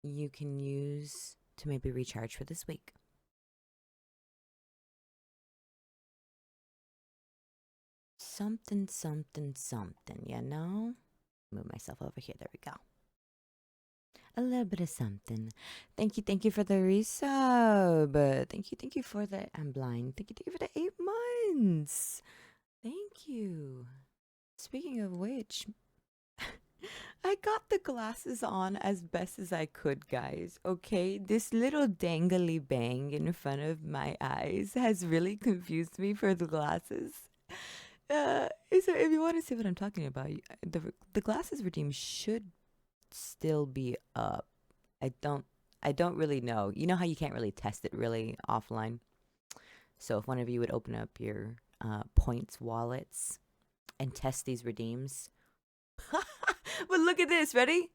you can use to maybe recharge for this week. Something, something, something, you know? Move myself over here. There we go. A little bit of something. Thank you for the resub. Thank you for the. I'm blind. Thank you for the 8 months. Thank you. Speaking of which, I got the glasses on as best as I could, guys. Okay, this little dangly bang in front of my eyes has really confused me for the glasses. So if you want to see what I'm talking about, the glasses redeem should still be up. I don't really know. You know how you can't really test it really offline. So if one of you would open up your points wallets and test these redeems. But look at this, ready?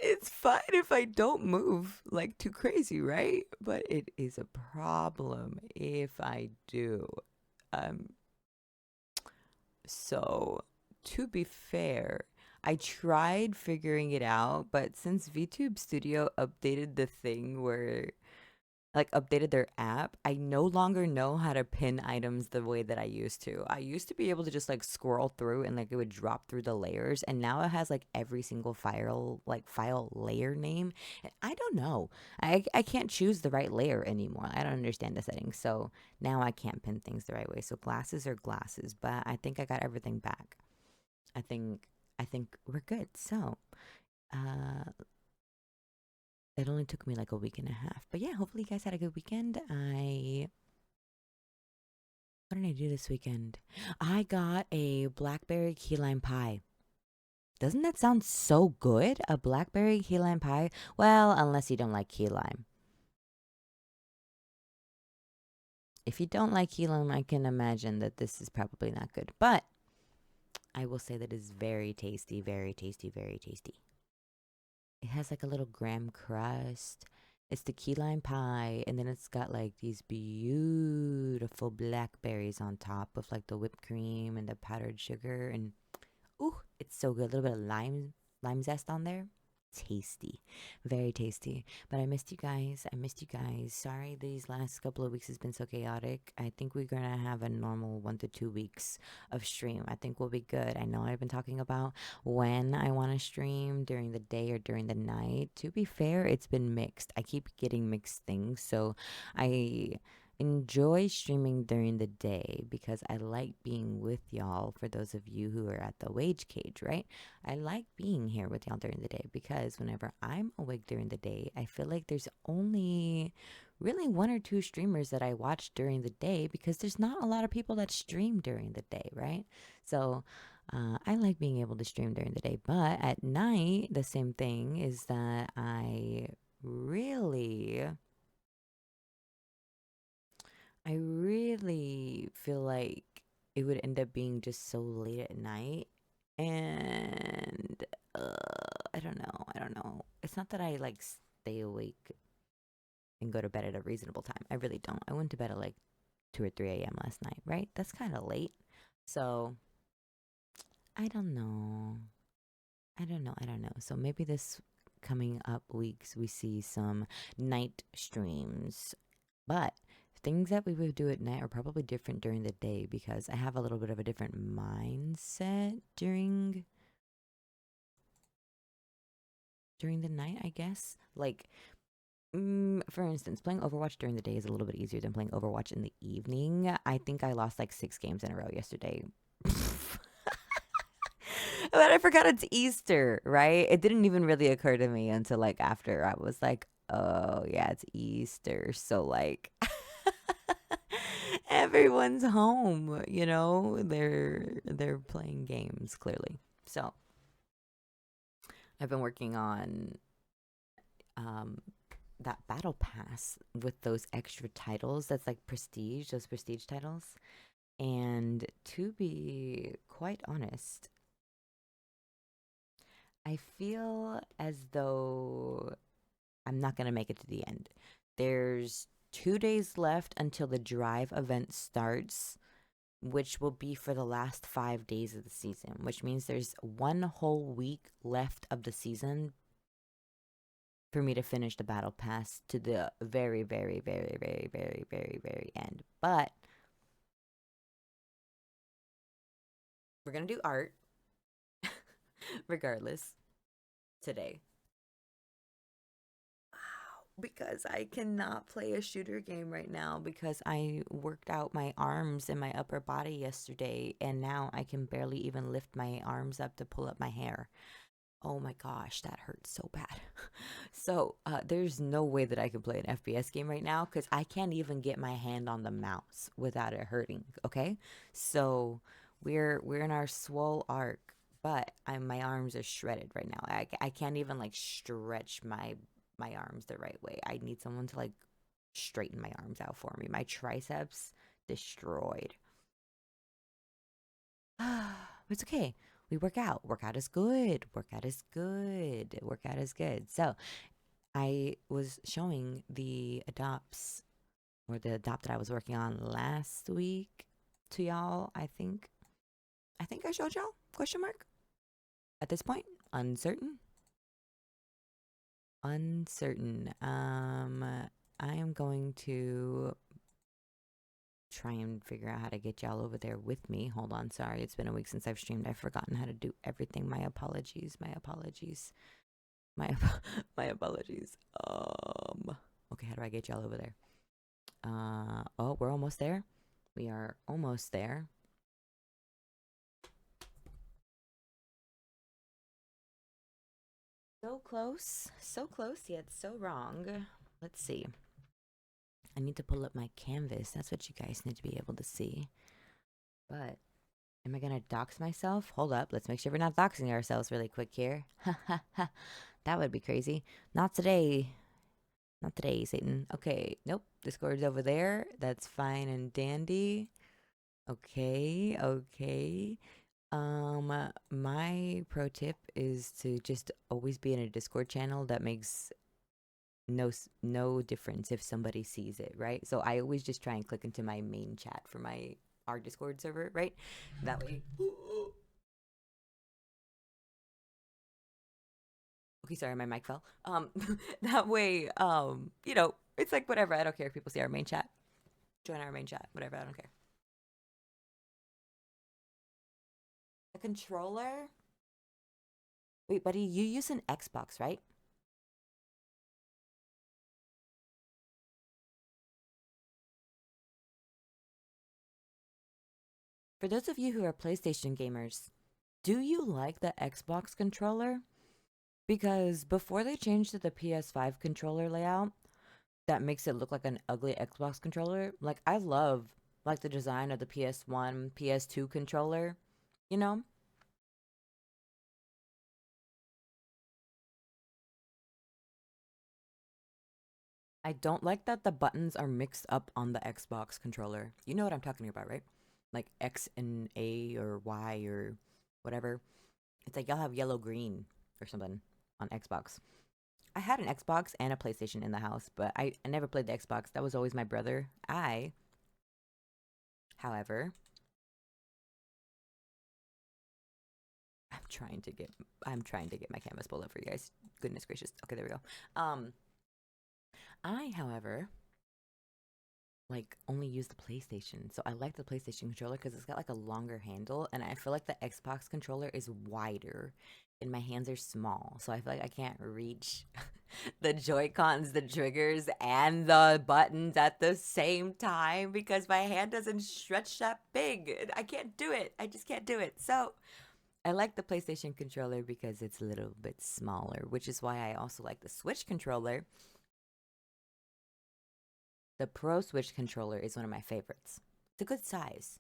It's fine if I don't move like too crazy, right? But it is a problem if I do. Um, so to be fair, I tried figuring it out, but since VTube Studio updated the thing where like updated their app, I no longer know how to pin items the way that I used to. I used to be able to just like scroll through and like it would drop through the layers, and now it has like every single file layer name. And I don't know. I can't choose the right layer anymore. I don't understand the settings. So now I can't pin things the right way. So glasses are glasses, but I think I got everything back. I think I think we're good. So, uh it only took me like a week and a half. But yeah, hopefully you guys had a good weekend. What did I do this weekend? I got a blackberry key lime pie. Doesn't that sound so good? A blackberry key lime pie? Well, unless you don't like key lime. If you don't like key lime, I can imagine that this is probably not good. But I will say that it's very tasty, very tasty, very tasty. It has like a little graham crust. It's the key lime pie, and then it's got like these beautiful blackberries on top with like the whipped cream and the powdered sugar, and ooh, it's so good. A little bit of lime zest on there. Tasty, very tasty. But I missed you guys. I missed you guys. Sorry, these last couple of weeks has been so chaotic. I think we're gonna have a normal 1 to 2 weeks of stream. I think we'll be good. I know I've been talking about when I want to stream during the day or during the night. To be fair, it's been mixed. I keep getting mixed things, so I enjoy streaming during the day because I like being with y'all. For those of you who are at the wage cage, right? I like being here with y'all during the day because whenever I'm awake during the day, I feel like there's only really 1 or 2 streamers that I watch during the day because there's not a lot of people that stream during the day, right? So I like being able to stream during the day, but at night, the same thing is that I really feel like it would end up being just so late at night. And I don't know. I don't know. It's not that I like stay awake and go to bed at a reasonable time. I really don't. I went to bed at like 2 or 3 a.m. last night, right? That's kind of late. So I don't know. I don't know. I don't know. So maybe this coming up weeks we see some night streams. But things that we would do at night are probably different during the day because I have a little bit of a different mindset during the night, I guess. Like for instance, playing Overwatch during the day is a little bit easier than playing Overwatch in the evening. I think I lost like 6 games in a row yesterday. But I forgot it's Easter, right? It didn't even really occur to me until like after I was like, oh yeah, it's Easter. So like everyone's home, you know? They're playing games clearly. So I've been working on um that battle pass with those extra titles. That's like prestige, those prestige titles. And to be quite honest, I feel as though I'm not going to make it to the end. There's 2 days left until the drive event starts. which will be for the last 5 days of the season, which means there's 1 whole week left of the season for me to finish the battle pass to the very, very, very, very, very, very, very end. But we're gonna do art regardless today. Because I cannot play a shooter game right now because I worked out my arms and my upper body yesterday, and now I can barely even lift my arms up to pull up my hair. Oh my gosh, that hurts so bad. So there's no way that I can play an FPS game right now because I can't even get my hand on the mouse without it hurting. Okay, so we're in our swole arc, but my arms are shredded right now. I can't even like stretch my arms the right way. I need someone to like straighten my arms out for me. My triceps destroyed. It's okay. We work out. Workout is good. Workout is good. Workout is good. So I was showing the adopts or the adopt that I was working on last week to y'all. I think I showed y'all? Question mark. At this point, uncertain. Uncertain. I am going to try and figure out how to get y'all over there with me. Hold on, sorry. It's been a week since I've streamed. I've forgotten how to do everything. My apologies. My apologies. My apologies. Okay, how do I get y'all over there? Oh, we're almost there. We are almost there. So close, yet so wrong. Let's see. I need to pull up my canvas. That's what you guys need to be able to see. But am I gonna dox myself? Hold up. Let's make sure we're not doxing ourselves really quick here. That would be crazy. Not today. Not today, Satan. Okay. Nope. Discord's over there. That's fine and dandy. Okay. Okay. My pro tip is to just always be in a Discord channel that makes no difference if somebody sees it, right? So I always just try and click into my main chat for our Discord server, right? That way. Okay, sorry, my mic fell. That way, it's like whatever. I don't care if people see our main chat. Join our main chat, whatever. I don't care. A controller? Wait, buddy, you use an Xbox, right? For those of you who are PlayStation gamers, do you like the Xbox controller? Because before they changed to the PS5 controller layout, that makes it look like an ugly Xbox controller. Like I love like the design of the PS1, PS2 controller, you know? I don't like that the buttons are mixed up on the Xbox controller. You know what I'm talking about, right? Like X and A or Y or whatever. It's like y'all have yellow green or something on Xbox. I had an Xbox and a PlayStation in the house, but I never played the Xbox. That was always my brother. However, I'm trying to get my canvas pulled up for you guys. Goodness gracious. Okay, there we go. I, however, like only use the PlayStation. So I like the PlayStation controller because it's got like a longer handle, and I feel like the Xbox controller is wider and my hands are small. So I feel like I can't reach the Joy-Cons, the triggers, and the buttons at the same time because my hand doesn't stretch that big. I can't do it. I just can't do it. So I like the PlayStation controller because it's a little bit smaller, which is why I also like the Switch controller. The Pro Switch controller is one of my favorites. It's a good size.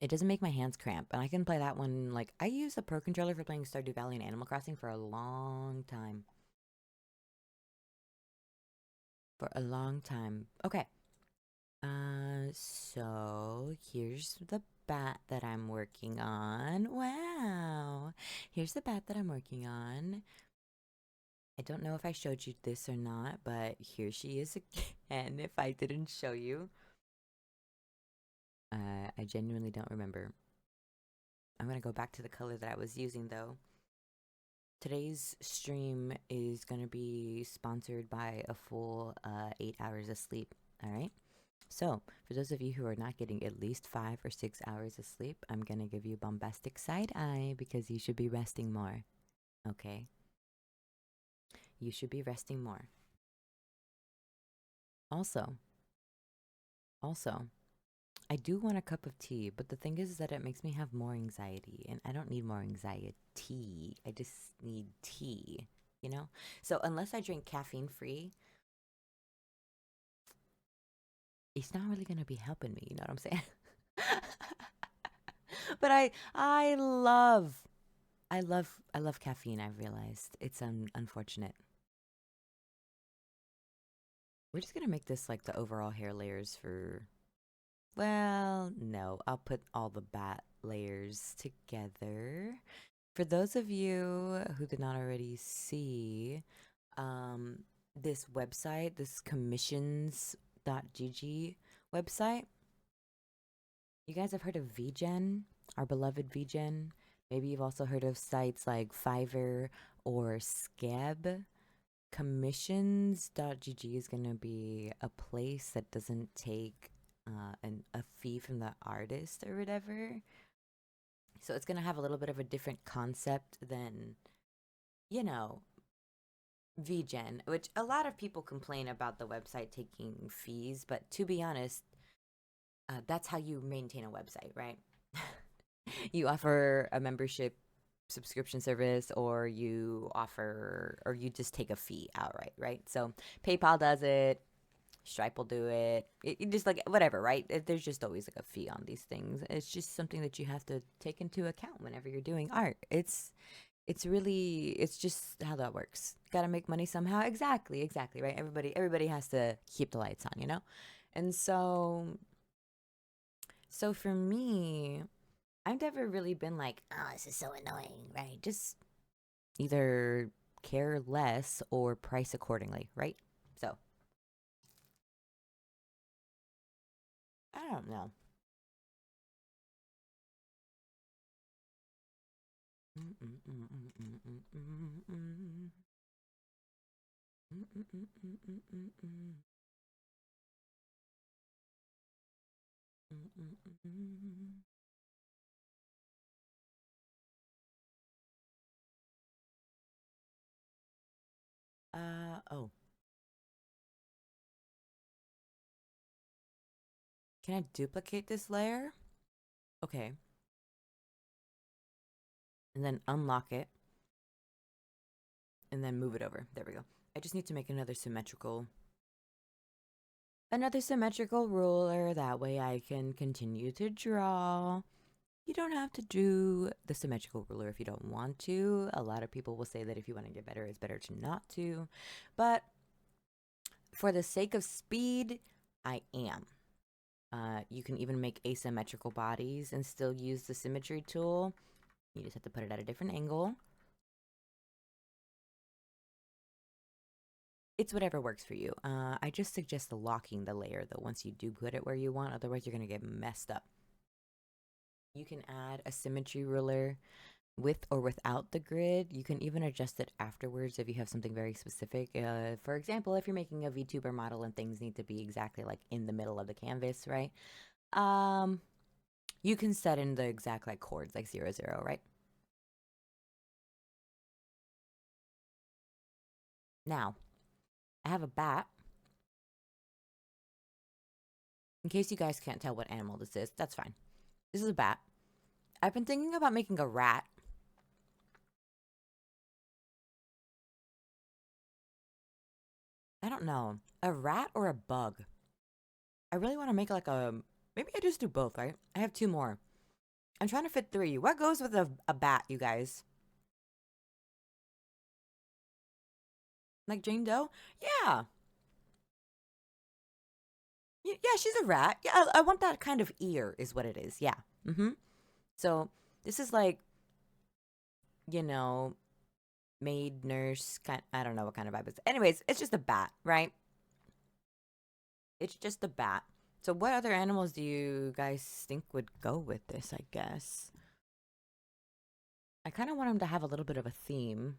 It doesn't make my hands cramp, and I can play that one. Like, I use the Pro controller for playing Stardew Valley and Animal Crossing for a long time. For a long time. Okay. So here's the bat that I'm working on. Wow. Here's the bat that I'm working on. I don't know if I showed you this or not, but here she is again. If I didn't show you, I genuinely don't remember. I'm gonna go back to the color that I was using though. Today's stream is gonna be sponsored by a full 8 hours of sleep. All right. So, for those of you who are not getting at least 5 or 6 hours of sleep, I'm gonna give you bombastic side eye because you should be resting more. Okay? You should be resting more. Also, I do want a cup of tea, but the thing is that it makes me have more anxiety, and I don't need more anxiety. I just need tea, you know? So, unless I drink caffeine free, it's not really gonna be helping me, you know what I'm saying? But I love caffeine. I've realized it's unfortunate. We're just gonna make this like the overall hair layers for. Well, no, I'll put all the bat layers together. For those of you who did not already see, this website, this commissions.gg website, you guys have heard of Vgen, our beloved Vgen. Maybe you've also heard of sites like Fiverr or Scab. Commissions.gg is going to be a place that doesn't take a fee from the artist or whatever. So it's going to have a little bit of a different concept than, you know, VGen, which a lot of people complain about the website taking fees. But to be honest, that's how you maintain a website, right? You offer a membership subscription service, or you just take a fee outright, right? So PayPal does it, Stripe will do it just like whatever, right? There's just always like a fee on these things. It's just something that you have to take into account whenever you're doing art. It's just how that works. Gotta make money somehow. Exactly, right? Everybody has to keep the lights on, you know? And so for me, I've never really been like, oh, this is so annoying, right? Just either care less or price accordingly, right? So, I don't know. Oh. Can I duplicate this layer? Okay. And then unlock it. And then move it over. There we go. I just need to make another symmetrical ruler. That way I can continue to draw. You don't have to do the symmetrical ruler if you don't want to. A lot of people will say that if you want to get better, it's better to not to. But for the sake of speed, I am. You can even make asymmetrical bodies and still use the symmetry tool. You just have to put it at a different angle. It's whatever works for you. I just suggest locking the layer, though, once you do put it where you want. Otherwise, you're going to get messed up. You can add a symmetry ruler with or without the grid. You can even adjust it afterwards if you have something very specific. For example, if you're making a VTuber model and things need to be exactly like in the middle of the canvas, right? You can set in the exact like chords, like 0, 0, right? Now, I have a bat. In case you guys can't tell what animal this is, that's fine. This is a bat. I've been thinking about making a rat. I don't know. A rat or a bug? I really want to make like a... Maybe I just do both, right? I have 2 more. I'm trying to fit 3. What goes with a bat, you guys? Like Jane Doe? Yeah. Yeah, she's a rat. Yeah, I want that kind of ear is what it is. Yeah. So this is like, you know, maid, nurse, I don't know what kind of vibe it is. Anyways, it's just a bat, right? It's just a bat. So what other animals do you guys think would go with this, I guess? I kind of want them to have a little bit of a theme.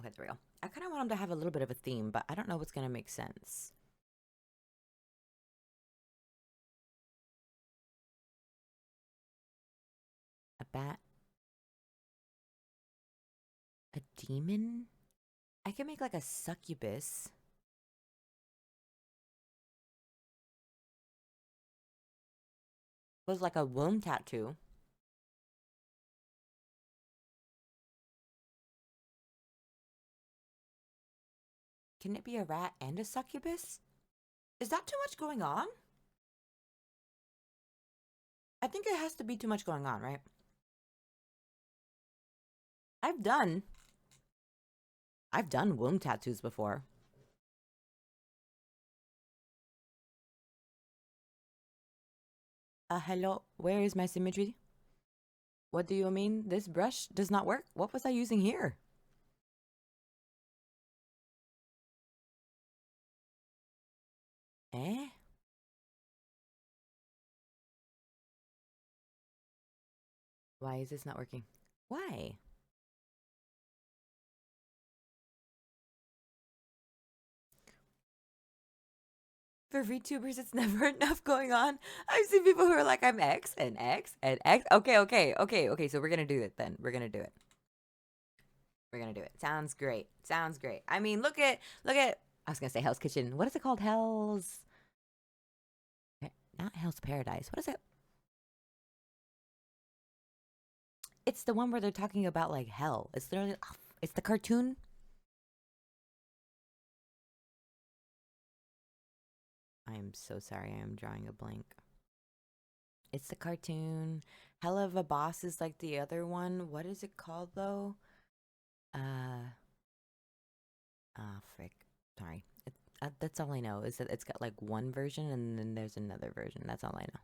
Okay, there we go. I kind of want them to have a little bit of a theme, but I don't know what's going to make sense. A bat? A demon? I can make like a succubus. Was like a womb tattoo. Can it be a rat and a succubus? Is that too much going on? I think it has to be too much going on, right? I've done womb tattoos before. Hello, where is my symmetry? What do you mean? This brush does not work? What was I using here? Eh? Why is this not working? Why? For VTubers, it's never enough going on. I've seen people who are like, I'm X and X and X. Okay. So we're gonna do it then. We're gonna do it. We're gonna do it. Sounds great. Sounds great. I mean, look at. I was gonna say Hell's Kitchen. What is it called? Not Hell's Paradise. What is it? It's the one where they're talking about like hell. It's literally. It's the cartoon. I am so sorry. I am drawing a blank. It's the cartoon. Hell of a Boss is like the other one. What is it called though? Frick. Sorry. That's all I know is that it's got like one version and then there's another version. That's all I know.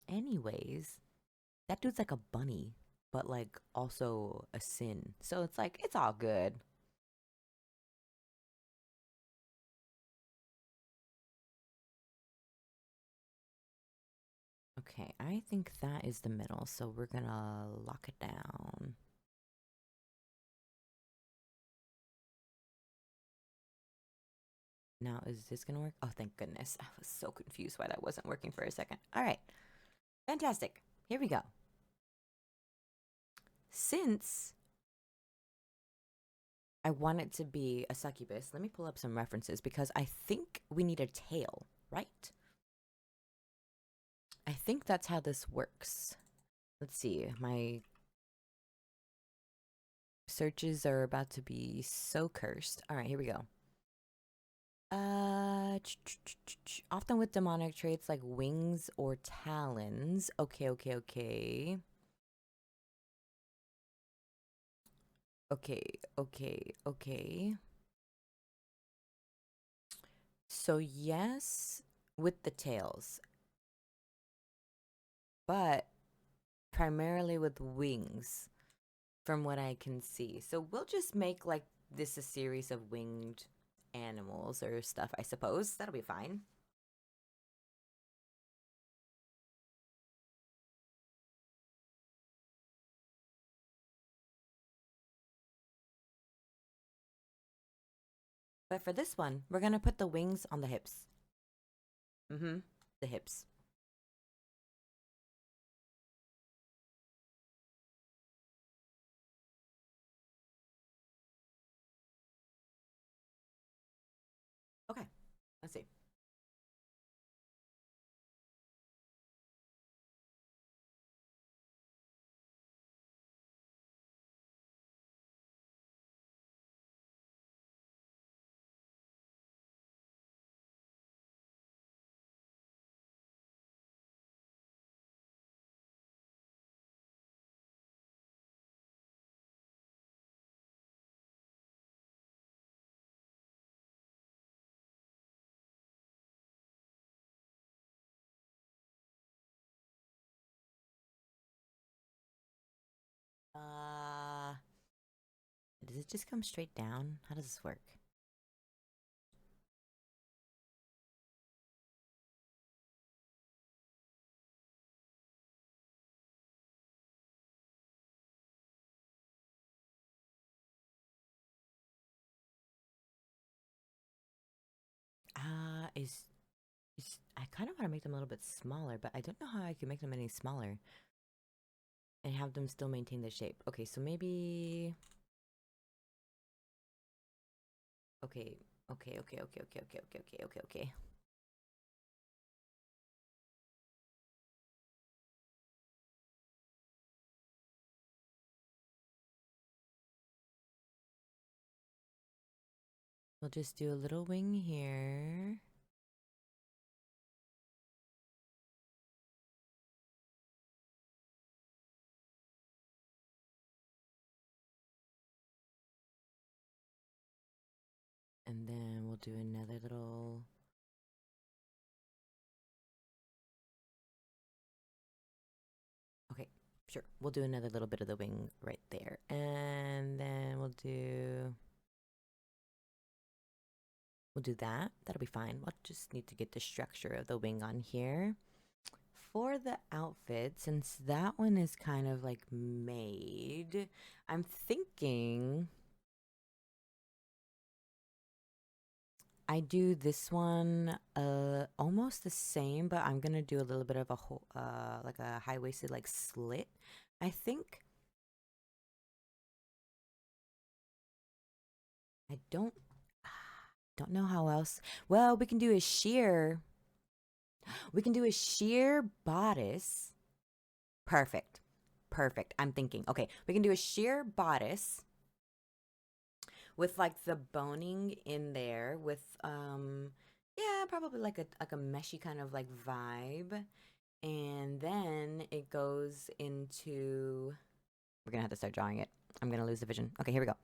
Anyways, that dude's like a bunny, but like also a sin. So it's like, it's all good. Okay, I think that is the middle. So we're gonna lock it down. Now, is this gonna work? Oh, thank goodness. I was so confused why that wasn't working for a second. All right. Fantastic. Here we go. Since I want it to be a succubus, let me pull up some references because I think we need a tail, right? I think that's how this works. Let's see. My searches are about to be so cursed. All right, here we go. Often with demonic traits like wings or talons. Okay. Okay. So yes, with the tails, but primarily with wings, from what I can see. So we'll just make like this a series of winged animals or stuff, I suppose. That'll be fine. But for this one, we're gonna put the wings on the hips. Mm-hmm. The hips. Okay. Let's see. it just come straight down? How does this work? I kind of want to make them a little bit smaller, but I don't know how I can make them any smaller and have them still maintain the shape. Okay, so maybe... Okay. We'll just do a little wing here. And then we'll do another little... Okay, sure. We'll do another little bit of the wing right there. And then we'll do that. That'll be fine. We'll just need to get the structure of the wing on here. For the outfit, since that one is kind of like made, I'm thinking I do this one almost the same, but I'm gonna do a little bit of a whole like a high-waisted like slit, I think. I don't know how else. Well, we can do a sheer. We can do a sheer bodice. Perfect. Perfect. I'm thinking. Okay, we can do a sheer bodice with like the boning in there with yeah, probably like a meshy kind of like vibe. And then it goes into... We're gonna have to start drawing it. I'm gonna lose the vision. Okay, here we go.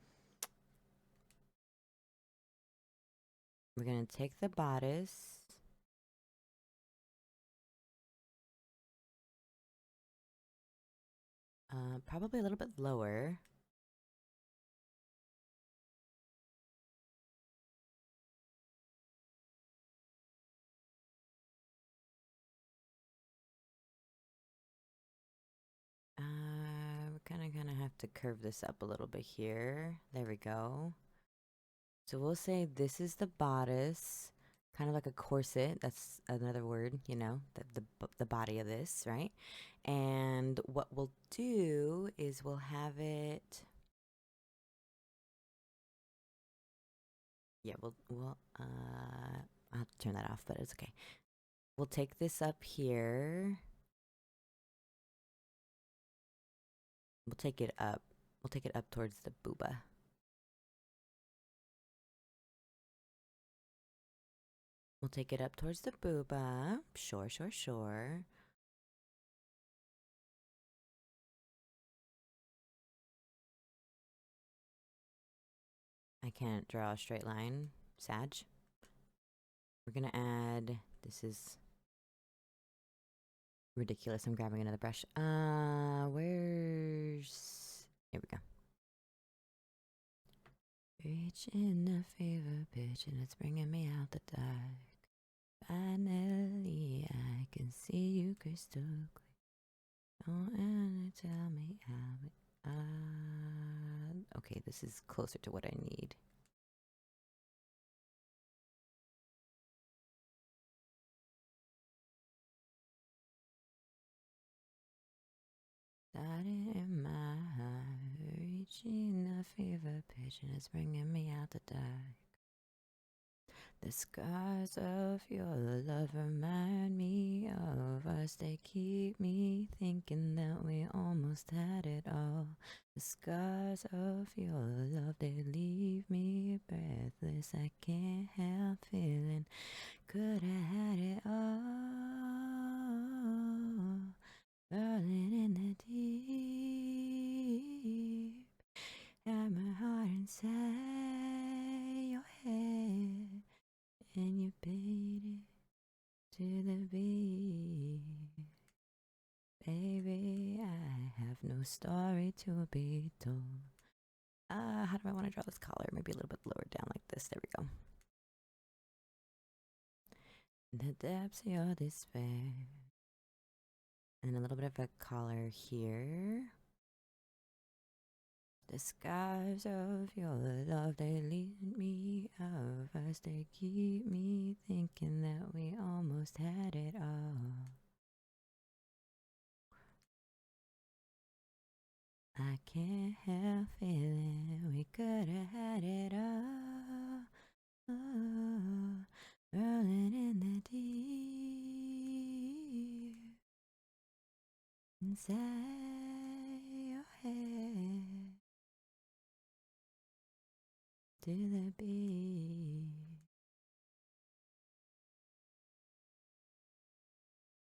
We're gonna take the bodice. Probably a little bit lower. We're kind of gonna have to curve this up a little bit here. There we go. So we'll say this is the bodice, kind of like a corset. That's another word, you know, the body of this, right? And what we'll do is we'll have it... Yeah, I'll have to turn that off, but it's okay. We'll take this up here. We'll take it up. We'll take it up towards the booba. We'll take it up towards the booba. Sure, sure, sure. I can't draw a straight line. Sag. We're gonna add... This is ridiculous. I'm grabbing another brush. Where's... Here we go. Reaching a fever pitch and it's bringing me out the dark. Finally, I can see you crystal clear. Don't ever tell me how it... okay, this is closer to what I need. Starting in my heart, reaching a fever pitch and it's bringing me out the dark. The scars of your love remind me of us. They keep me thinking that we almost had it all. The scars of your love, they leave me breathless. I can't help feeling could I had it all. Rolling in the deep, got my heart inside your head, and you paid it to the beat. Baby, I have no story to be told. A how do I want to draw this collar? Maybe a little bit lower down like this. There we go. The depths of your despair. And a little bit of a collar here. The scars of your love, they lead me out first. They keep me thinking that we almost had it all. I can't help feeling we could have had it all. Oh, rolling in the deep inside your head to the beat.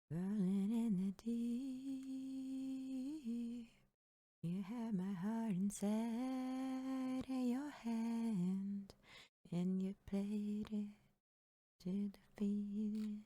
Rolling in the deep. You had my heart inside of your hand, and you played it to defeat it.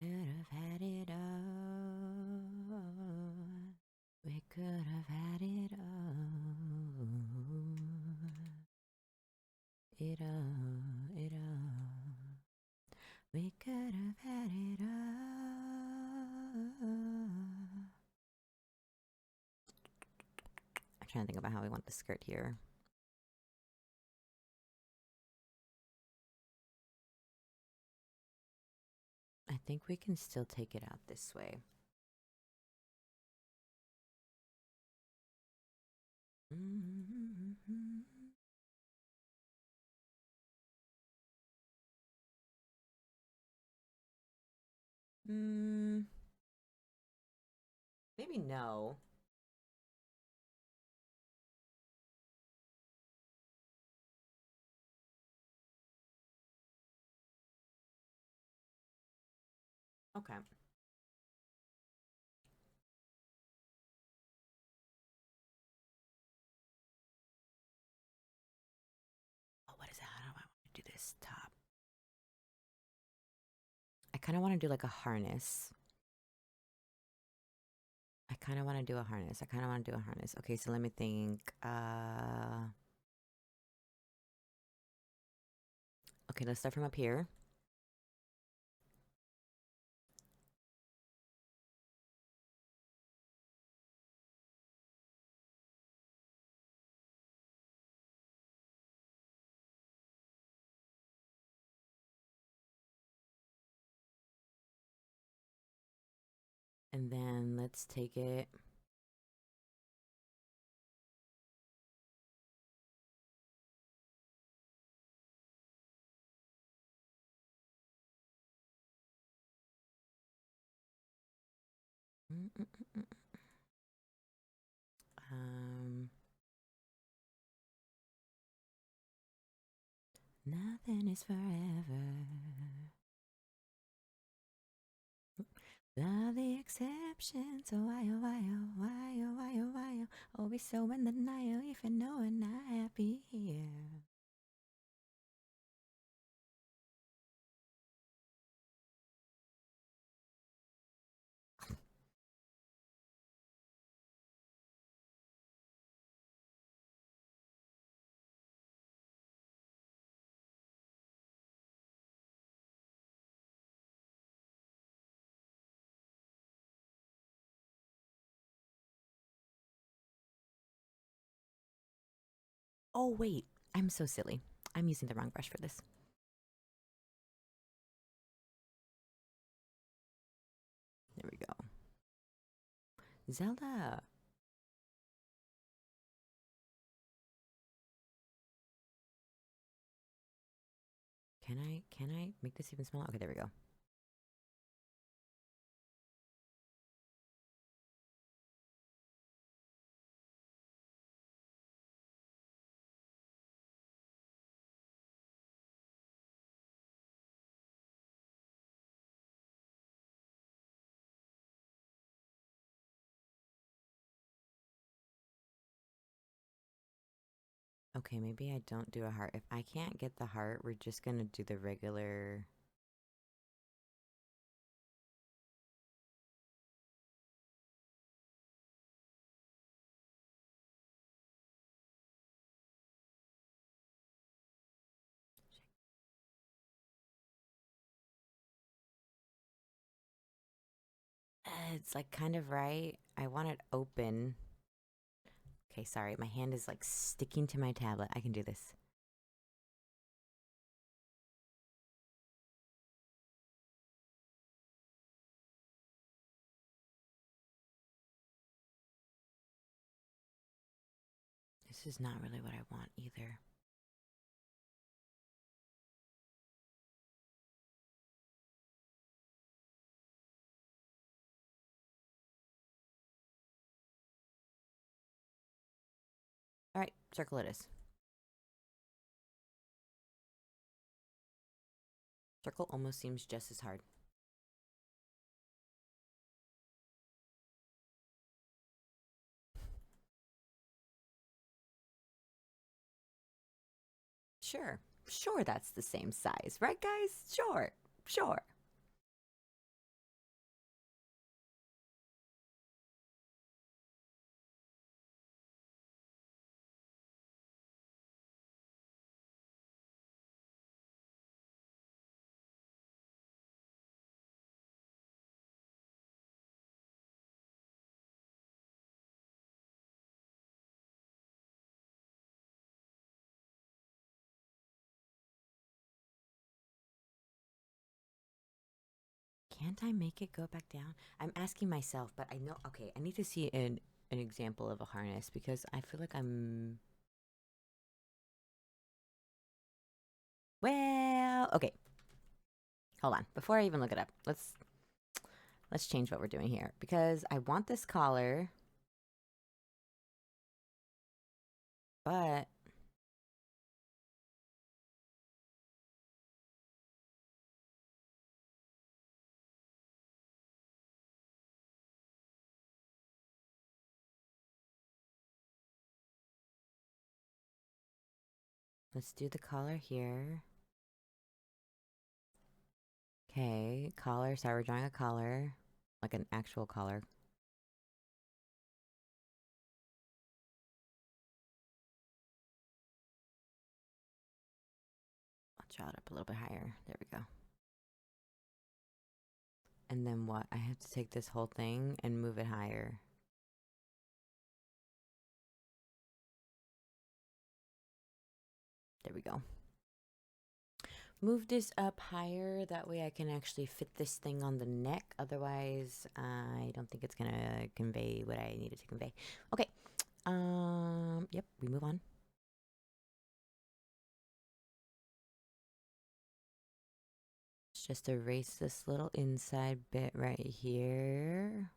Could have had it all. We could have had it all. It all, it all. We could have had it all. I'm trying to think about how we want the skirt here. I think we can still take it out this way. Maybe no. Okay. Oh, what is that? How do I want to do this top? I kind of want to do like a harness. I kind of want to do a harness. Okay, so let me think. Okay, let's start from up here. And then let's take it. Nothing is forever. All the exceptions. Oh, why, oh, why, oh, why, oh, why, oh, why, oh. Always so in denial if I know I'm not happy here. Oh, wait. I'm so silly. I'm using the wrong brush for this. There we go. Zelda. Can I make this even smaller? Okay, there we go. Okay, maybe I don't do a heart. If I can't get the heart, we're just gonna do the regular. It's like kind of right. I want it open. Okay, sorry. My hand is like sticking to my tablet. I can do this. This is not really what I want either. All right, circle it is. Circle almost seems just as hard. Sure. Sure, that's the same size, right, guys? Sure. Sure. Can't I make it go back down? I'm asking myself, but I know. Okay, I need to see an example of a harness because I feel like I'm. Well, okay. Hold on. Before I even look it up, let's change what we're doing here because I want this collar, but let's do the collar here. Okay, collar. Sorry, we're drawing a collar, like an actual collar. I'll draw it up a little bit higher. There we go. And then what? I have to take this whole thing and move it higher. There we go. Move this up higher. That way I can actually fit this thing on the neck. Otherwise, I don't think it's gonna convey what I needed to convey. Okay. Yep, we move on. Let's just erase this little inside bit right here.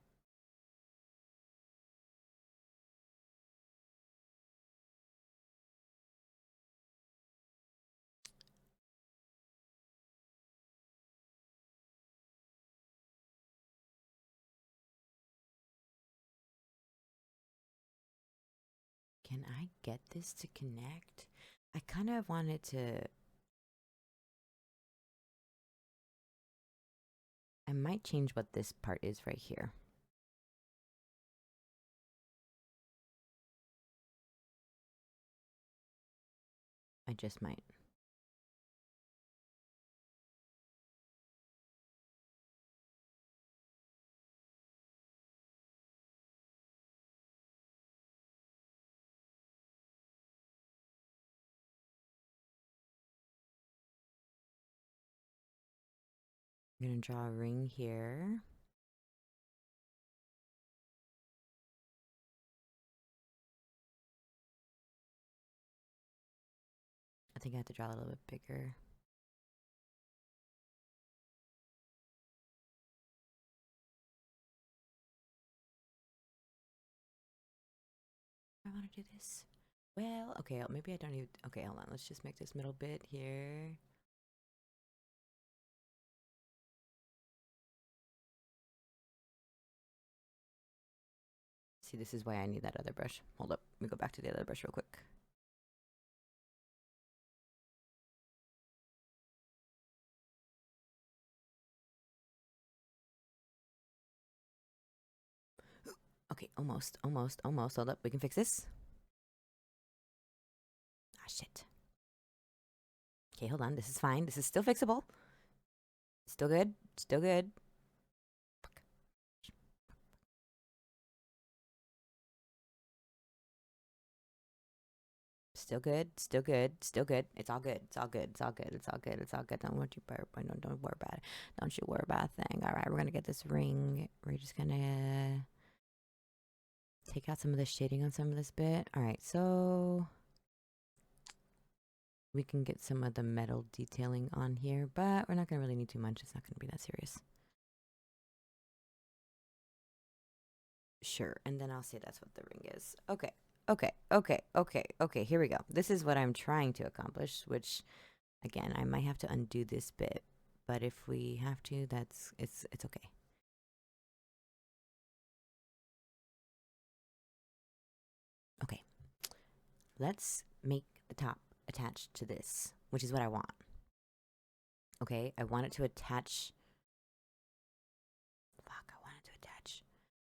Can I get this to connect? I kind of wanted to. I might change what this part is right here. I just might. I'm gonna draw a ring here. I think I have to draw a little bit bigger. I want to do this. Well, okay, maybe I don't even. Okay, hold on. Let's just make this middle bit here. See, this is why I need that other brush. Hold up. Let me go back to the other brush real quick. Okay, almost. Hold up, we can fix this. Ah, shit. Okay, hold on. This is fine. This is still fixable. Still good. Still good. Fuck. Still good. Still good. Still good. It's all good. It's all good. It's all good. It's all good. It's all good. Don't worry about it. Don't you worry about a thing. All right, we're gonna get this ring. We're just gonna take out some of the shading on some of this bit. All right, so we can get some of the metal detailing on here, but we're not gonna really need too much. It's not gonna be that serious. Sure, and then I'll say that's what the ring is. Okay. Here we go. This is what I'm trying to accomplish, which, again, I might have to undo this bit, but if we have to, it's okay. Okay. Let's make the top attached to this, which is what I want. Okay, I want it to attach. Fuck, I want it to attach.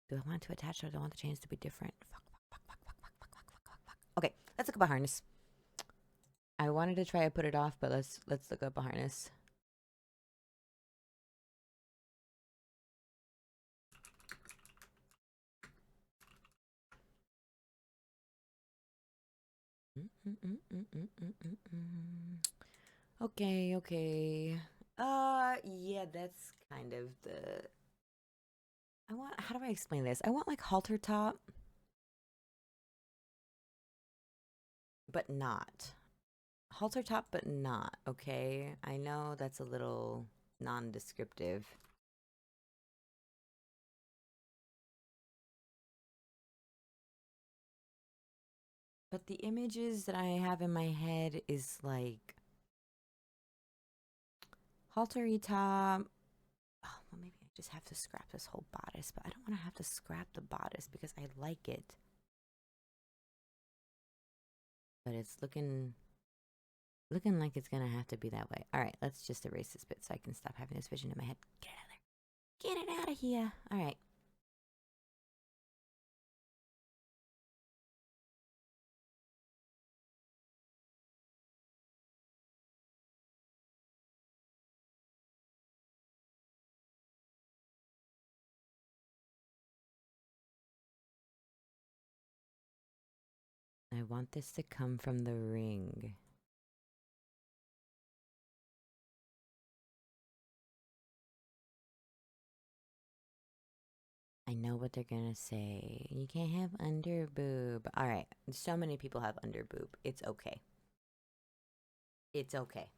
Do I want it to attach or do I want the chains to be different? Fuck. Okay, let's look up a harness. I wanted to try to put it off, but let's look up a harness. Okay. Yeah, that's kind of the. How do I explain this? I want like halter top, but not. Halter top, but not. Okay. I know that's a little non-descriptive. But the images that I have in my head is like haltery top. Oh, well, maybe I just have to scrap this whole bodice, but I don't want to have to scrap the bodice because I like it. But it's looking like it's gonna have to be that way. All right, let's just erase this bit so I can stop having this vision in my head. Get it out of there. Get it out of here. All right. I want this to come from the ring. I know what they're gonna say. You can't have under boob. All right. So many people have under boob. It's okay. It's okay.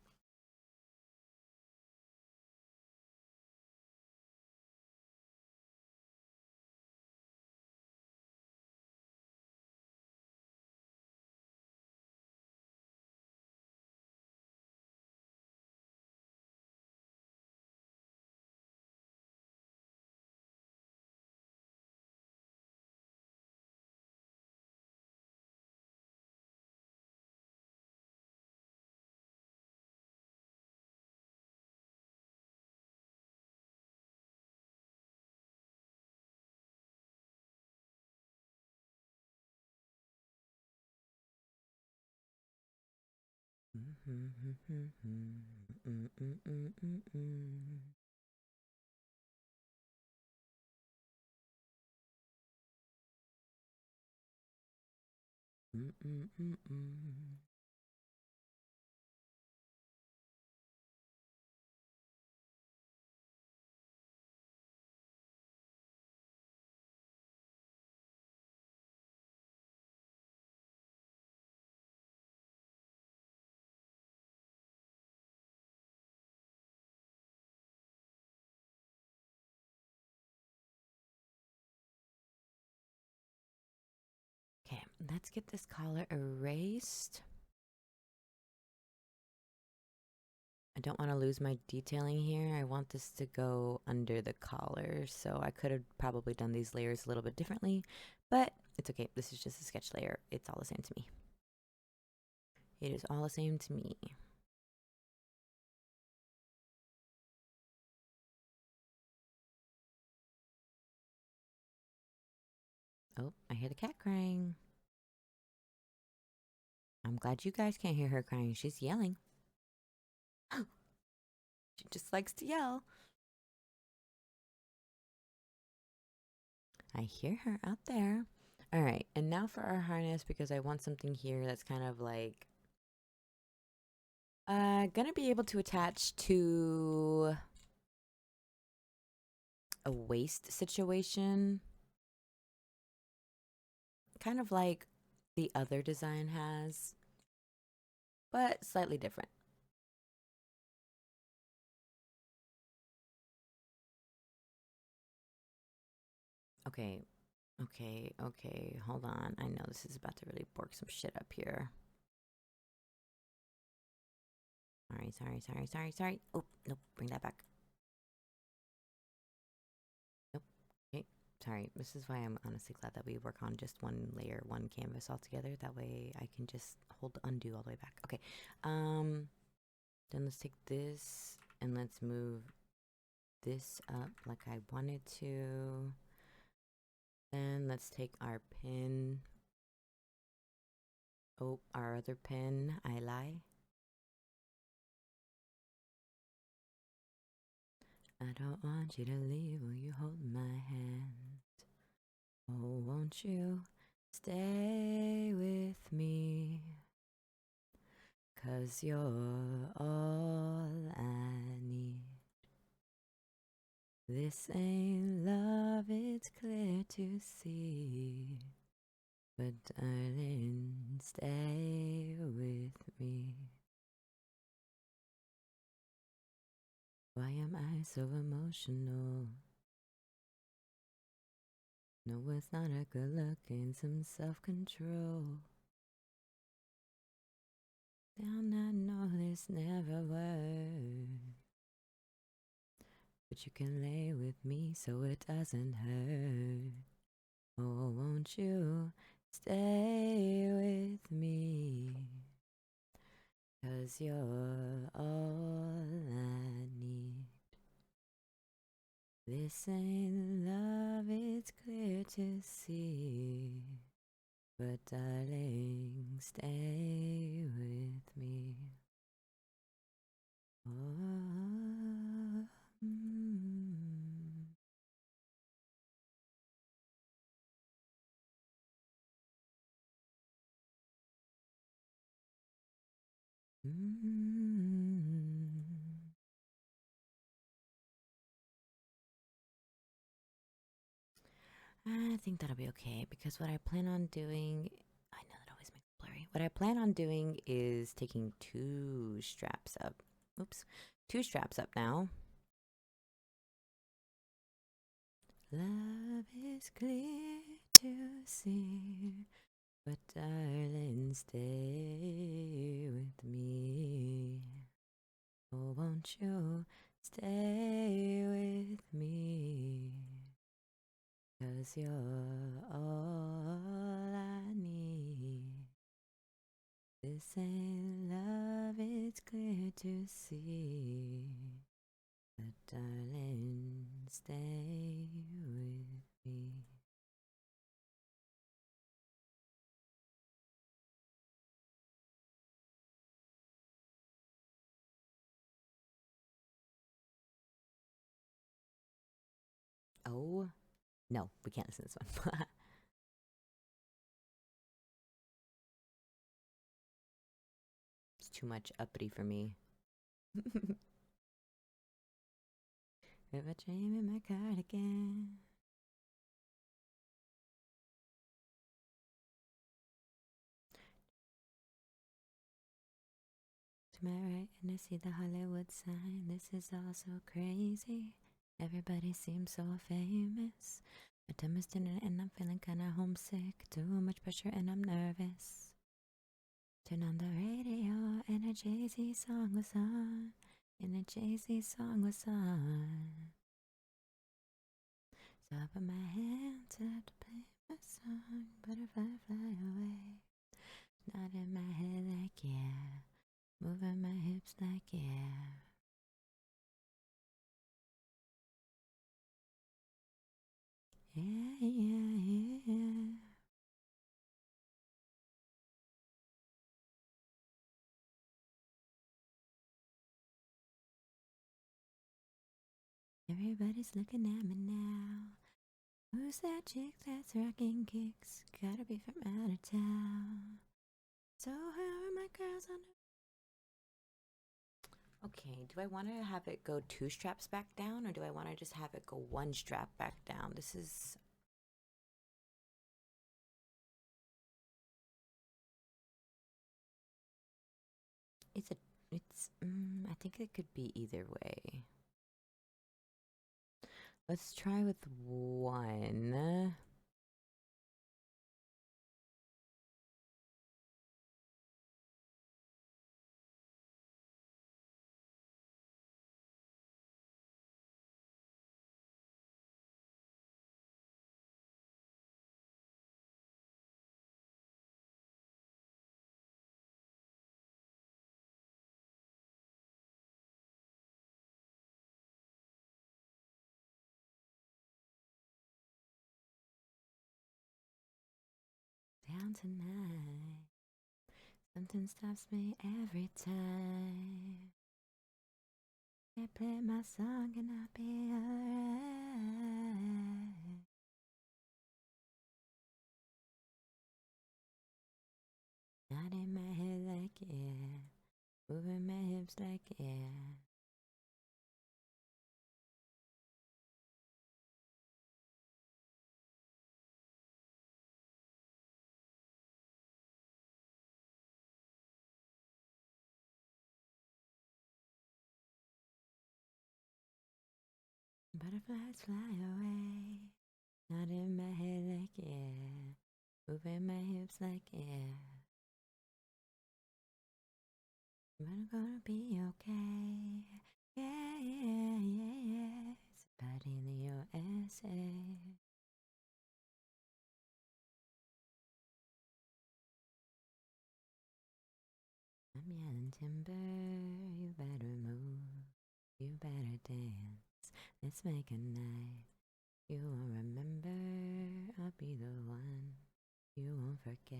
Okay, let's get this collar erased. I don't want to lose my detailing here. I want this to go under the collar, so I could have probably done these layers a little bit differently, but it's okay. This is just a sketch layer. It's all the same to me. It is all the same to me. Oh, I hear the cat crying. I'm glad you guys can't hear her crying. She's yelling. She just likes to yell. I hear her out there. All right, and now for our harness, because I want something here that's kind of like gonna be able to attach to a waist situation, kind of like the other design has, but slightly different. Okay, okay, hold on. I know this is about to really bork some shit up here. Sorry. Oh, nope, bring that back. Nope, okay, sorry. This is why I'm honestly glad that we work on just one layer, one canvas altogether. That way I can just hold undo all the way back. Okay, then let's take this and let's move this up like I wanted to. Then let's take our pin. Oh, our other pin. I lie. I don't want you to leave. Will you hold my hand? Oh, won't you stay with me? 'Cause you're all I need. This ain't love, it's clear to see. But darling, stay with me. Why am I so emotional? No, it's not a good look and some self-control. Down, I know this never worked. But you can lay with me so it doesn't hurt. Oh, won't you stay with me? 'Cause you're all I need. This ain't love, it's clear to see. But darling, stay with me. Oh, I think that'll be okay because what I plan on doing, I know that always makes it blurry. What I plan on doing is taking two straps up. Oops, two straps up now. Love is clear to see, but darling, stay with me. Oh, won't you stay with me? 'Cause you're all I need. This ain't love, it's clear to see. But darling, stay with me. Oh, no, we can't listen to this one. It's too much uppity for me. If I dream in my cardigan. To my right, and I see the Hollywood sign. This is all so crazy. Everybody seems so famous. My tum is dinner and I'm feeling kinda homesick. Too much pressure and I'm nervous. Turn on the radio and a Jay-Z song was on. And a Jay-Z song was on. So I put my hands up to play my song. Butterfly fly away. Not in my head like yeah. Moving my hips like yeah. Yeah. Everybody's looking at me now. Who's that chick that's rocking kicks? Gotta be from out of town. So how are my girls on? Okay, do I want to have it go 2 straps back down, or do I want to just have it go 1 strap back down? This is... I think it could be either way. Let's try with 1. Down tonight. Something stops me every time. I play my song and I'll be alright. Nodding my head like yeah, moving my hips like yeah. Butterflies fly away. Nodding my head like yeah, moving my hips like yeah. But I'm gonna be okay. Yeah, yeah, yeah, yeah. It's a party in the USA. I'm yelling timber, you better move, you better dance. Let's make a night you won't remember. I'll be the one you won't forget.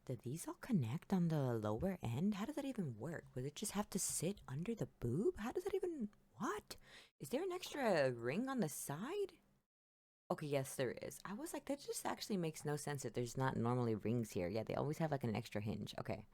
Did these all connect on the lower end? How does that even work? Would it just have to sit under the boob? How does that even... What? Is there an extra ring on the side? Okay, yes, there is. I was like, that just actually makes no sense that there's not normally rings here. Yeah, they always have like an extra hinge. Okay.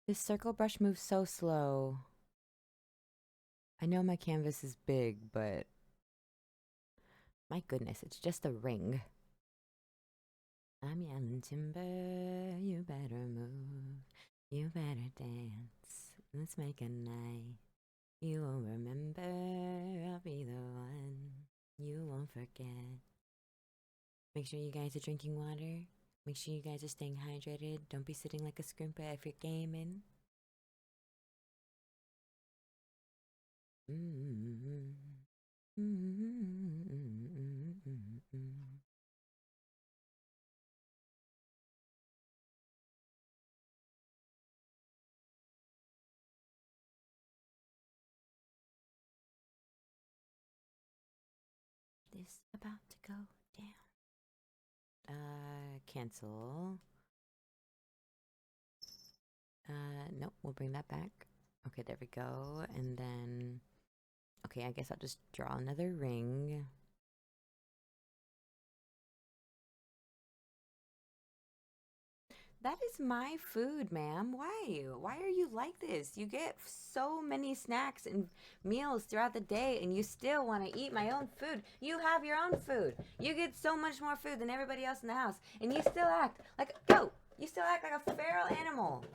This circle brush moves so slow. I know my canvas is big, but... My goodness, it's just a ring. I'm yelling timber, you better move, you better dance. Let's make a night you won't remember. I'll be the one you won't forget. Make sure you guys are drinking water. Make sure you guys are staying hydrated. Don't be sitting like a scrimper if you're gaming. This about to go down. Cancel. Nope, we'll bring that back. Okay, there we go. And then, okay, I guess I'll just draw another ring. That is my food, ma'am. Why? Why are you like this? You get so many snacks and meals throughout the day, and you still want to eat my own food. You have your own food. You get so much more food than everybody else in the house, and you still act like, yo, you still act like a feral animal.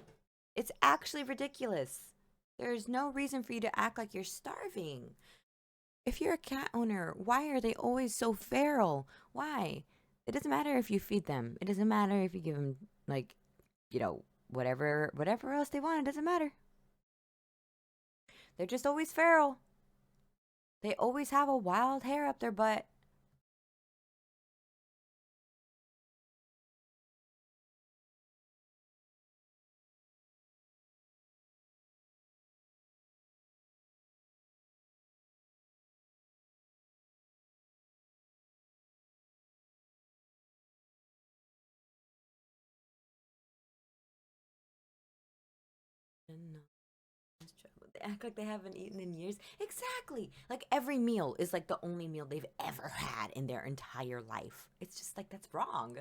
It's actually ridiculous. There's no reason for you to act like you're starving. If you're a cat owner, why are they always so feral? Why? It doesn't matter if you feed them. It doesn't matter if you give them, like, you know, whatever else they want. It doesn't matter. They're just always feral. They always have a wild hair up their butt. No. They act like they haven't eaten in years. Exactly. Like every meal is like the only meal they've ever had in their entire life. It's just like that's wrong.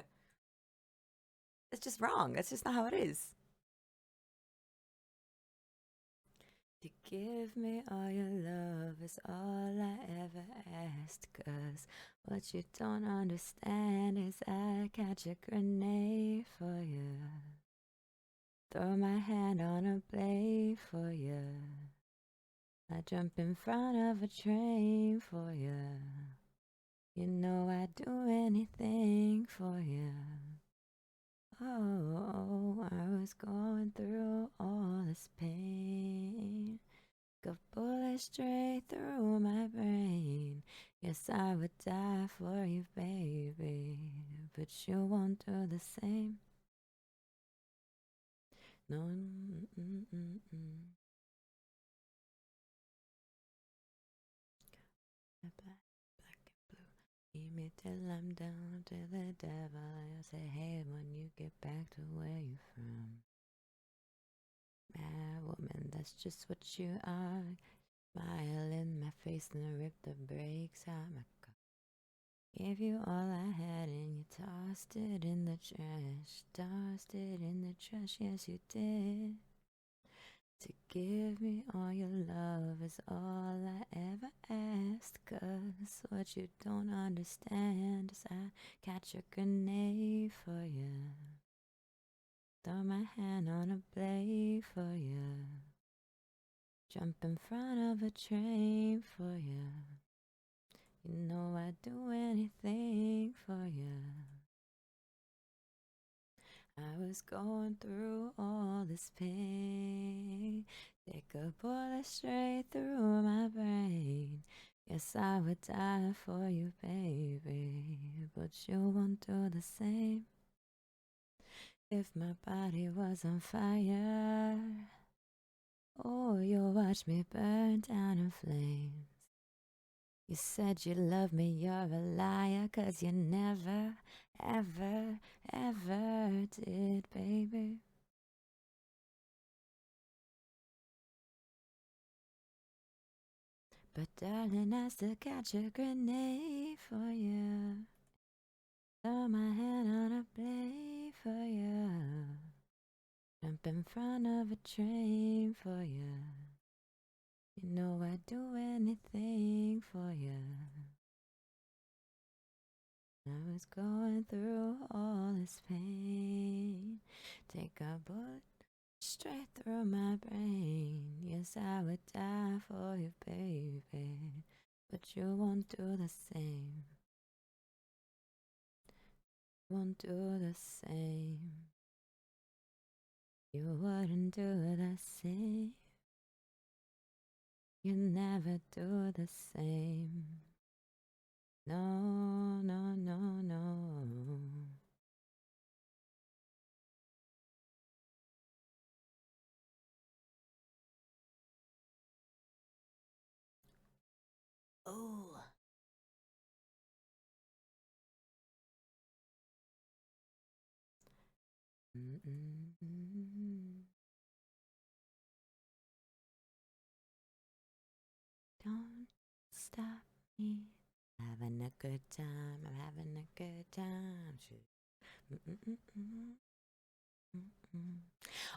It's just wrong. That's just not how it is. To give me all your love is all I ever asked. 'Cause what you don't understand is I catch a grenade for you. Throw my hand on a blade for you. I jump in front of a train for you. You know I'd do anything for you. Oh, I was going through all this pain. A bullet straight through my brain. Yes, I would die for you, baby. But you won't do the same. No. Black and blue. Keep me till I'm down to the devil. I'll say, hey, when you get back to where you're from. Mad woman, that's just what you are. Smile in my face and rip the brakes out my car. Gave you all I had and you tossed it in the trash. Tossed it in the trash, yes you did. To give me all your love is all I ever asked. 'Cause what you don't understand is I catch a grenade for you. Throw my hand on a blade for you. Jump in front of a train for you. You know I'd do anything for you. I was going through all this pain. Take a bullet straight through my brain. Yes, I would die for you, baby. But you won't do the same. If my body was on fire, oh, you'll watch me burn down in flames. You said you love me, you're a liar, 'cause you never, ever, ever did, baby. But darling, I still catch a grenade for you. Throw my hand on a blade for you. Jump in front of a train for you. You know I'd do anything for you. I was going through all this pain. Take a bullet straight through my brain. Yes, I would die for you, baby. But you won't do the same. Won't do the same. You wouldn't do the same. You never do the same. No, no, no, no. Oh. Mm-mm-mm. Don't stop me. Having a good time. I'm having a good time.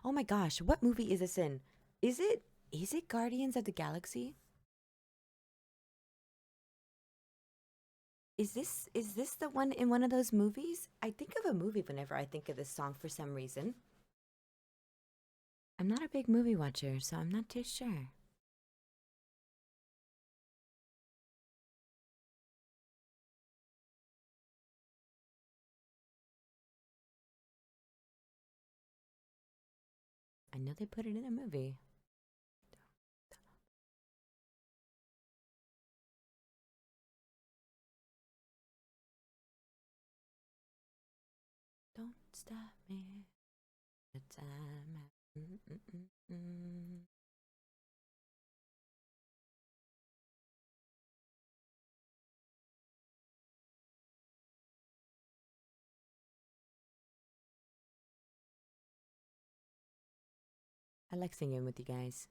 Oh my gosh, what movie is this in? Is it Guardians of the Galaxy? Is this the one in one of those movies? I think of a movie whenever I think of this song for some reason. I'm not a big movie watcher, so I'm not too sure. I know they put it in a movie. stop me. The time. I like singing with you guys.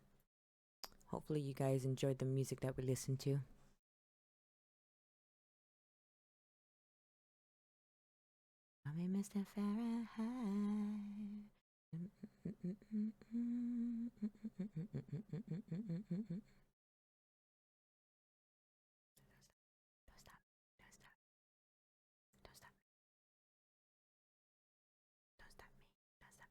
Hopefully you guys enjoyed the music that we listened to. Call me Mr. Fahrenheit. Don't stop. Don't stop. Don't stop. Don't stop me. Don't stop.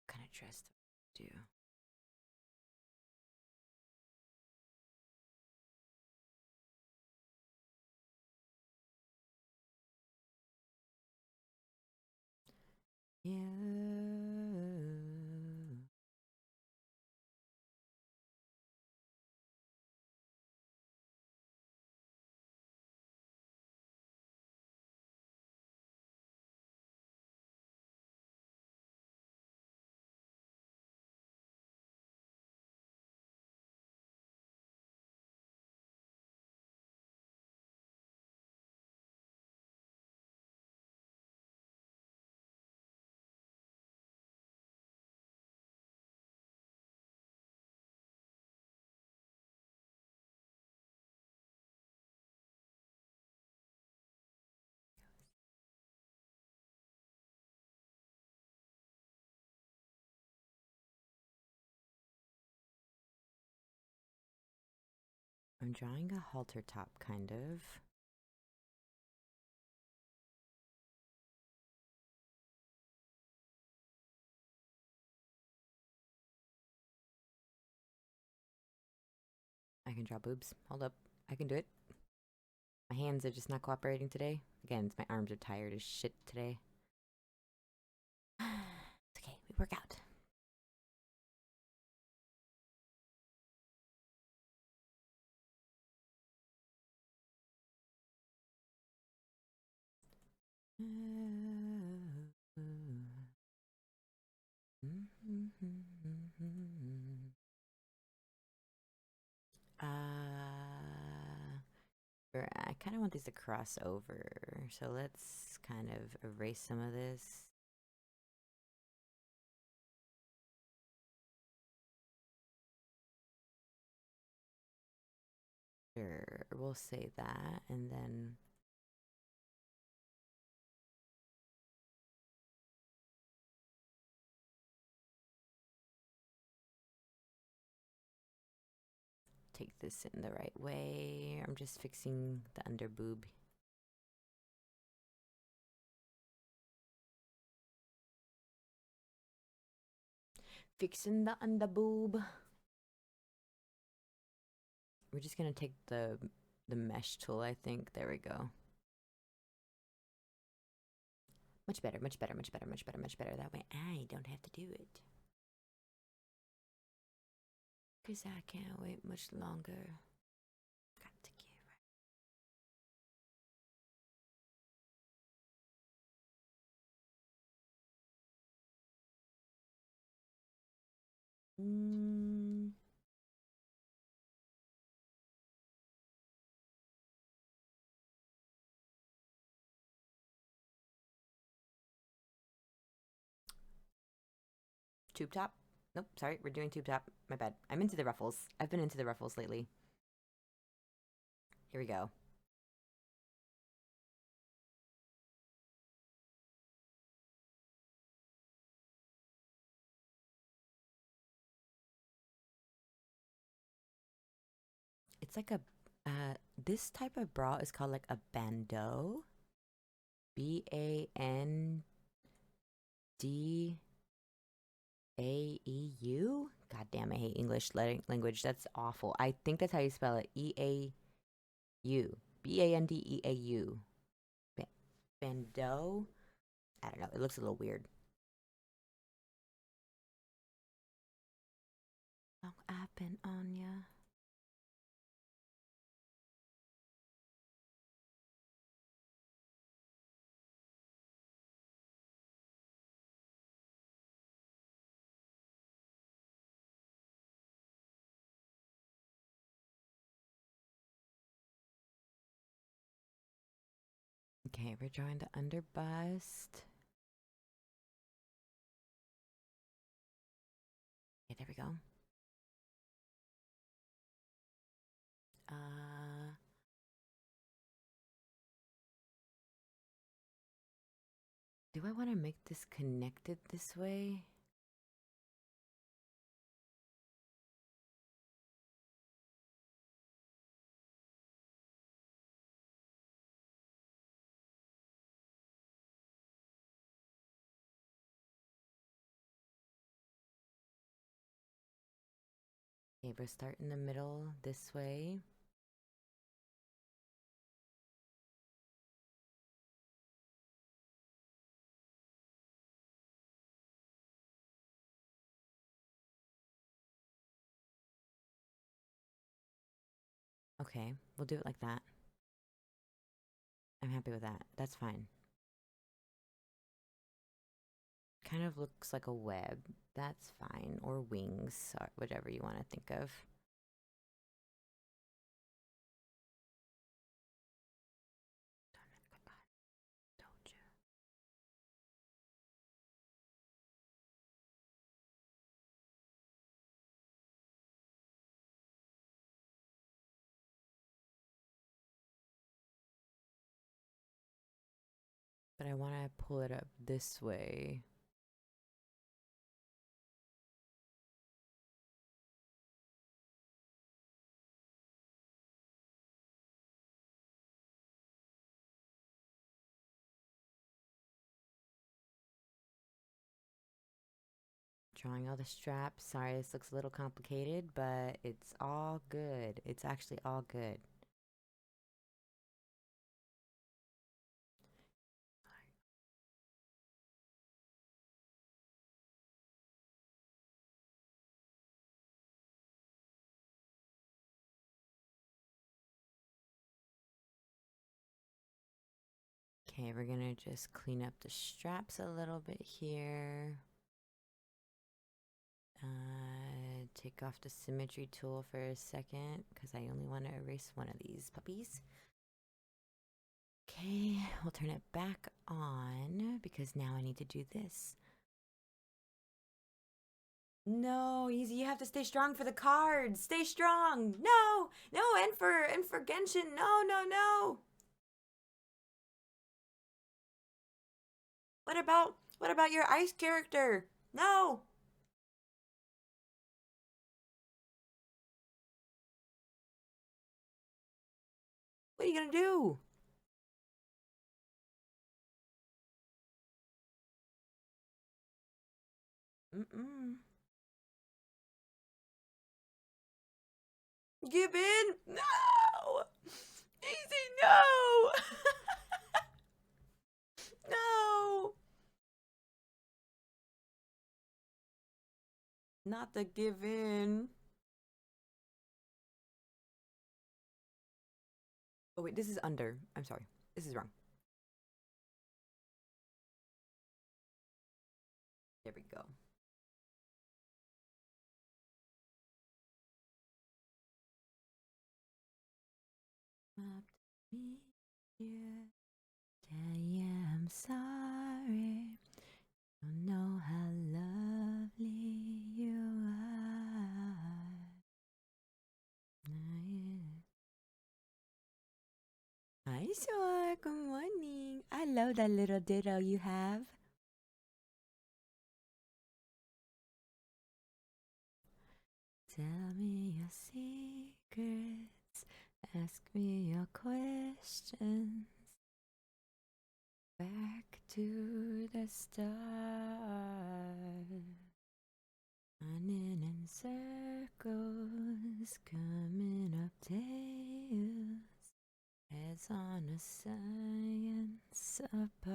What kind of dress do I do? You. I'm drawing a halter top, kind of. I can draw boobs. Hold up. I can do it. My hands are just not cooperating today. Again, my arms are tired as shit today. It's okay. We work out. I kind of want these to cross over, so let's kind of erase some of this. Sure, we'll say that, and then take this in the right way. I'm just fixing the under boob. Fixing the underboob. We're just gonna take the mesh tool, I think. There we go. Much better, much better, much better, much better, much better. That way I don't have to do it. Because I can't wait much longer. Got to get right. Tube top? Nope, sorry, we're doing tube top. My bad. I'm into the ruffles. I've been into the ruffles lately. Here we go. It's like a this type of bra is called like a bandeau. BANDAEU. God damn, I hate English language. That's awful. I think that's how you spell it. EAU. BANDEAU. Bandeau. I don't know. It looks a little weird. Oh, I've been on ya. Okay, we're drawing the under bust. Okay, there we go. Do I want to make this connected this way? Okay, we'll start in the middle this way. Okay, we'll do it like that. I'm happy with that. That's fine. Kind of looks like a web. That's fine. Or wings, or whatever you want to think of. But I want to pull it up this way. Drawing all the straps. Sorry, this looks a little complicated, but it's all good. It's actually all good. Okay, we're gonna just clean up the straps a little bit here. Take off the symmetry tool for a second because I only want to erase one of these puppies. Okay, we'll turn it back on because now I need to do this. No, Easy, you have to stay strong for the cards. Stay strong. No, no, and for Genshin. No, no, no. What about your ice character? No. What are you gonna do? Mm-mm. Give in? No! Easy, no! No! Not the give in. Oh, wait, this is under. I'm sorry. This is wrong. There we go. Up to me, yeah. Tell you I'm sorry. Don't know how lovely you are. Hi, Shore. Good morning. I love that little ditto you have. Tell me your secrets. Ask me your questions. Back to the start. Running in circles, coming up tails. Heads on a science apart.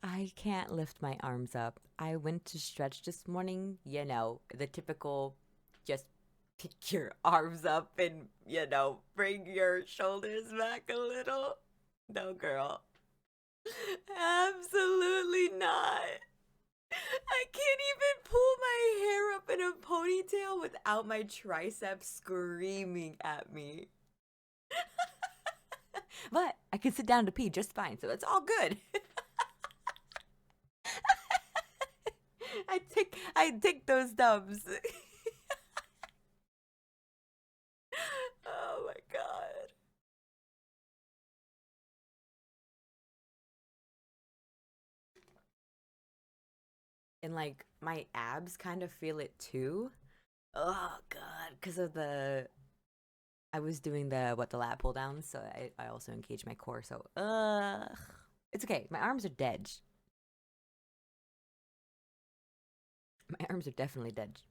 I can't lift my arms up. I went to stretch this morning, you know, the typical just pick your arms up and, you know, bring your shoulders back a little. No, girl. Absolutely not. I can't even pull my hair up in a ponytail without my triceps screaming at me. But I can sit down to pee just fine, so it's all good. I take those dubs. Oh my god. And like my abs kind of feel it too. Oh god, because of the I was doing the lat pull downs, so I also engaged my core. So it's okay. My arms are dead. My arms are definitely dead.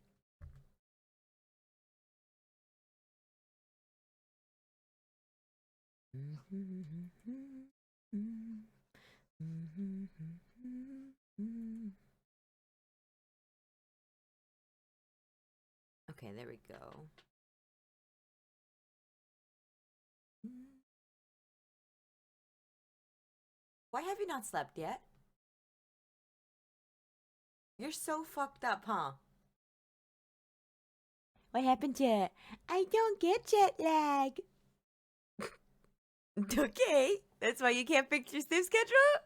Okay, there we go. Why have you not slept yet? You're so fucked up, huh? What happened to it? I don't get jet lag. Okay, that's why you can't fix your sleep schedule?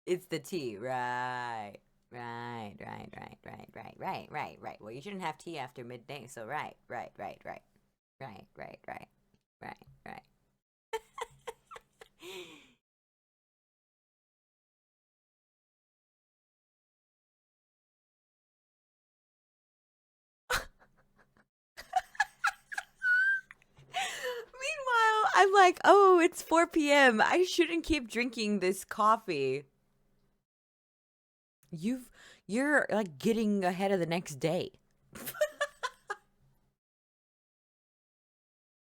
It's the tea, right. Right. Well, you shouldn't have tea after midday, so right. Meanwhile, I'm like, oh, it's 4 p.m. I shouldn't keep drinking this coffee. You're like getting ahead of the next day.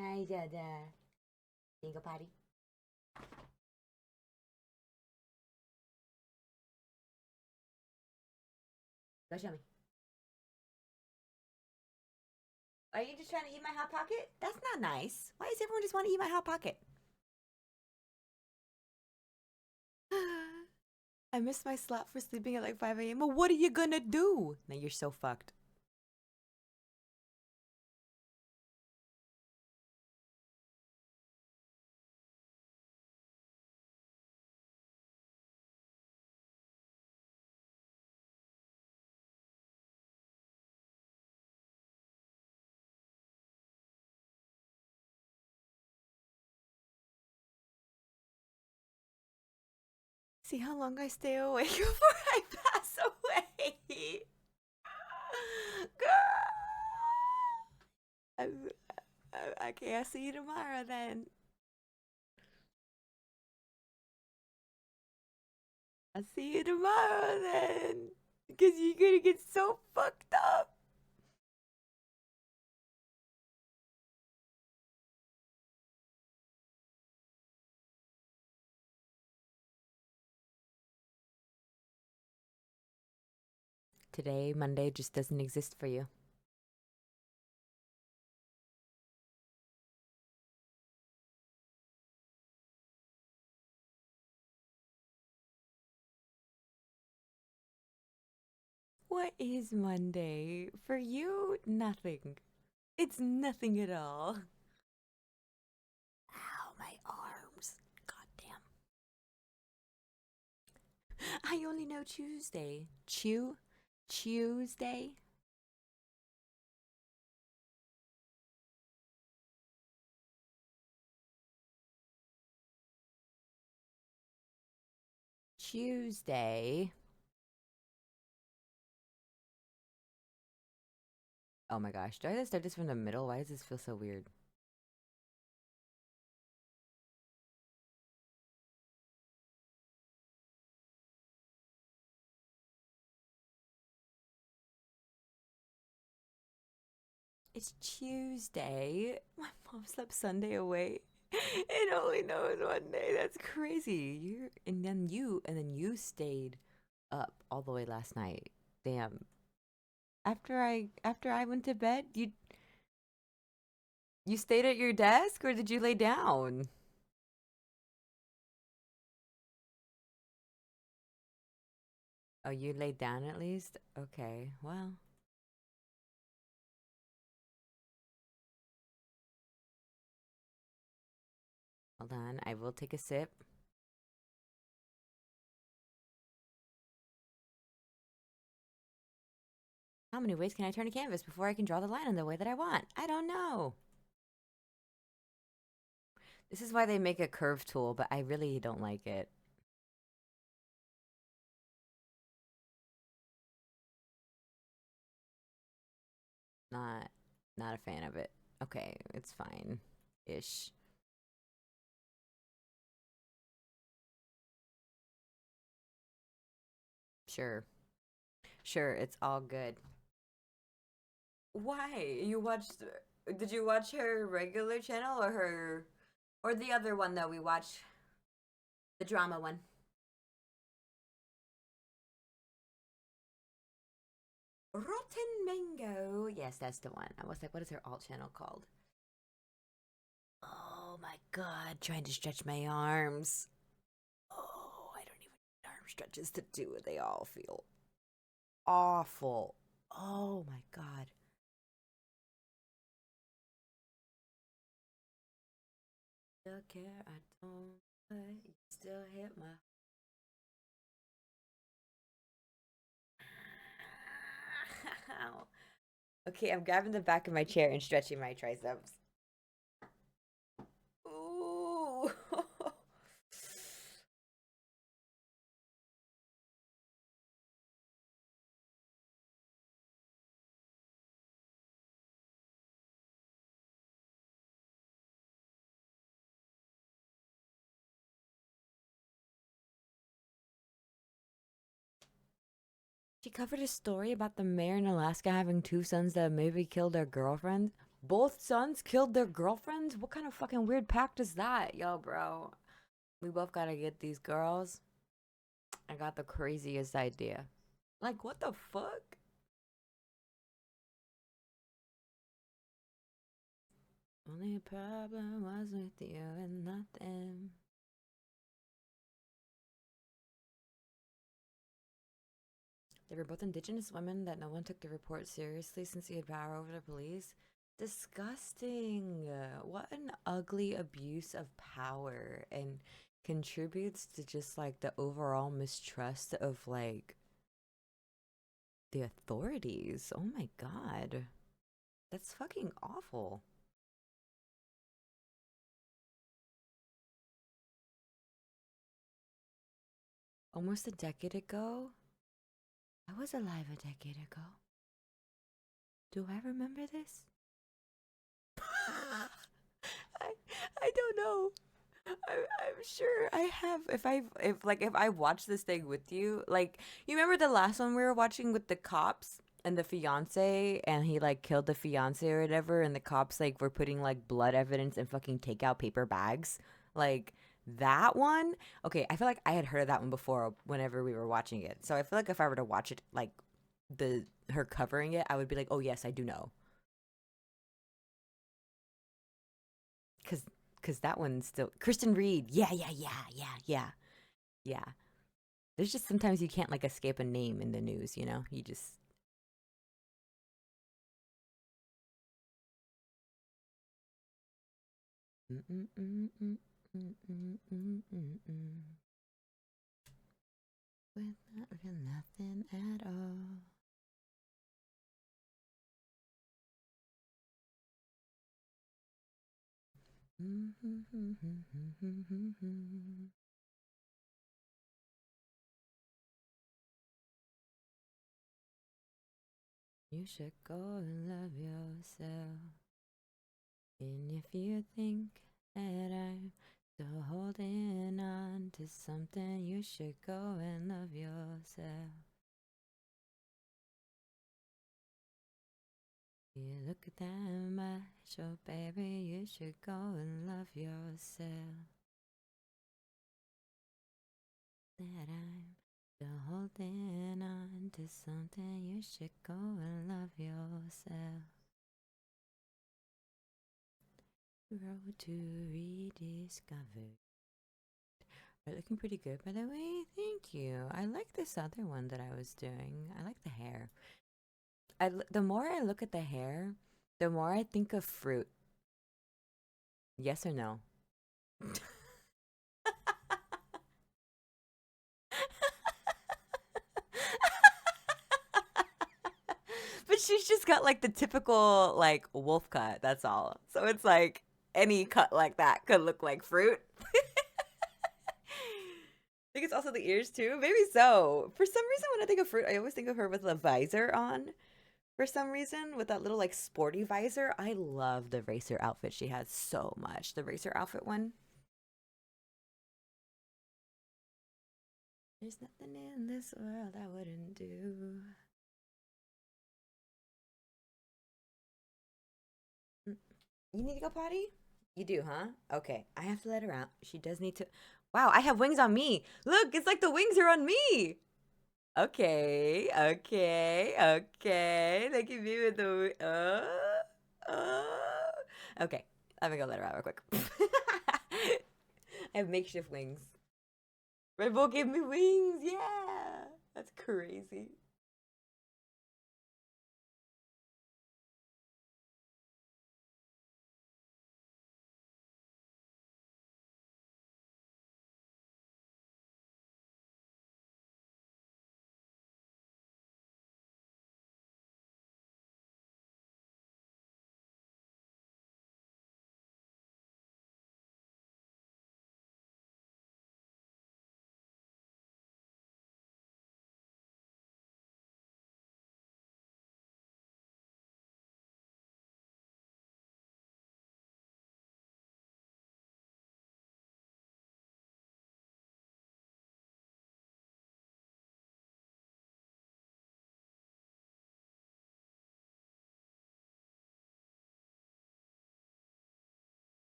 Hi, Dada. Can you go potty? Go show me. Are you just trying to eat my hot pocket? That's not nice. Why does everyone just want to eat my hot pocket? I missed my slot for sleeping at like 5 a.m. Well, what are you gonna do? Now you're so fucked. See how long I stay awake before I pass away. Girl. Okay, I'll see you tomorrow then. I'll see you tomorrow then. Because you're gonna get so fucked up. Today, Monday, just doesn't exist for you. What is Monday? For you, nothing. It's nothing at all. Ow, my arms. God damn. I only know Tuesday. Tuesday? Tuesday. Oh my gosh. Do I have to start this from the middle? Why does this feel so weird? It's Tuesday. My mom slept Sunday away. It only knows one day. That's crazy. And then you stayed up all the way last night. Damn. After I went to bed, you stayed at your desk or did you lay down? Oh, you laid down at least? Okay. Well, hold on. I will take a sip. How many ways can I turn a canvas before I can draw the line in the way that I want? I don't know. This is why they make a curve tool, but I really don't like it. Not not a fan of it. Okay, it's fine. Ish. Sure. Sure, it's all good. Why? Did you watch her regular channel or the other one that we watch? The drama one. Rotten Mango. Yes, that's the one. I was like, what is her alt channel called? Oh my god, trying to stretch my arms. Oh, I don't even need arm stretches to do it. They all feel awful. Oh my god. Still care, I don't, but you still hit my. Okay, I'm grabbing the back of my chair and stretching my triceps. Ooh. She covered a story about the mayor in Alaska having two sons that maybe killed their girlfriends. Both sons killed their girlfriends? What kind of fucking weird pact is that? Yo, bro. We both gotta get these girls. I got the craziest idea. Like, what the fuck? Only problem was with you and nothing. They were both indigenous women that no one took the report seriously since he had power over the police. Disgusting. What an ugly abuse of power and contributes to just like the overall mistrust of like the authorities. Oh my god. That's fucking awful. Almost a decade ago? I was alive a decade ago. Do I remember this? I I don't know. I'm sure I have. If I watch this thing with you, like you remember the last one we were watching with the cops and the fiance, and he like killed the fiance or whatever, and the cops like were putting like blood evidence in fucking takeout paper bags, like that one. Okay, I feel like I had heard of that one before whenever we were watching it, so I feel like if I were to watch it like the her covering it, I would be like, oh yes, I do know, because that one's still Kristen Reed. Yeah, yeah, yeah, yeah, yeah, yeah. There's just sometimes you can't like escape a name in the news, you know? You just with nothing at all. You should go and love yourself. And if you think that I'm still holding on to something, you should go and love yourself. You look at that much, oh baby, you should go and love yourself. That I'm still holding on to something, you should go and love yourself. Road to rediscover. We're looking pretty good, by the way. Thank you. I like this other one that I was doing. I like the hair. The more I look at the hair, the more I think of fruit. Yes or no? But she's just got like the typical like wolf cut. That's all. So it's like any cut like that could look like fruit. I think it's also the ears too. Maybe so. For some reason, when I think of fruit, I always think of her with a visor on. For some reason, with that little like sporty visor, I love the racer outfit she has so much. The racer outfit one. There's nothing in this world I wouldn't do. Mm. You need to go potty? You do, huh? Okay, I have to let her out. She does need to. Wow, I have wings on me. Look, it's like the wings are on me. Okay, okay, okay. They can be with the. Okay, I'm gonna go let her out real quick. I have makeshift wings. Red Bull gave me wings. Yeah, that's crazy.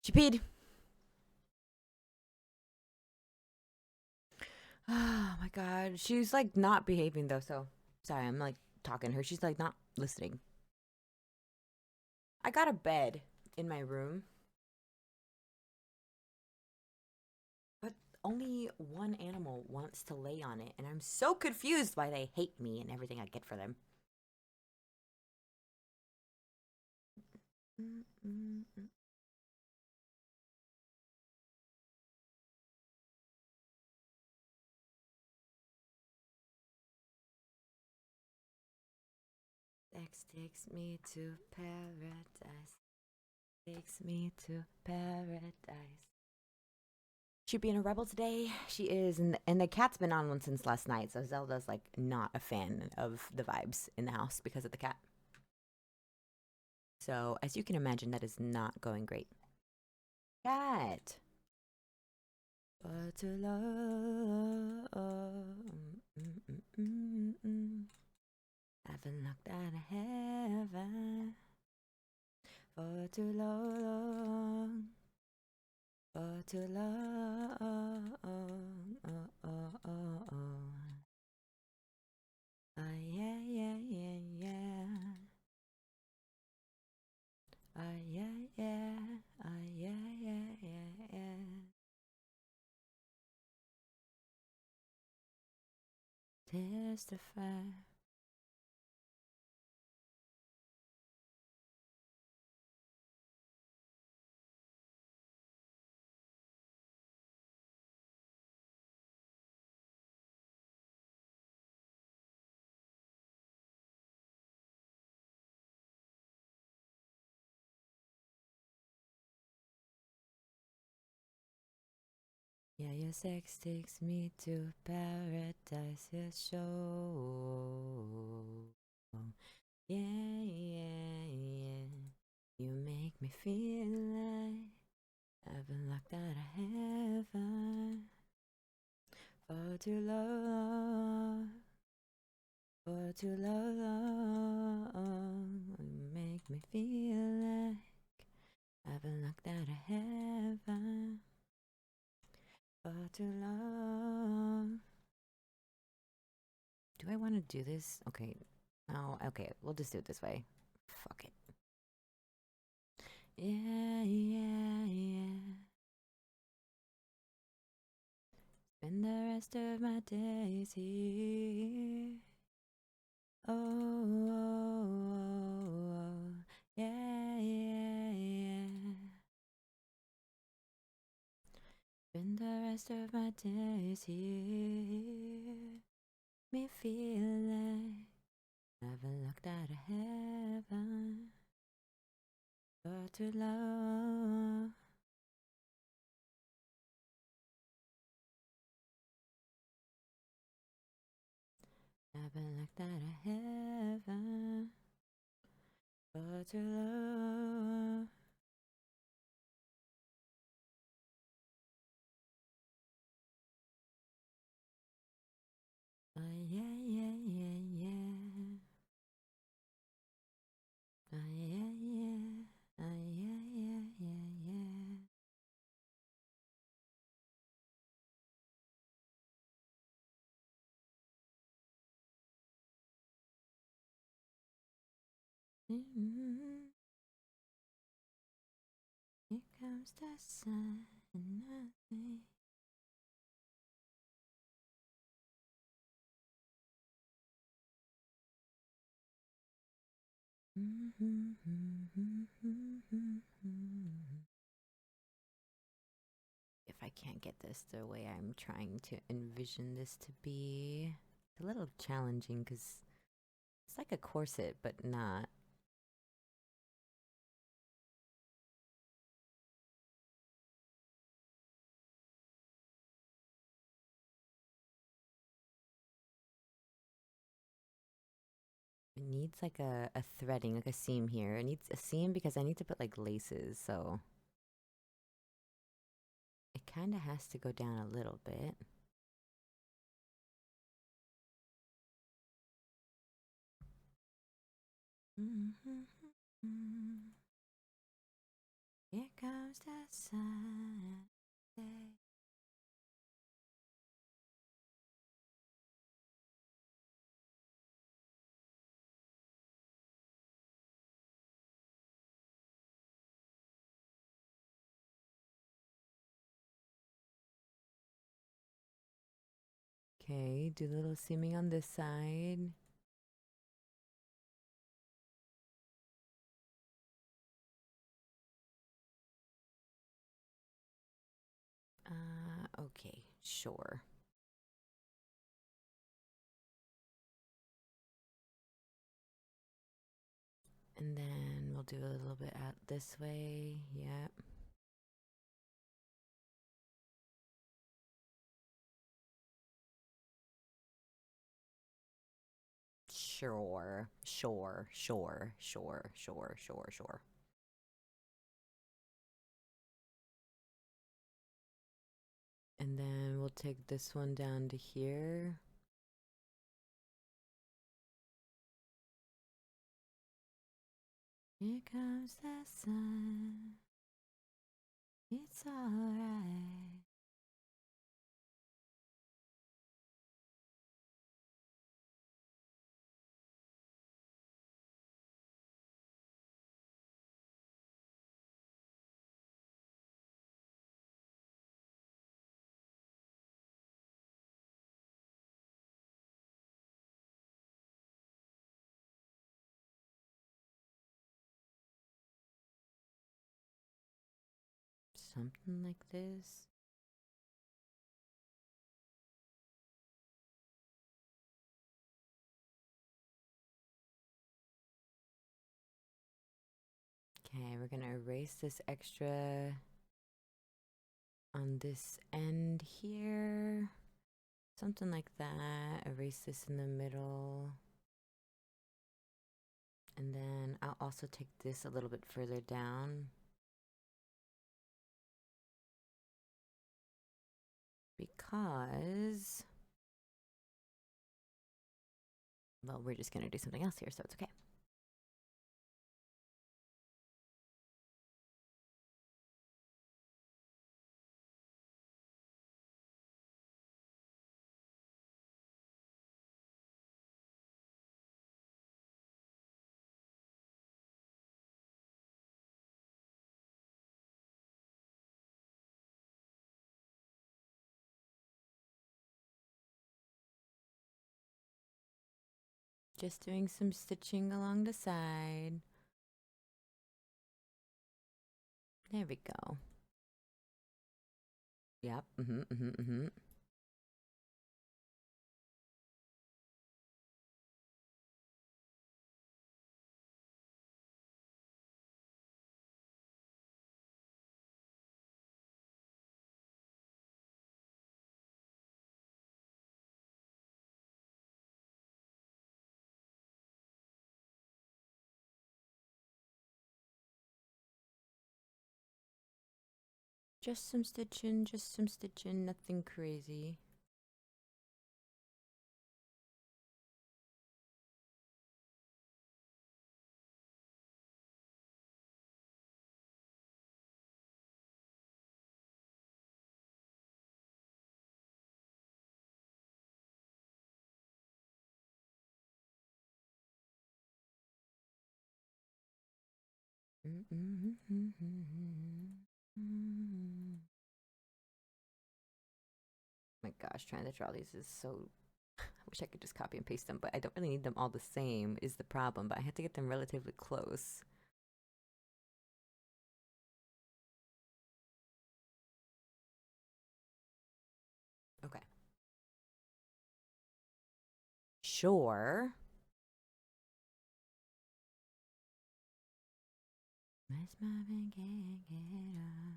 She peed. Oh my god. She's like not behaving though, so sorry, I'm like talking to her. She's like not listening. I got a bed in my room, but only one animal wants to lay on it, and I'm so confused why they hate me and everything I get for them. Sex takes me to paradise. Takes me to paradise. She being a rebel today. She is, and the cat's been on one since last night. So Zelda's like not a fan of the vibes in the house because of the cat. So as you can imagine, that is not going great. Cat. But to love, I've been locked out of heaven for too long. For too long. Yeah, yeah, yeah, yeah. Yeah, yeah. Yeah, yeah, yeah, yeah. Testify. Yeah, your sex takes me to paradise, your show. Yeah, yeah, yeah. You make me feel like I've been locked out of heaven for too long. For too long. You make me feel like I've been locked out of heaven for too long. Do I want to do this? Okay. Oh, okay. We'll just do it this way. Fuck it. Yeah, yeah, yeah. Spend the rest of my days here. Oh, oh, oh, oh. Yeah, yeah, yeah. Spend the rest of my days here. Me feel like I've been locked out of heaven for too long. I've been locked out of heaven for too long. Yeah, yeah, yeah, yeah. Yeah, yeah. Yeah, yeah, yeah, yeah. Here comes the sun and nothing. If I can't get this the way I'm trying to envision this to be, it's a little challenging because it's like a corset, but not. It needs like a threading, like a seam here. It needs a seam because I need to put like laces, so it kind of has to go down a little bit. Yeah, Sunday. Okay, do a little seaming on this side. Okay, sure. And then we'll do a little bit out this way. Yep. Sure, sure, sure, sure, sure, sure, sure. And then we'll take this one down to here. Here comes the sun. It's alright. Something like this. Okay, we're gonna erase this extra on this end here. Something like that. Erase this in the middle. And then I'll also take this a little bit further down. Because, well, we're just gonna do something else here, so it's okay. Just doing some stitching along the side. There we go. Yep. Just some stitching, nothing crazy. My gosh, trying to draw these is so... I wish I could just copy and paste them, but I don't really need them all the same is the problem, but I have to get them relatively close. Okay. Sure. Let's move and get up.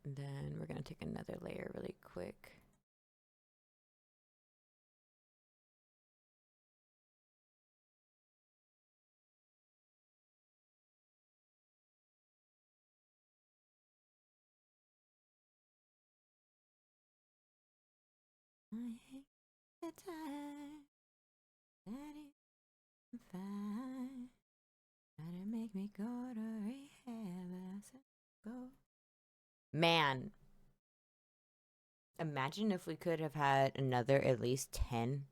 Then we're gonna take another layer really quick. I hate the time that it's fine. Try to make me go to rehab. Man, imagine if we could have had another at least 10,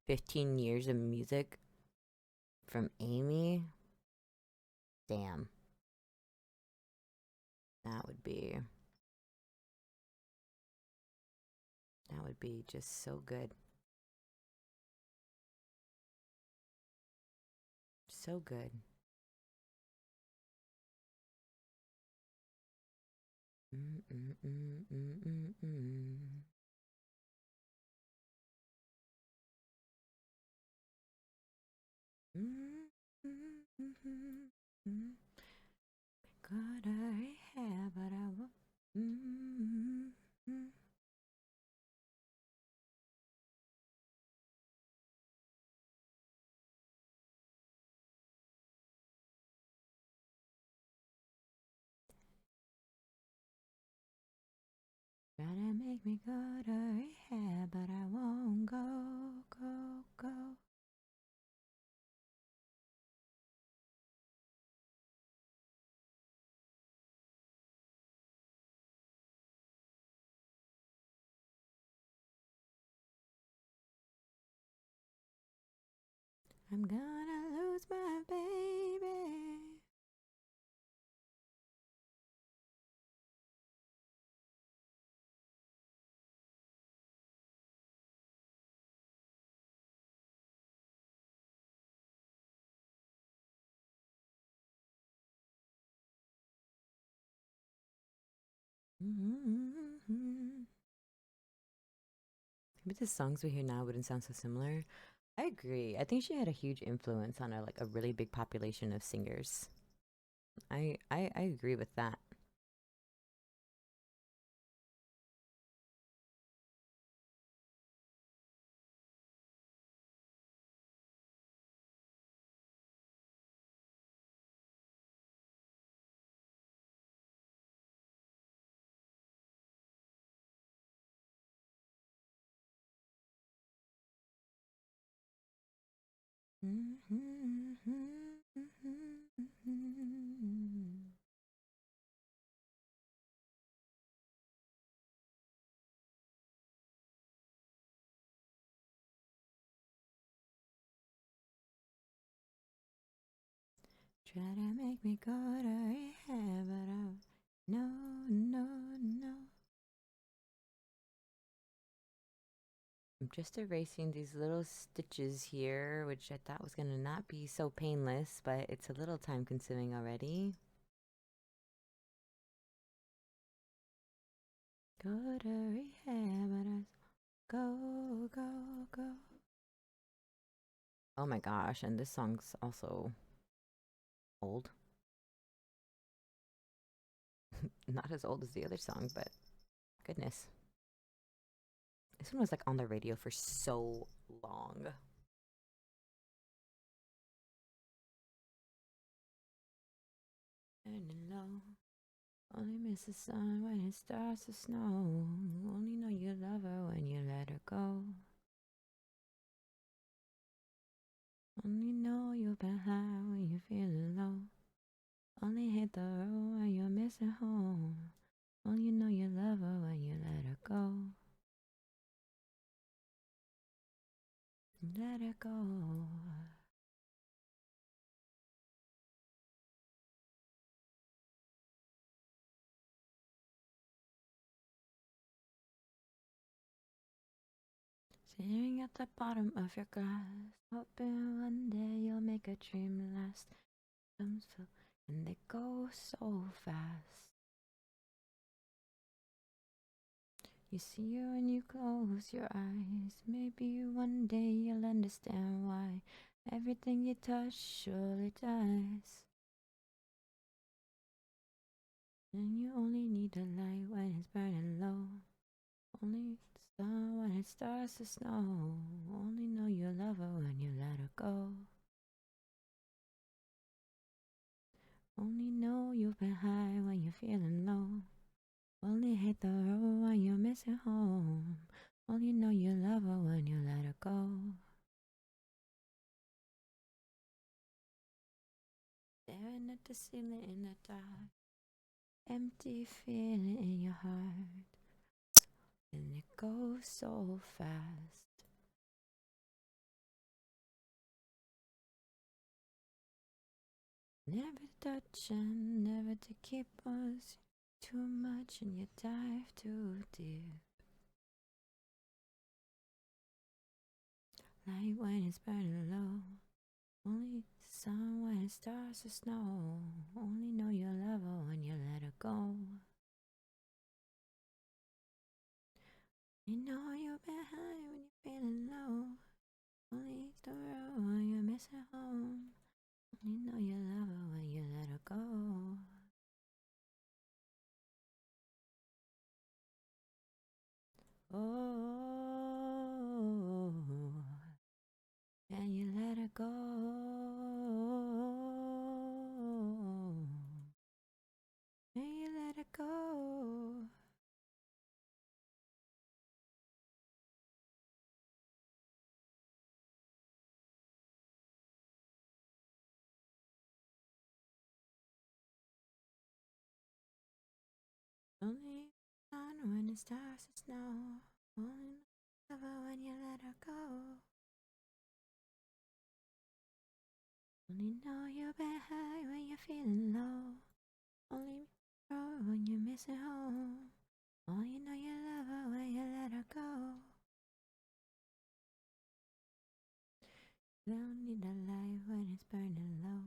15 years of music from Amy. Damn. That would be just so good. So good. God, I have, but I won't. Try to make me go to rehab, but I won't go, go, go. I'm gonna lose my baby. Maybe the songs we hear now wouldn't sound so similar. I agree. I think she had a huge influence on a really big population of singers. I agree with that. Try to make me go to rehab, but no, no, no. I'm just erasing these little stitches here, which I thought was going to not be so painless, but it's a little time consuming already. Go to rehab, but go, go, go. Oh my gosh, and this song's also old. Not as old as the other song, but goodness. This one was on the radio for so long. Turning low. Only miss the sun when it starts to snow. Only know you love her when you let her go. Only know you've been high when you're feeling low. Only hit the road when you're missing home. Only know you love her when you let her go. Let her go. Staring at the bottom of your glass, hoping one day you'll make a dream last. Comes and they go so fast. You see her when you close your eyes. Maybe one day you'll understand why everything you touch surely dies. And you only need the light when it's burning low. Only the sun when it starts to snow. Only know you love her when you let her go. Only know you've been high when you're feeling low. Only hate the road when you're missing home. Only know you love her when you let her go. Staring at the ceiling in the dark. empty feeling in your heart, and it goes so fast. Never to touch and never to keep us too much, and you dive too deep. Light when it's burning low, only sun when it starts to snow. Only know you love her when you let her go. You know you're behind when you're feeling low. Only the road when you're missing home. Only know you love her when you let her go. Oh, and you let her go. And you let her go. Only sun when it starts to snow. Only love her when you let her go. Only know you're behind when you're feeling low. Only road when you're missing home. Only know you love her when you let her go. Don't need a light when it's burning low.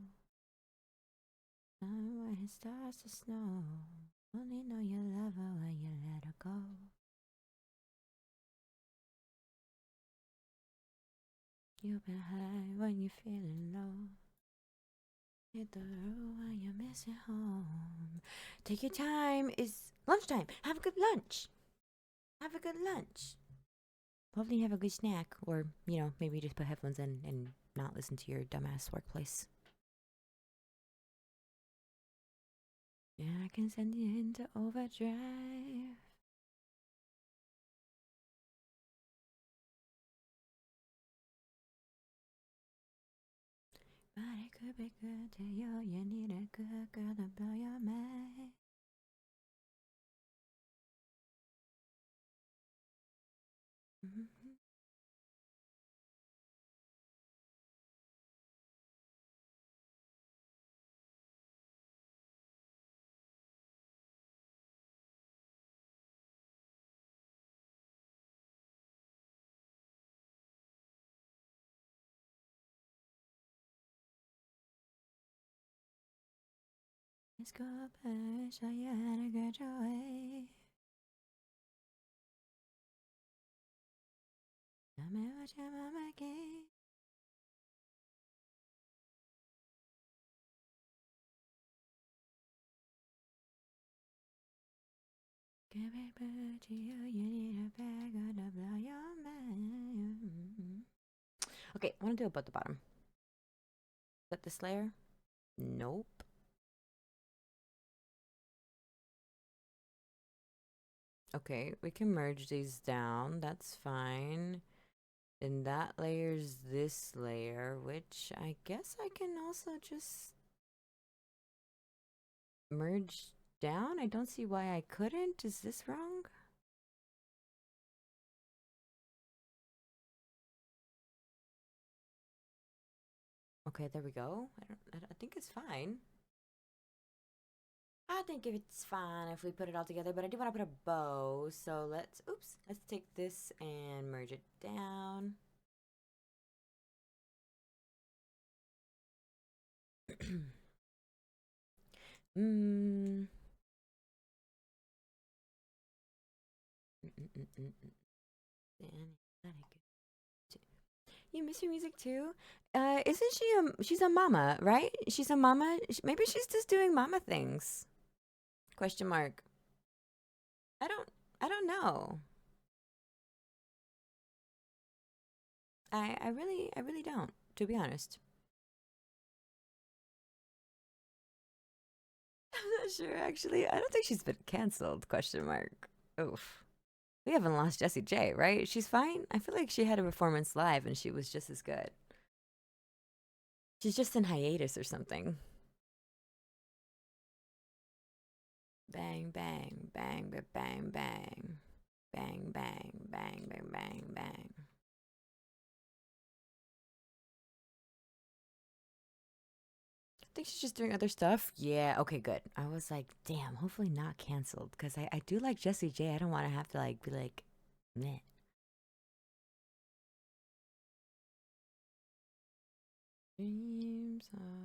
Sun when it starts to snow. Only know you love her when you let her go. You're behind when you're feeling low. Hit the road when you're missing home. Take your time. It's lunchtime. Have a good lunch. Have a good lunch. Hopefully you have a good snack. Or, maybe just put headphones in and not listen to your dumbass workplace. Yeah, I can send you into overdrive. But it could be good to you. You need a good girl to blow your mind. Mm-hmm. Let's go back, show you how to get your way. Tell me what your mama gave. Give it back to you. You need a bag or to blow your mind. Okay, I want to do about the bottom. Is that this layer? Nope. Okay, we can merge these down. That's fine. And that layer's this layer, which I guess I can also just merge down. I don't see why I couldn't. Is this wrong? Okay, there we go. I think it's fine. I think it's fine if we put it all together, but I do want to put a bow. So let's take this and merge it down. mm. You miss your music too? Isn't she she's a mama, right? She's a mama. Maybe she's just doing mama things. Question mark. I don't know. I really don't, to be honest. I'm not sure actually. I don't think she's been canceled, question mark. Oof. We haven't lost Jessie J, right? She's fine. I feel like she had a performance live and she was just as good. She's just in hiatus or something. Bang, bang, bang, bang, bang, bang. Bang, bang, bang, bang, bang, bang. I think she's just doing other stuff. Yeah, okay, good. I was like, damn, hopefully not canceled. Because I do like Jessie J. I don't want to have to like be like, meh. Dreams are.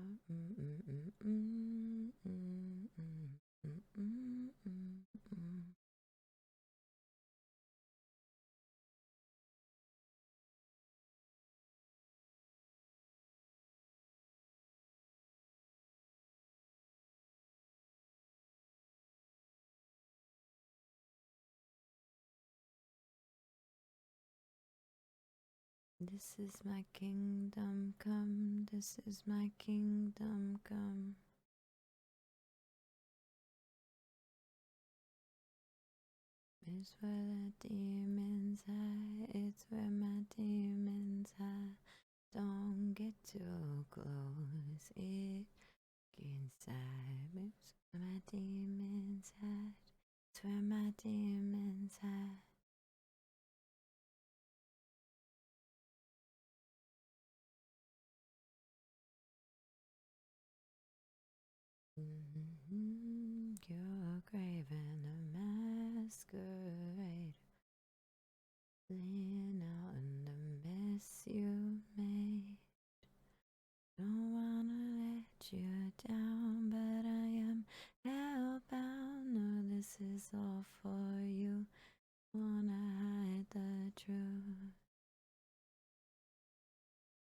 This is my kingdom come. This is my kingdom come. It's where the demons hide. It's where my demons hide. Don't get too close. It inside. It's where my demons hide. It's where my demons hide. You're craving a masquerade. Laying out in the mess you made. Don't wanna let you down, but I am hellbound. No, this is all for you. Wanna hide the truth.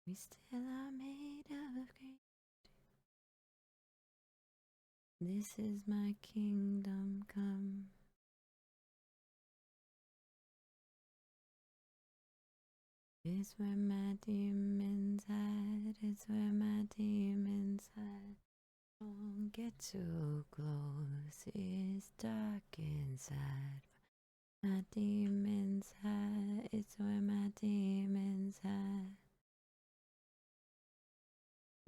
We still are made of green. This is my kingdom come. It's where my demons hide. It's where my demons hide. Don't get too close. It's dark inside. My demons hide. It's where my demons hide.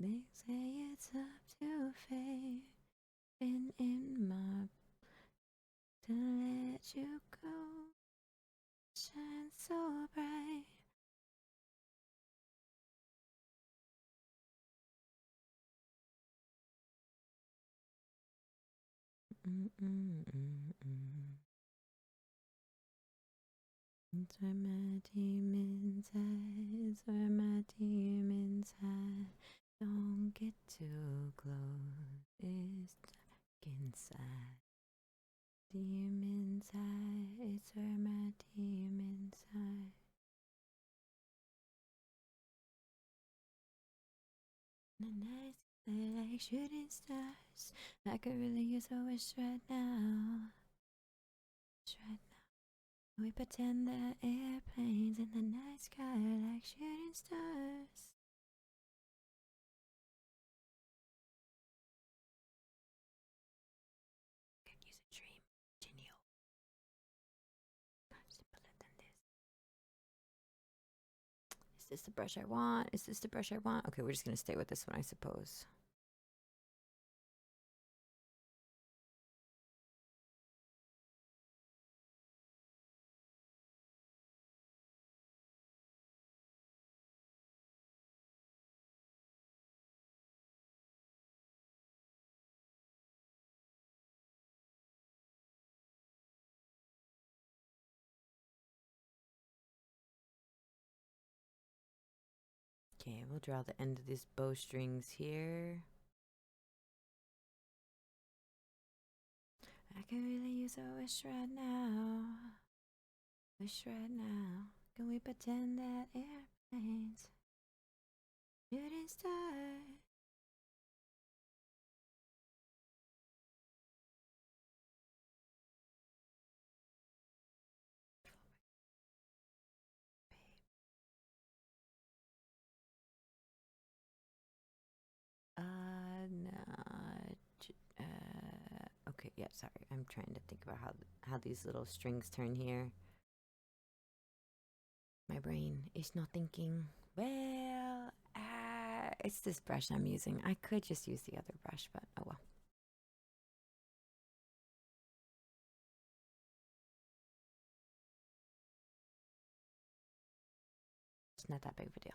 They say it's up to fate. Been in my to let you go. Shine so bright. It's where my demons hide. It's where my demons hide. Don't get too close. It's dark inside. Demons hide. It's where my demons hide. The nights are like shooting stars. I could really use a wish right now. Right now. We pretend that airplanes in the night sky are like shooting stars. Could use a dream. Genial. Simpler than this. Is this the brush I want? Is this the brush I want? Okay, we're just gonna stay with this one, I suppose. Okay, we'll draw the end of these bowstrings here. I can really use a wish right now. Wish right now. Can we pretend that airplanes shooting stars? No. Okay, yeah, sorry. I'm trying to think about how these little strings turn here. My brain is not thinking. Well, it's this brush I'm using. I could just use the other brush, but oh well. not that big of a deal.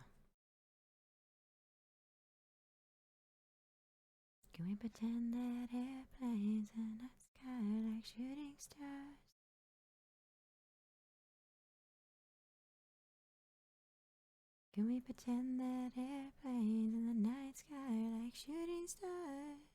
Can we pretend that airplanes in the sky are like shooting stars? Can we pretend that airplanes in the night sky are like shooting stars?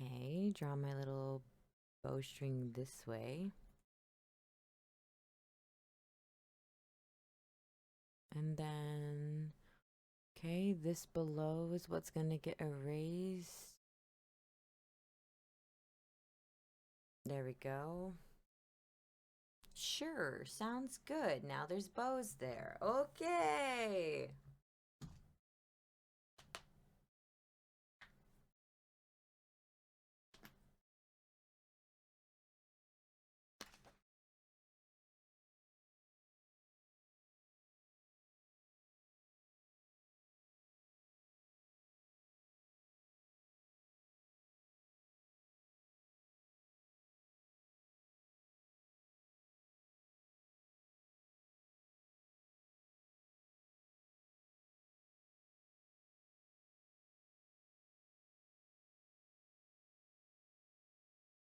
Okay, draw my little bowstring this way. And then, okay, this below is what's going to get erased. There we go. Sure, sounds good. Now there's bows there. Okay.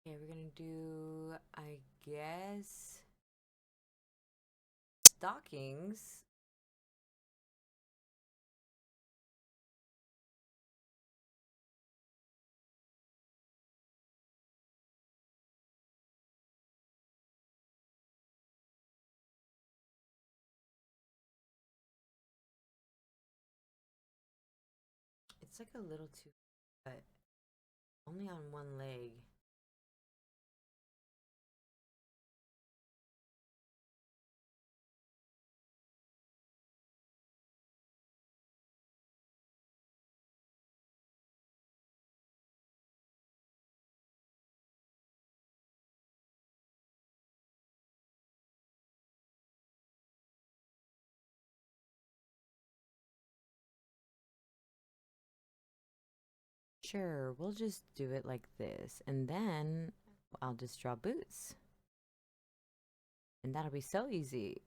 Okay, we're gonna do, I guess, stockings. It's like a little too, but only on one leg. Sure, we'll just do it like this. And then I'll just draw boots. And that'll be so easy.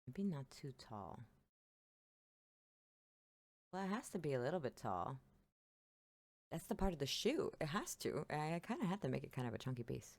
Maybe not too tall. Well, it has to be a little bit tall. That's the part of the shoe. It has to. I kind of have to make it kind of a chunky base.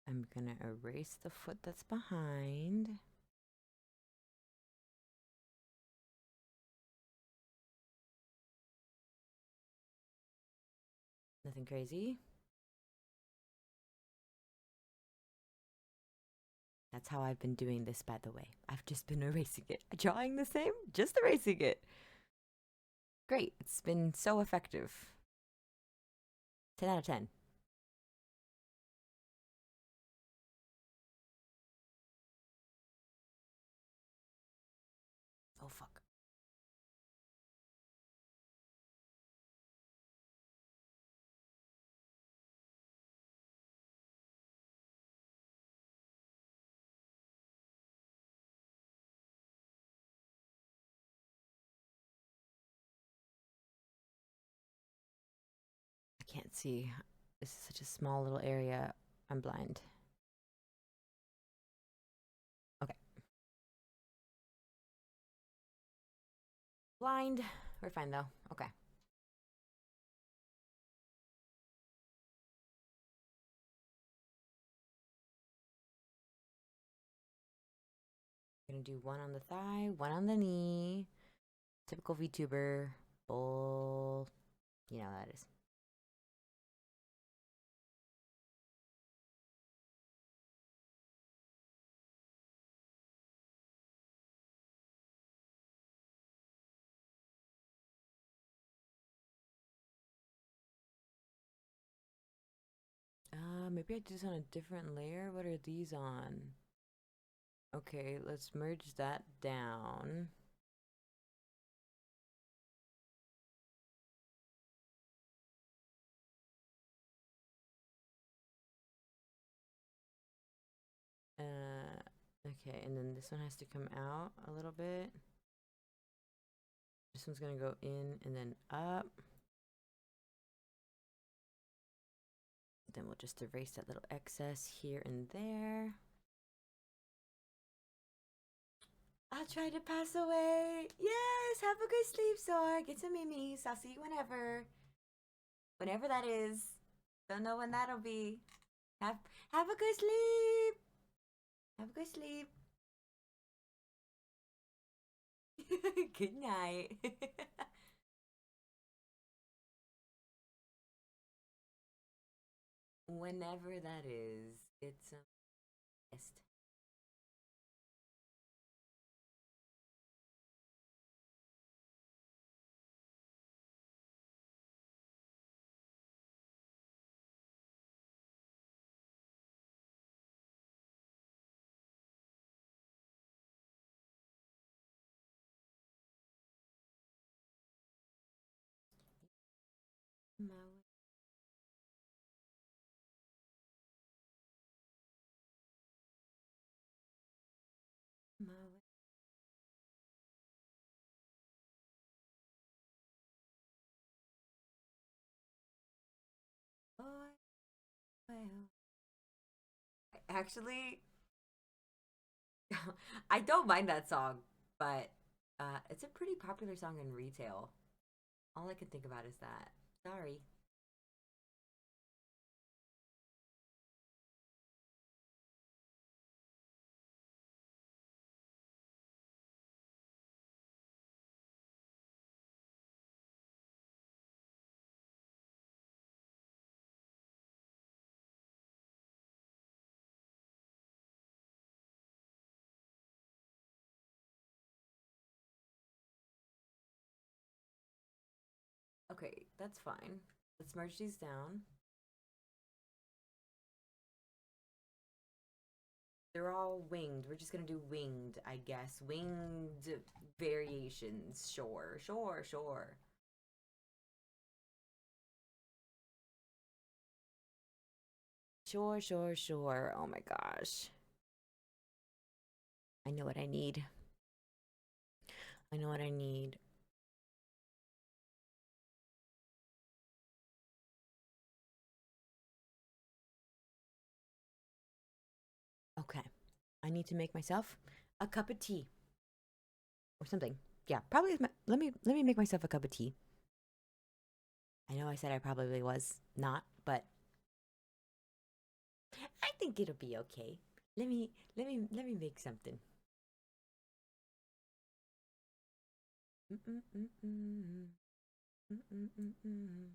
I'm gonna erase the foot that's behind. Nothing crazy. That's how I've been doing this, by the way. I've just been erasing it. Drawing the same, just erasing it. Great. It's been so effective. 10 out of 10. Oh, fuck. I can't see. This is such a small little area. I'm blind. Okay. Blind. We're fine, though. Okay. We're gonna do one on the thigh, one on the knee. Typical VTuber. Bull. You know how that is. Maybe I do this on a different layer. What are these on? Okay, let's merge that down. Okay, and then this one has to come out a little bit. This one's gonna go in and then up. Then we'll just erase that little excess here and there. I'll try to pass away. Yes, have a good sleep, Zor. Get some mimis. I'll see you whenever. Whenever that is. Don't know when that'll be. Have a good sleep. Have a good sleep. Good night. Whenever that is, it's best. My way. My way. Oh, actually, I don't mind that song, but it's a pretty popular song in retail. All I can think about is that. Sorry. Okay, that's fine. Let's merge these down. They're all winged. We're just gonna do winged, I guess. Winged variations. Sure, sure, sure. Sure, sure, sure. Oh my gosh. I know what I need. I know what I need. Okay. I need to make myself a cup of tea. Or something. Yeah, probably let me make myself a cup of tea. I know I said I probably was not, but I think it'll be okay. Let me make something. Mm-mm-mm-mm. Mm-mm-mm-mm.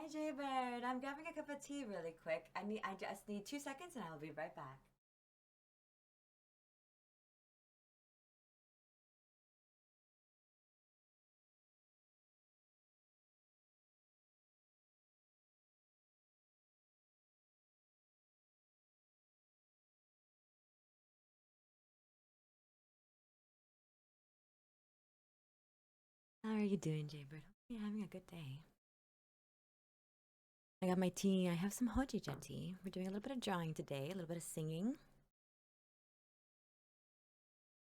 Hi, Jaybird. I'm grabbing a cup of tea really quick. I just need 2 seconds and I'll be right back. How are you doing, Jaybird? Hope you're having a good day. I got my tea. I have some hojicha tea. We're doing a little bit of drawing today, a little bit of singing,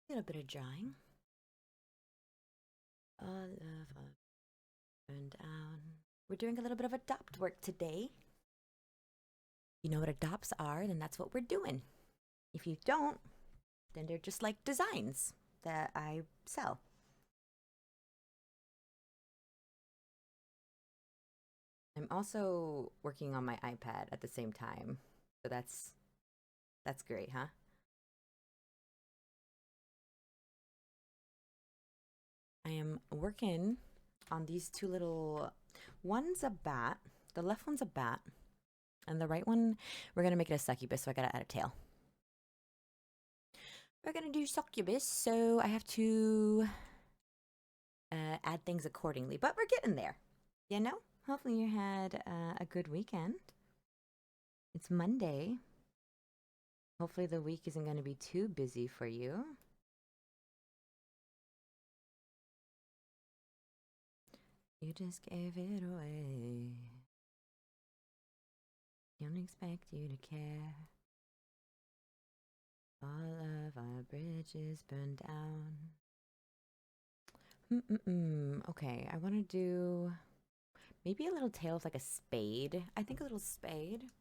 a little bit of drawing. All of us burned down. We're doing a little bit of adopt work today. You know what adopts are, then that's what we're doing. If you don't, then they're just like designs that I sell. I'm also working on my iPad at the same time. So that's great, huh? I am working on these two little, one's a bat, the left one's a bat, and the right one, we're gonna make it a succubus, so I gotta add a tail. We're gonna do succubus, so I have to add things accordingly, but we're getting there. You know? Hopefully you had a good weekend. It's Monday. Hopefully the week isn't gonna be too busy for you. You just gave it away. Don't expect you to care. All of our bridges burned down. Okay, I want to do maybe a little tale of like a spade. I think a little spade.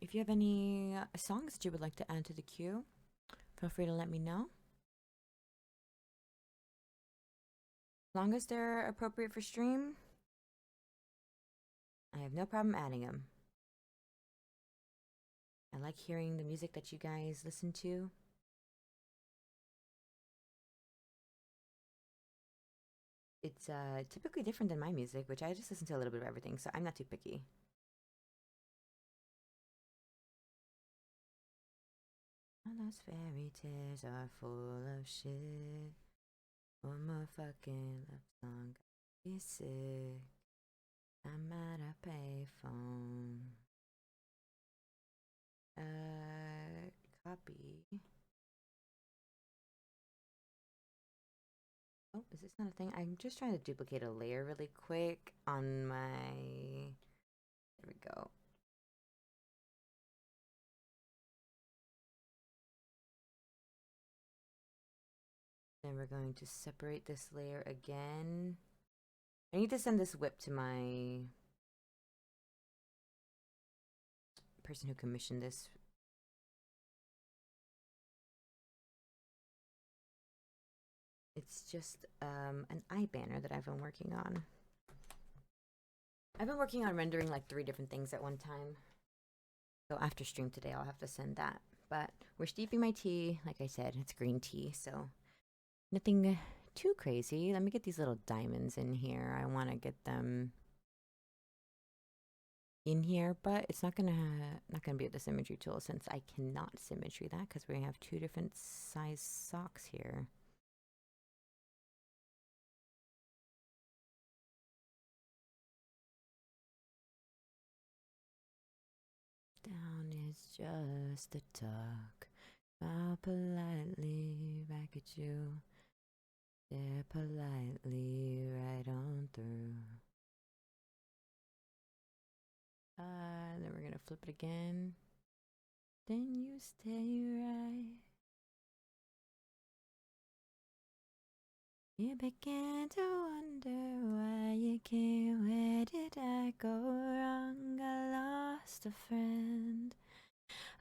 If you have any songs that you would like to add to the queue, feel free to let me know. As long as they're appropriate for stream, I have no problem adding them. I like hearing the music that you guys listen to. It's typically different than my music, which I just listen to a little bit of everything, so I'm not too picky. All those fairy tales are full of shit. One more fucking love song, got me sick. I'm at a payphone. Copy. Oh, is this not a thing? I'm just trying to duplicate a layer really quick on my. There we go. Then we're going to separate this layer again. I need to send this whip to my person who commissioned this. It's just an eye banner that I've been working on. I've been working on rendering like 3 different things at one time. So after stream today, I'll have to send that. But we're steeping my tea. Like I said, it's green tea, so nothing too crazy. Let me get these little diamonds in here. I want to get them in here, but it's not gonna be with the symmetry tool since I cannot symmetry that because we have 2 different size socks here. Down is just a talk. I'll politely back at you. Stare politely right on through. Then we're gonna flip it again. Then you stay right. You began to wonder why you came. Where did I go wrong? I lost a friend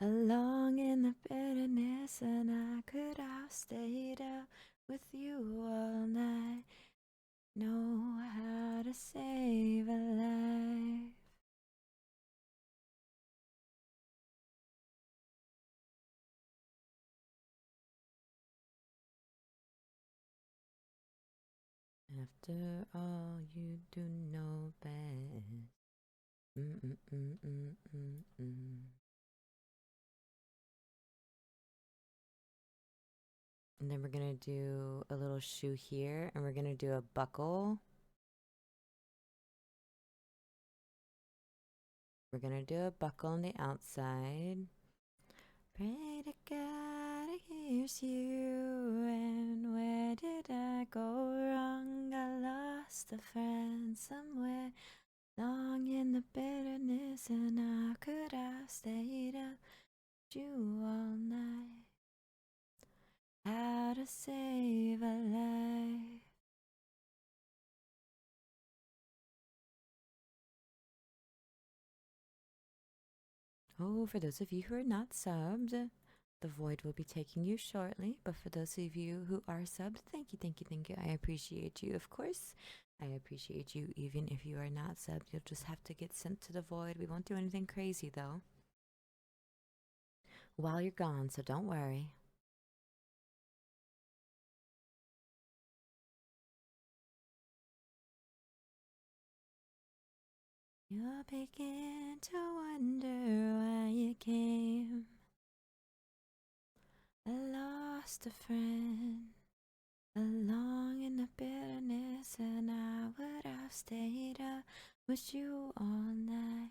along in the bitterness, and I could have stayed up with you all night. Know how to save a life. After all, you do know best. And then we're gonna do a little shoe here, and we're gonna do a buckle. We're gonna do a buckle on the outside. Pray to God it hears you. And where did I go wrong? I lost a friend somewhere, long in the bitterness, and I could have stayed up with you all night. How to save a life. Oh, for those of you who are not subbed, the void will be taking you shortly. But for those of you who are subbed, thank you, thank you, thank you. I appreciate you, of course. I appreciate you even if you are not subbed. You'll just have to get sent to the void. We won't do anything crazy though while you're gone, so don't worry. You'll begin to wonder why you came. I lost a friend along in the bitterness, and I would have stayed up with you all night.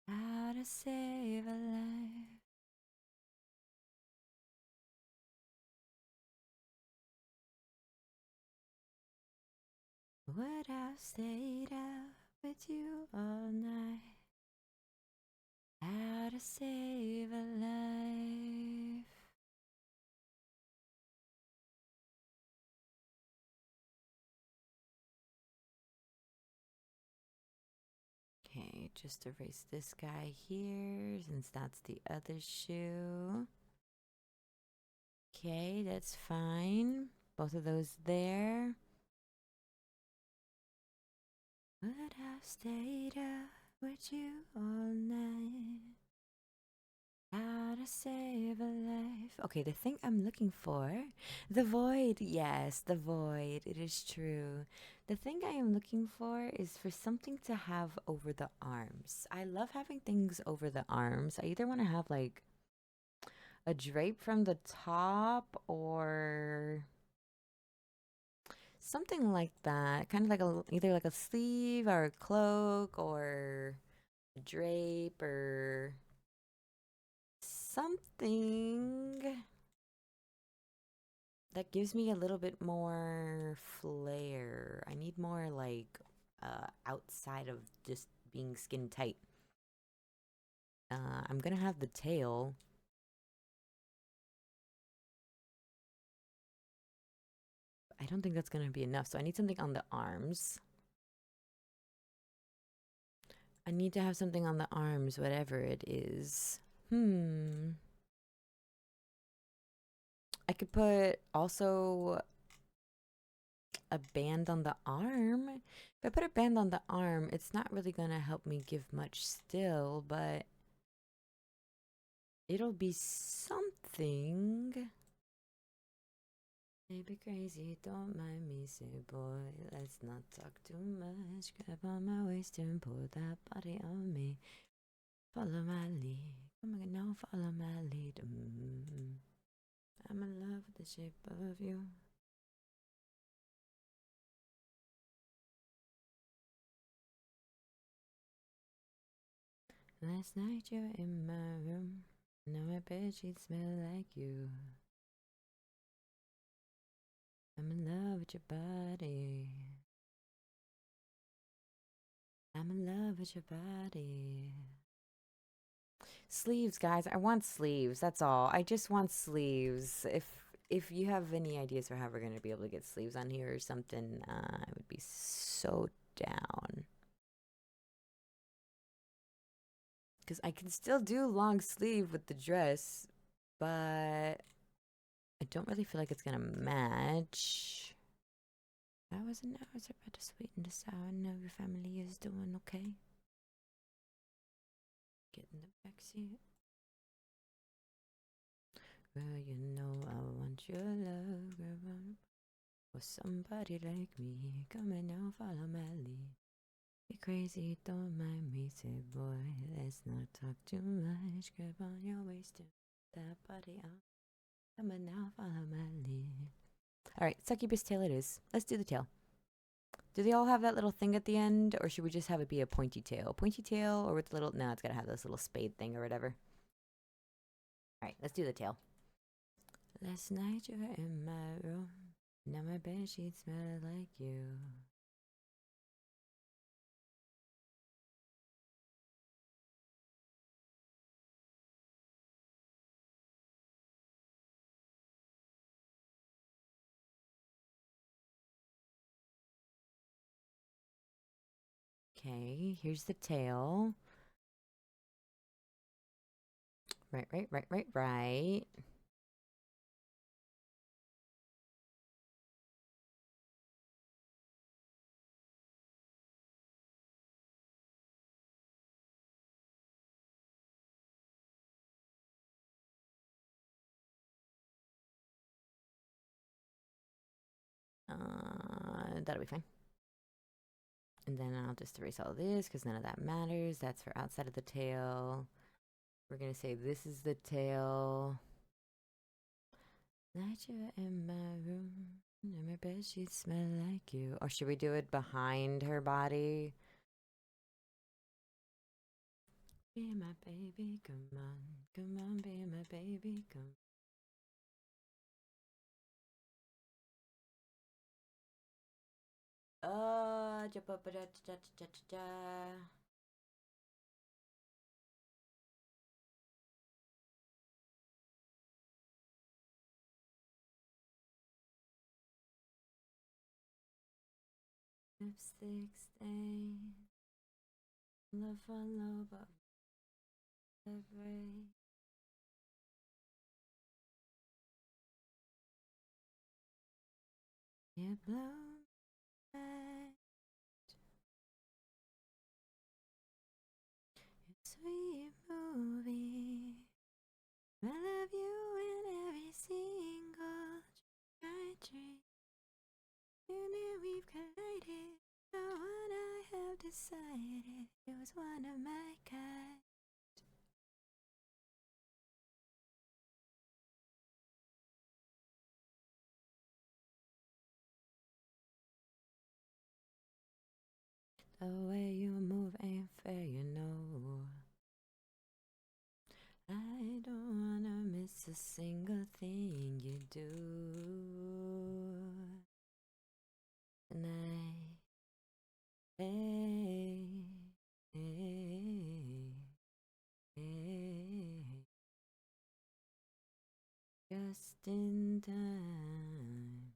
How to save a life. Would have stayed up with you all night. How to save a life. Okay, just erase this guy here since that's the other shoe. Okay, that's fine. Both of those there. Would have stayed up with you all night. How to save a life. Okay, the thing I'm looking for. The void. Yes, the void. It is true. The thing I am looking for is for something to have over the arms. I love having things over the arms. I either want to have like a drape from the top or something like that. Kind of like either like a sleeve or a cloak or a drape or something that gives me a little bit more flair. I need more like outside of just being skin tight. I'm gonna have the tail. I don't think that's gonna be enough, so I need something on the arms. I need to have something on the arms, whatever it is. I could put also a band on the arm. If I put a band on the arm, it's not really gonna help me give much still, but it'll be something. Baby crazy, don't mind me, say boy, let's not talk too much. Grab on my waist and pull that body on me. Follow my lead, come on now, follow my lead. I'm in love with the shape of you. Last night you were in my room. Now my bedsheets smell like you. I'm in love with your body. I'm in love with your body. Sleeves, guys. I want sleeves. That's all. I just want sleeves. If you have any ideas for how we're gonna be able to get sleeves on here or something, I would be so down. Because I can still do long sleeve with the dress, but I don't really feel like it's gonna match. Hours and hours about to sweeten the sour. Know your family is doing okay. Get in the backseat. Well, you know I want your love, girl. For somebody like me, come and now follow my lead. Be crazy, don't mind me, say boy. Let's not talk too much. Grab on your waist and that body on. Come on now, follow my lead. All right, succubus tail it is. Let's do the tail. Do they all have that little thing at the end, or should we just have it be a pointy tail? Pointy tail, or with little? No, it's gotta have this little spade thing or whatever. All right, let's do the tail. Last night you were in my room. Now my bed sheets smell like you. Okay, here's the tail. Right. That'll be fine. And then I'll just erase all this because none of that matters. That's for outside of the tail. We're gonna say this is the tail. Night you were in my room. And my bed sheets smell like you. Or should we do it behind her body? Be my baby, come on, be my baby, come. Lipstick stain, love on low, but vibrate. You blow my sweet movie. I love you in every single dry dream. You know we've collided. So what I have decided, it was one of my kind. The way you move ain't fair, you know. I don't wanna miss a single thing you do tonight. Hey, hey, hey. Just in time.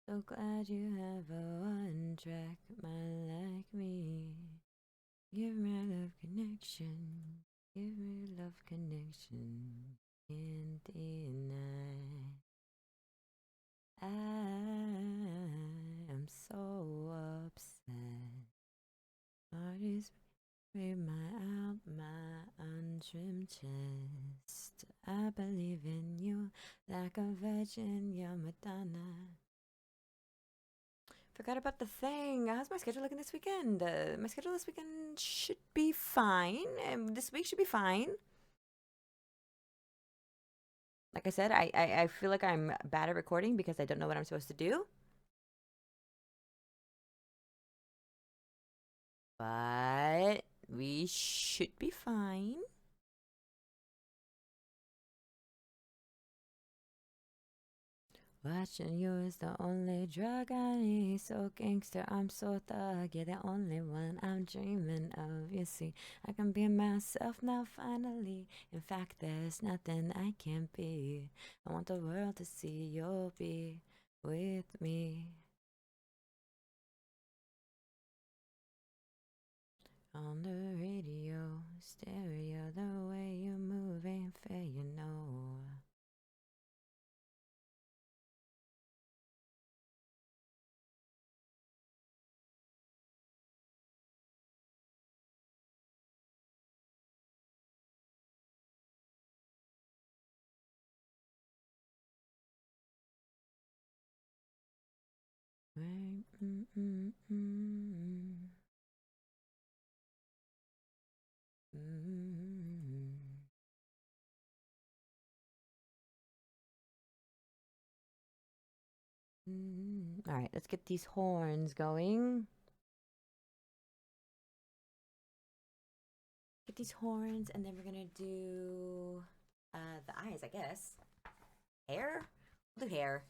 So glad you have a one-track mind like me. Give me love connection. Give me love connection. Can't deny. I am so upset. Heart is with my untrimmed chest. I believe in you like a virgin, you're Madonna. Forgot about the thing. How's my schedule looking this weekend? My schedule this weekend should be fine. This week should be fine. Like I said, I feel like I'm bad at recording because I don't know what I'm supposed to do. But we should be fine. Watching you is the only drug I need. So gangster, I'm so thug. You're the only one I'm dreaming of. You see, I can be myself now finally. In fact, there's nothing I can't be. I want the world to see you'll be with me. On the radio, stereo, the way you move ain't fair, you know. Right, All right, let's get these horns going. Get these horns, and then we're gonna do the eyes, I guess. Hair? We'll do hair.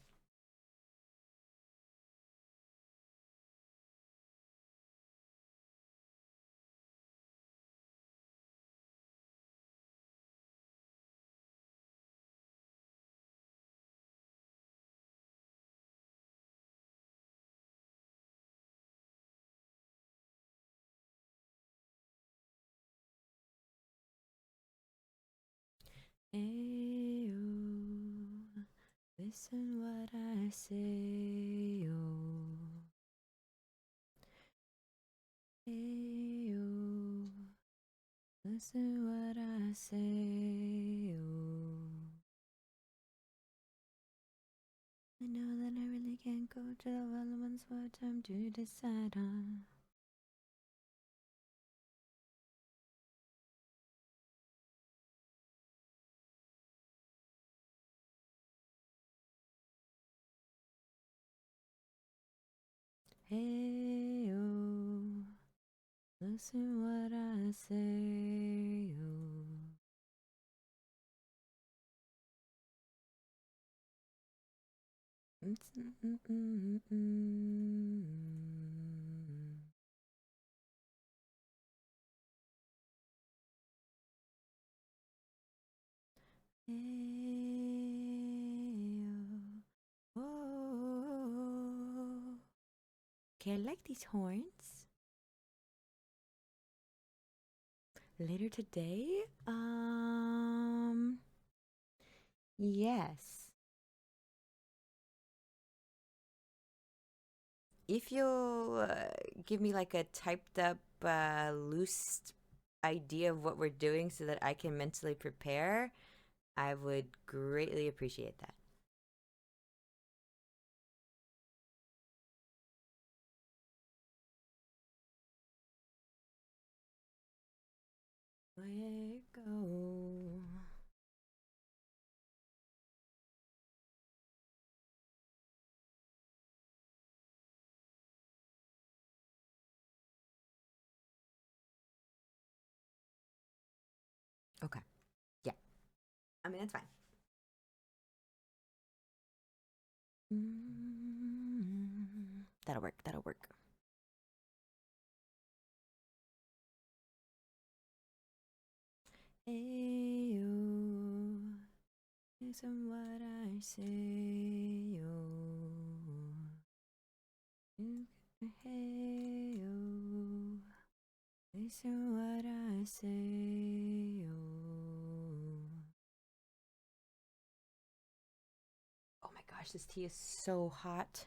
Ayo, listen what I say, oh. Ayo, listen what I say, oh. I know that I really can't go to the well once more time to decide on. Hey, oh, listen what I say, oh. Hey, oh, oh. Okay, I like these horns. Later today? Yes. If you'll give me like a typed up, loose idea of what we're doing so that I can mentally prepare, I would greatly appreciate that. Where it go? Okay. Yeah. I mean, that's fine. That'll work. That'll work. Ayo, listen what I say, yo. Ayo, listen what I say, yo. Oh my gosh, this tea is so hot.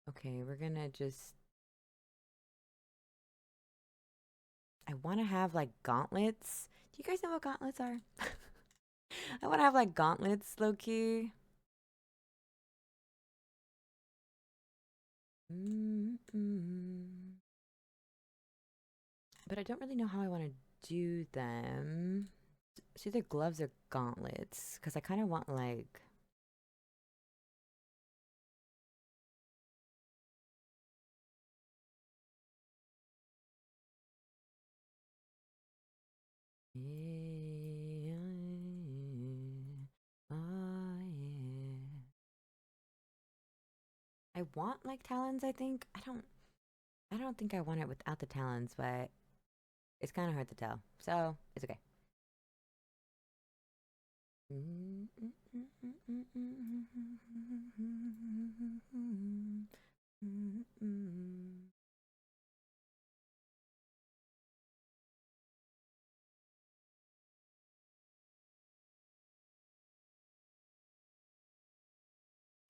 Okay, we're gonna just. I want to have like gauntlets. Do you guys know what gauntlets are? I want to have like gauntlets, low key. But I don't really know how I want to do them. It's either gloves or gauntlets, because I kind of want like. Yeah. Oh, yeah. I want like talons, I think. I don't think I want it without the talons, but it's kind of hard to tell. So, it's okay.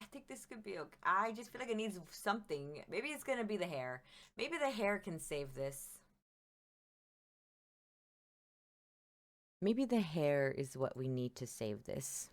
I think this could be okay. I just feel like it needs something. Maybe it's gonna be the hair. Maybe the hair can save this. Maybe the hair is what we need to save this.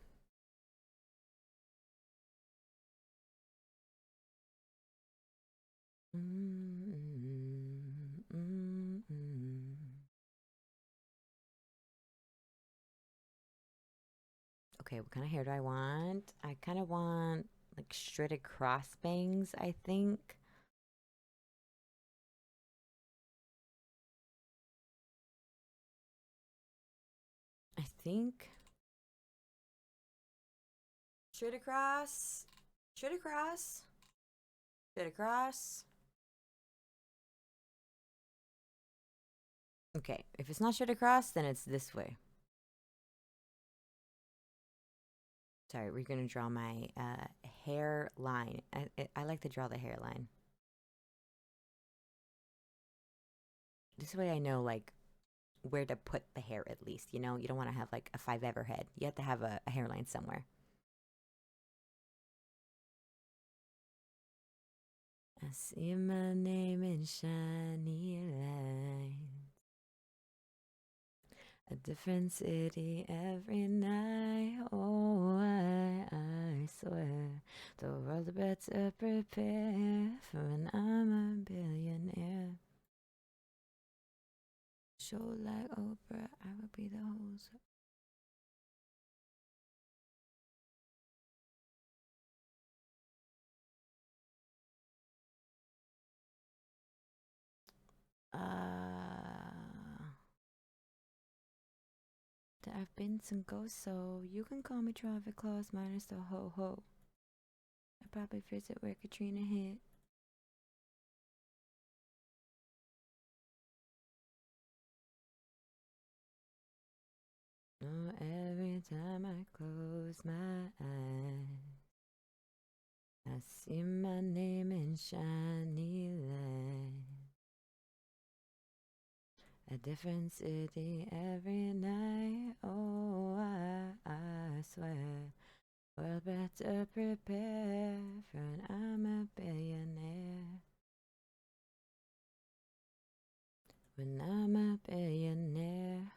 Okay, what kind of hair do I want? I kind of want like shredded cross bangs, I think. I think. Shredded cross. Shredded cross. Shredded cross. Okay, if it's not shredded cross, then it's this way. Sorry, we're gonna draw my hairline. I like to draw the hairline. This way I know like where to put the hair at least. You know, you don't want to have like a 5 ever head. You have to have a hairline somewhere. I see my name in shiny lines. A different city every night. Oh, I swear the world better prepare for when I'm a billionaire. Show like Oprah, I will be the host. There have been some ghosts, so you can call me Traffic Claus minus the ho ho. I probably visit where Katrina hit. Oh, every time I close my eyes, I see my name in shiny lights. A different city every night. Oh, I swear. Well, better prepare for when I'm a billionaire. When I'm a billionaire.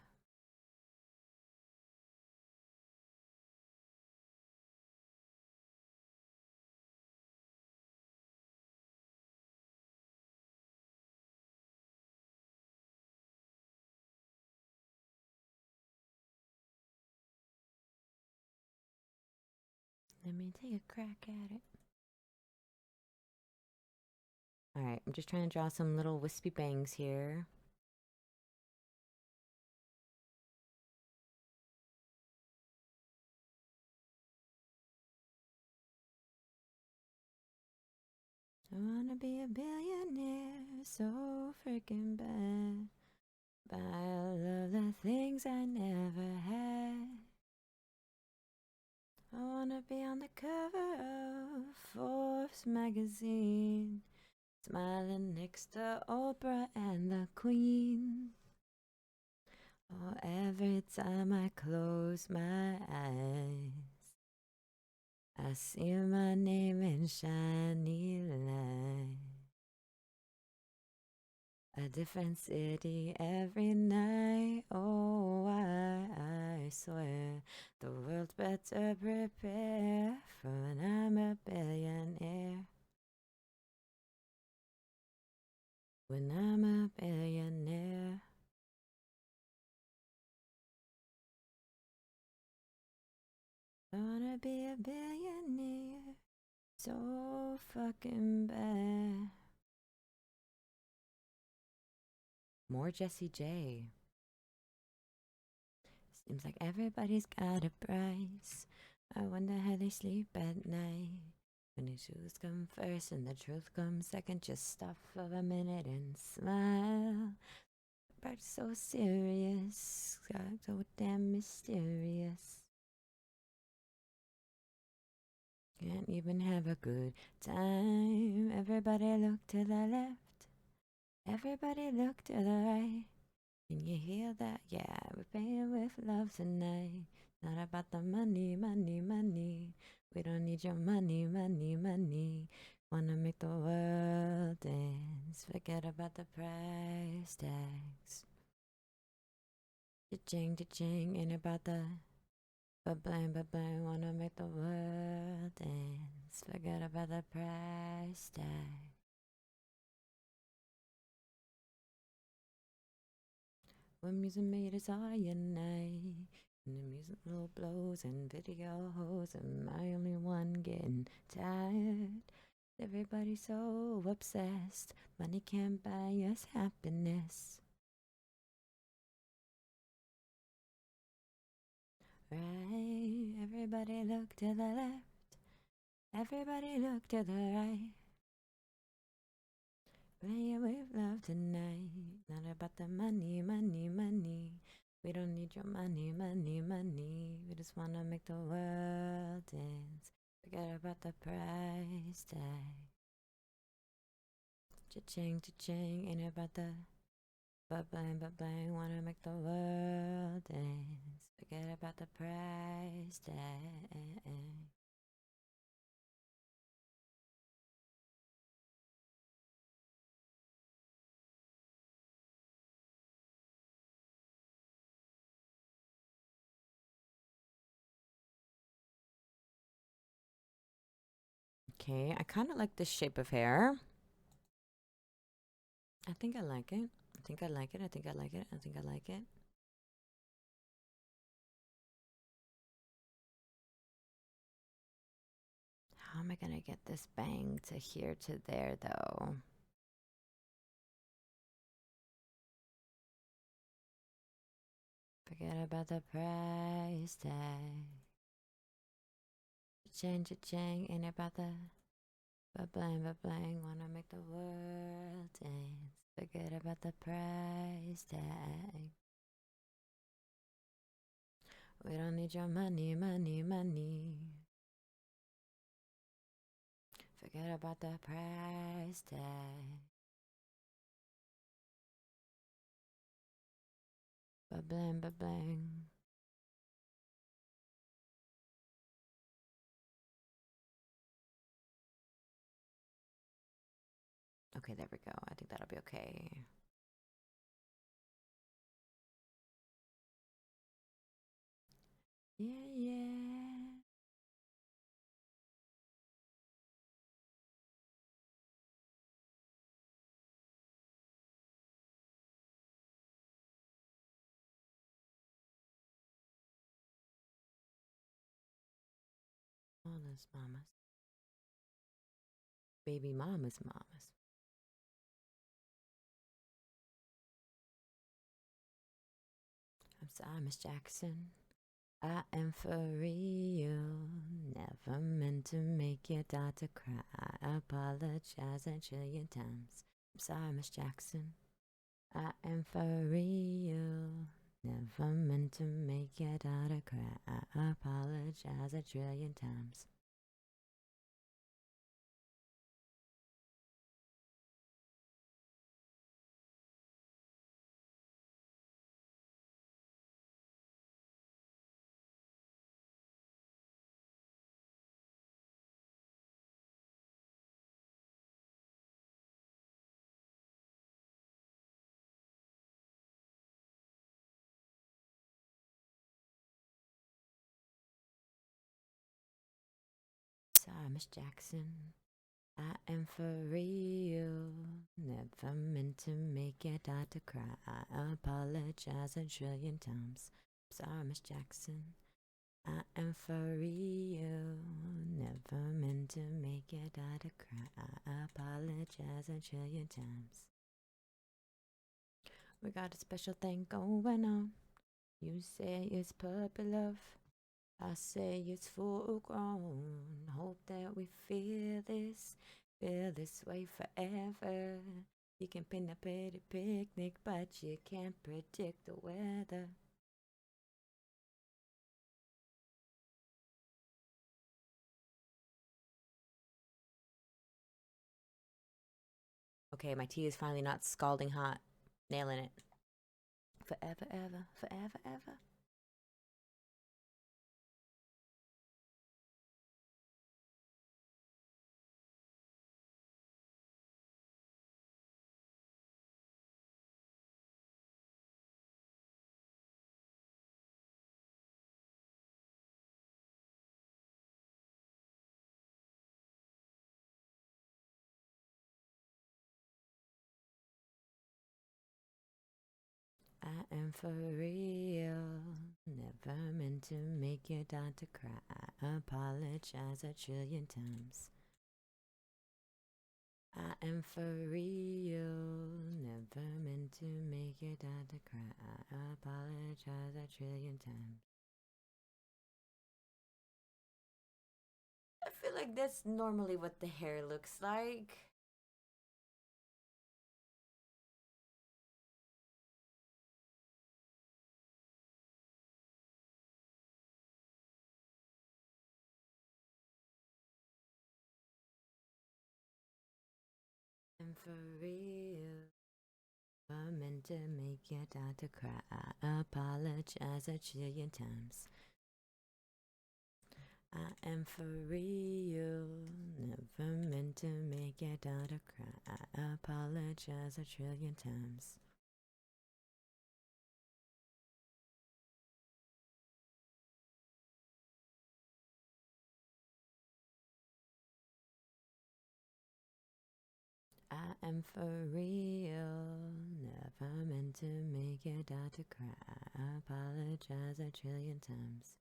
Let me take a crack at it. Alright, I'm just trying to draw some little wispy bangs here. I wanna be a billionaire, so freaking bad. Buy all of the things I never had. I wanna be on the cover of Forbes magazine, smiling next to Oprah and the Queen. Oh, every time I close my eyes, I see my name in shiny lights. A different city every night. Oh, I swear the world better prepare for when I'm a billionaire. When I'm a billionaire. I wanna be a billionaire so fucking bad. More Jessie J. Seems like everybody's got a price. I wonder how they sleep at night. When the shoes come first and the truth comes second, just stop for a minute and smile. But so serious, God, so damn mysterious. Can't even have a good time. Everybody look to the left. Everybody look to the right. Can you hear that? Yeah, we're paying with love tonight. Not about the money, money, money. We don't need your money, money, money. Wanna make the world dance. Forget about the price tags. Cha-ching, ain't about the ba-blang. Wanna make the world dance. Forget about the price tag. When music made us all unite. And the music low blows and video hoes. Am I only one getting tired? Everybody's so obsessed. Money can't buy us happiness. Right? Everybody look to the left. Everybody look to the right. Playing with love tonight. Not about the money, money, money. We don't need your money, money, money. We just wanna make the world dance. Forget about the price tag. Cha-ching, cha-ching. Ain't about the but bang. Wanna make the world dance. Forget about the price tag. Okay, I kind of like this shape of hair. I think I like it. I think I like it. I think I like it. I think I like it. How am I gonna get this bang to here to there though? Forget about the price tag. Change it, chang, ain't about the but blang. Wanna make the world dance. Forget about the price tag. We don't need your money, money, money. Forget about the price tag. But blang. Okay, there we go. I think that'll be okay. Yeah, yeah. All those mamas. Baby mamas, mamas. I'm sorry, Miss Jackson. I am for real. Never meant to make your daughter cry. I apologize a trillion times. I'm sorry, Miss Jackson. I am for real. Never meant to make your daughter cry. I apologize a trillion times. Sorry, Miss Jackson. I am for real. Never meant to make your daughter cry. I apologize a trillion times. Sorry, Miss Jackson. I am for real. Never meant to make your daughter cry. I apologize a trillion times. We got a special thing going on. You say it's puppy love. I say it's full grown. Hope that we feel this way forever. You can pin a pretty picnic, but you can't predict the weather. Okay, my tea is finally not scalding hot. Nailing it. Forever, ever, forever, ever. I am for real. Never meant to make your daughter cry. I apologize a trillion times. I am for real. Never meant to make your daughter cry. I apologize a trillion times. I feel like that's normally what the hair looks like. I'm for real. I meant to make your daughter cry. I apologize a trillion times. I am for real. Never meant to make your daughter cry. I apologize a trillion times. I am for real. Never meant to make your daughter cry. I apologize a trillion times.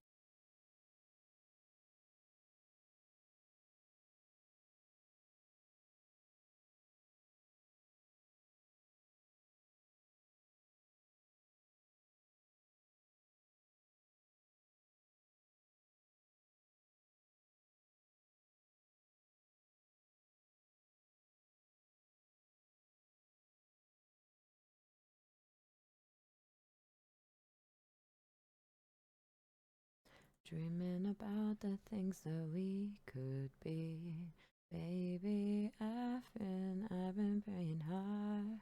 Dreaming about the things that we could be. Baby, I've been praying hard.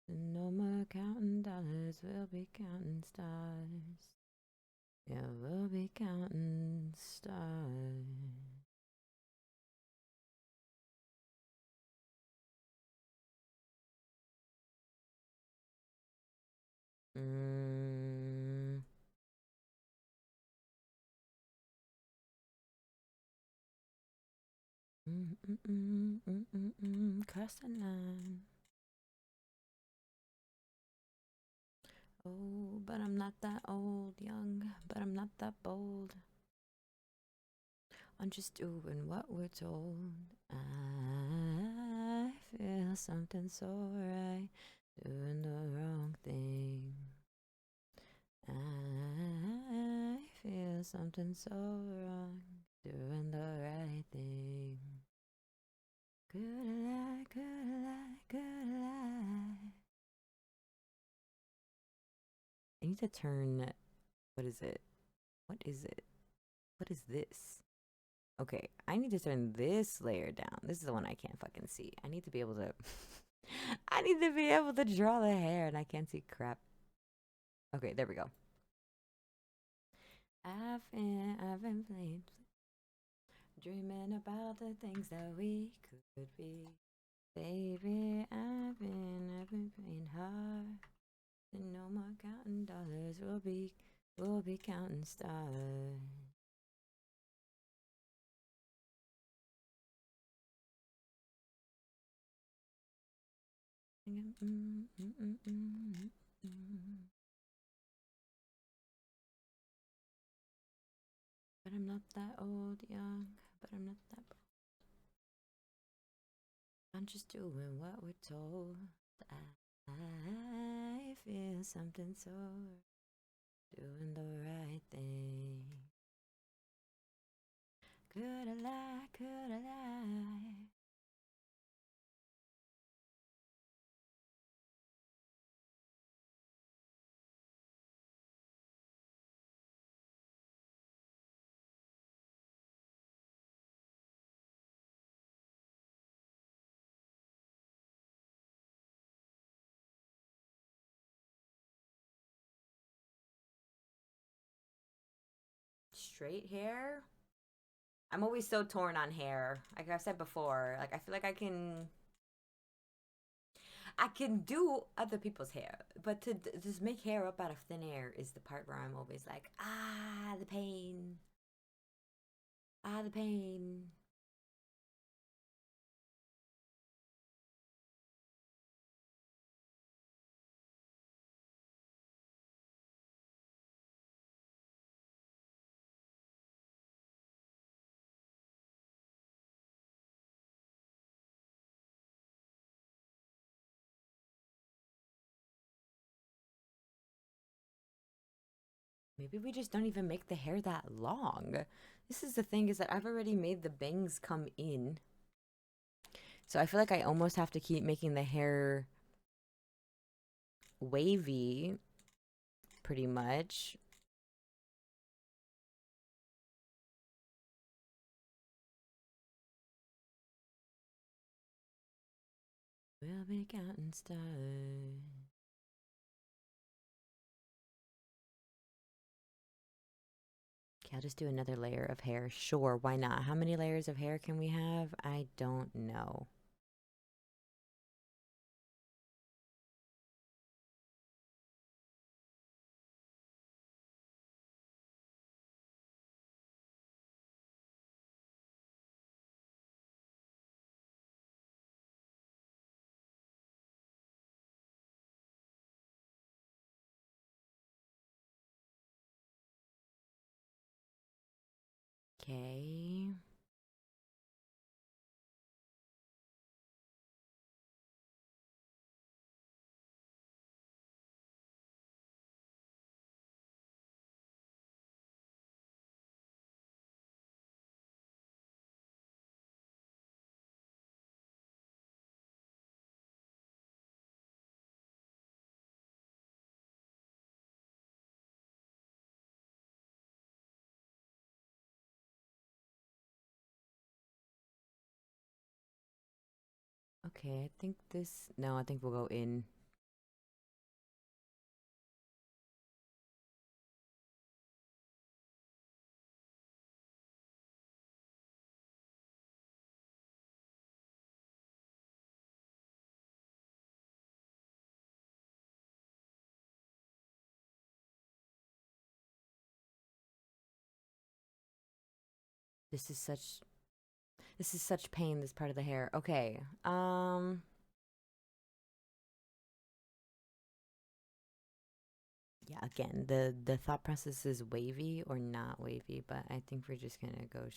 No more counting dollars, we'll be counting stars. Yeah, we'll be counting stars. Mm. Cross the line. Oh, but I'm not that old, young, but I'm not that bold. I'm just doing what we're told. I feel something so right, doing the wrong thing. I feel something so wrong, doing the right thing. Could I lie, could I lie, could I lie? I need to turn, what is it? What is it? What is this? Okay, I need to turn this layer down. This is the one I can't fucking see. I need to be able to, I need to be able to draw the hair and I can't see crap. Okay, there we go. I've been playing, dreaming about the things that we could be. Baby, I've been praying hard. And no more counting dollars, we'll be counting stars. But I'm not that old, young, but I'm not that old. I'm just doing what we're told. I feel something so doing the right thing. Could I lie? Could I lie? Straight hair? I'm always so torn on hair. Like I've said before, like I feel like I can do other people's hair, but to just make hair up out of thin air is the part where I'm always like, ah, the pain. Ah, the pain. Maybe we just don't even make the hair that long. This is the thing, is that I've already made the bangs come in. So I feel like I almost have to keep making the hair wavy, pretty much. We'll be counting stars. Okay, I'll just do another layer of hair. Sure, why not? How many layers of hair can we have? I don't know. Okay. Okay, I think this... No, I think we'll go in. This is such... This is such pain, this part of the hair. Okay, yeah, again, the thought process is wavy or not wavy, but I think we're just gonna go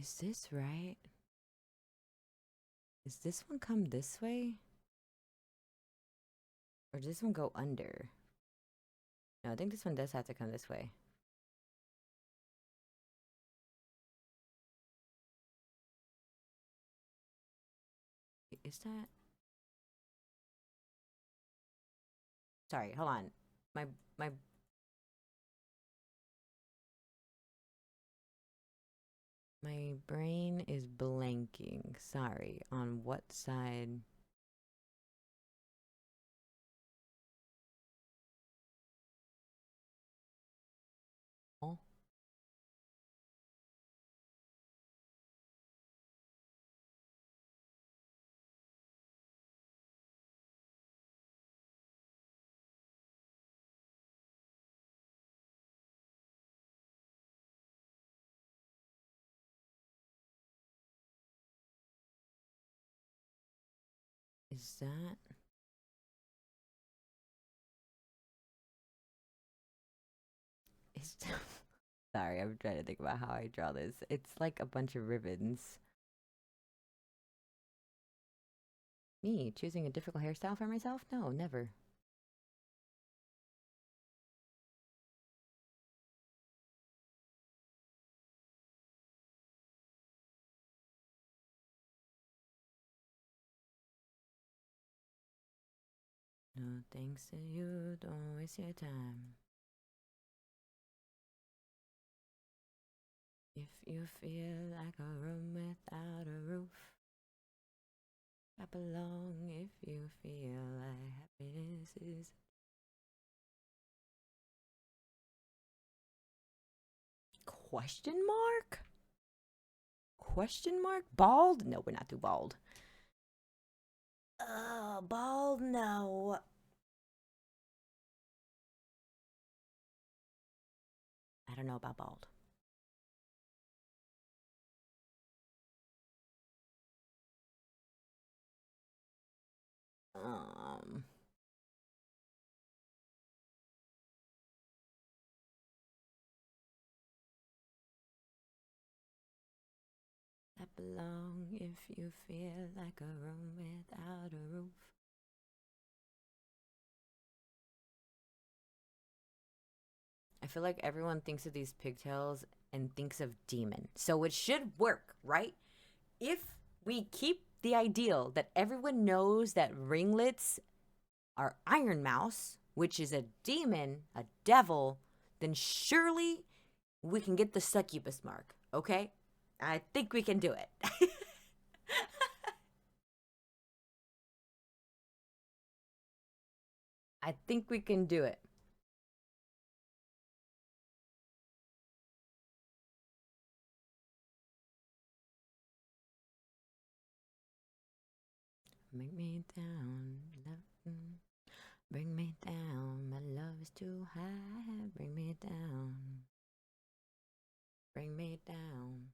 Is this right? Does this one come this way? Or does this one go under? No, I think this one does have to come this way. Is that... Sorry, hold on. My my brain is blanking. Sorry. On what side? Oh. Is that... Is Sorry, I'm trying to think about how I draw this. It's like a bunch of ribbons. Me choosing a difficult hairstyle for myself? No, never. No thanks to you, don't waste your time. you feel like a room without a roof. Clap along if you feel like happiness is. Question mark? Question mark? Bald? No, we're not too bald. Bald? No. I don't know about bald. Um. Clap along if you feel like a room without a roof. I feel like everyone thinks of these pigtails and thinks of demon. So it should work, right? If we keep the ideal that everyone knows that ringlets are Iron Mouse, which is a demon, a devil, then surely we can get the succubus mark, okay? I think we can do it. I think we can do it. Make me down, bring me down. My love is too high. Bring me down, bring me down.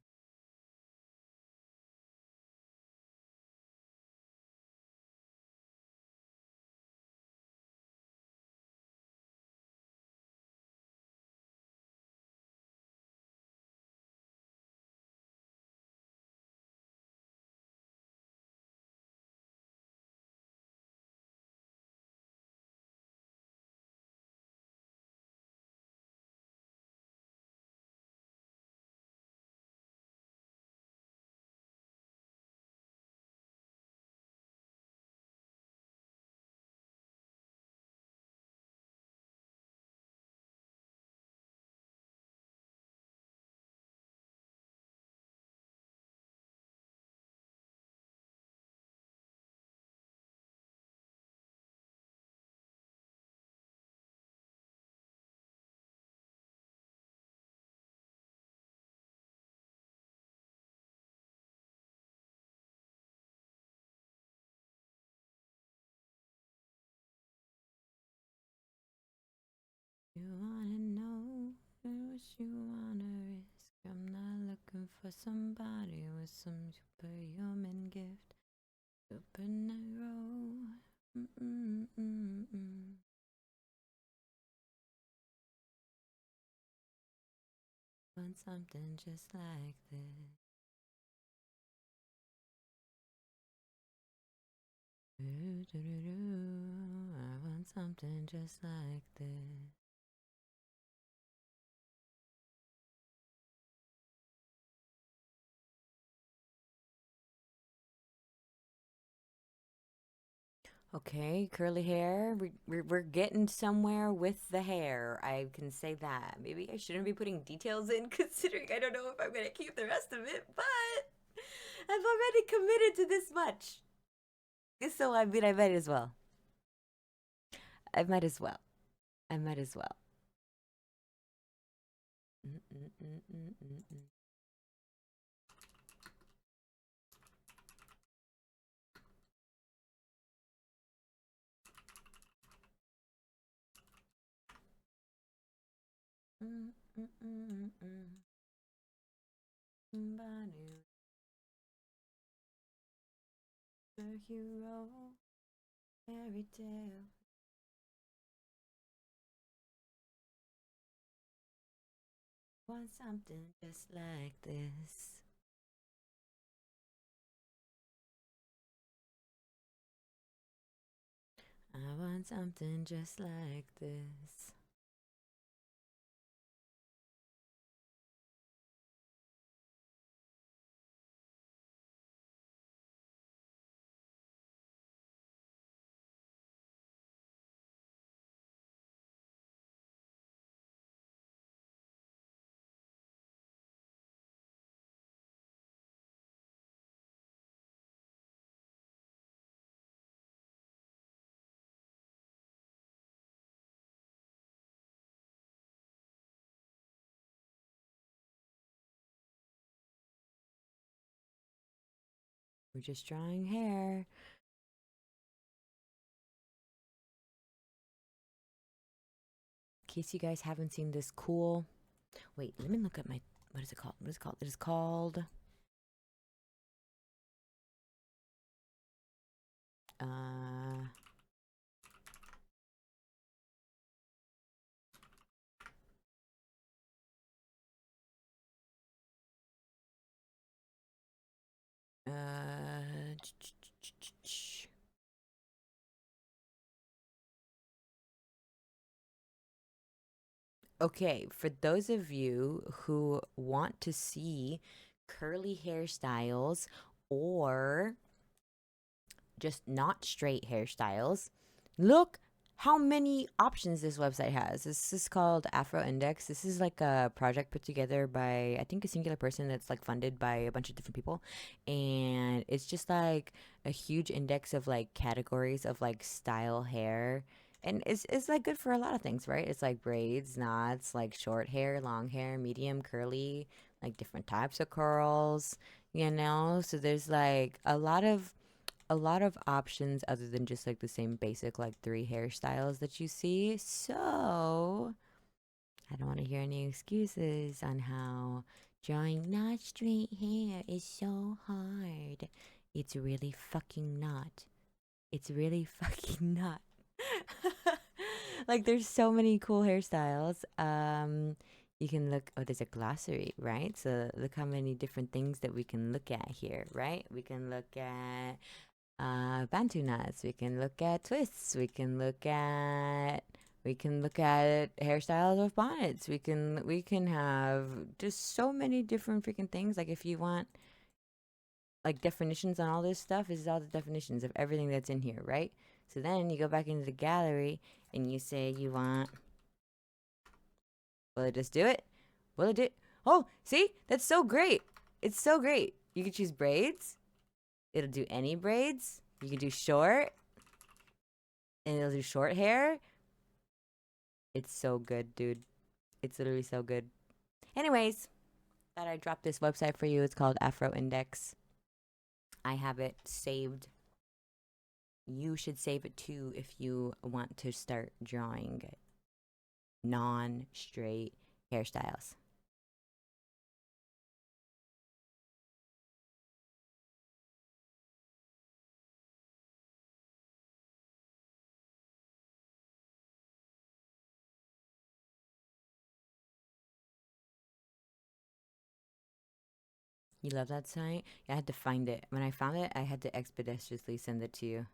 You wanna know what you wanna risk? I'm not looking for somebody with some superhuman gift. Supernatural. Want something just like this. I want something just like this. Okay, curly hair. We're getting somewhere with the hair. I can say that. Maybe I shouldn't be putting details in considering I don't know if I'm going to keep the rest of it, but I've already committed to this much. So, I mean, I might as well. I might as well. I might as well. Somebody, the hero, fairy tale. Want something just like this. I want something just like this. We're just drawing hair. In case you guys haven't seen this cool. Wait, let me look at my. What is it called? What is it called? It is called. Uh. Uh. Okay, for those of you who want to see curly hairstyles or just not straight hairstyles, look how many options this website has. This is called Afro Index. This is like a project put together by, I think, a singular person that's like funded by a bunch of different people. And it's just like a huge index of like categories of like style hair. And it's like good for a lot of things, right? It's like braids, knots, like short hair, long hair, medium, curly, like different types of curls, you know? So there's like a lot of options other than just like the same basic like three hairstyles that you see. So I don't want to hear any excuses on how drawing not straight hair is so hard. It's really fucking not. It's really fucking not. Like there's so many cool hairstyles. You can look, oh, there's a glossary, right? So look how many different things that we can look at here, right? We can look at bantu knots. We can look at twists. We can look at hairstyles of bonnets. We can have just so many different freaking things. Like if you want like definitions on all this stuff, this is all the definitions of everything that's in here, right? So then you go back into the gallery and you say you want. Will it just do it? Will it do? Oh, see, that's so great. It's so great. You can choose braids. It'll do any braids. You can do short, and it'll do short hair. It's so good, dude. It's literally so good. Anyways, thought I'd drop this website for you. It's called Afro Index. I have it saved. You should save it too if you want to start drawing non straight hairstyles. You love that site? Yeah, I had to find it. When I found it, I had to expeditiously send it to you.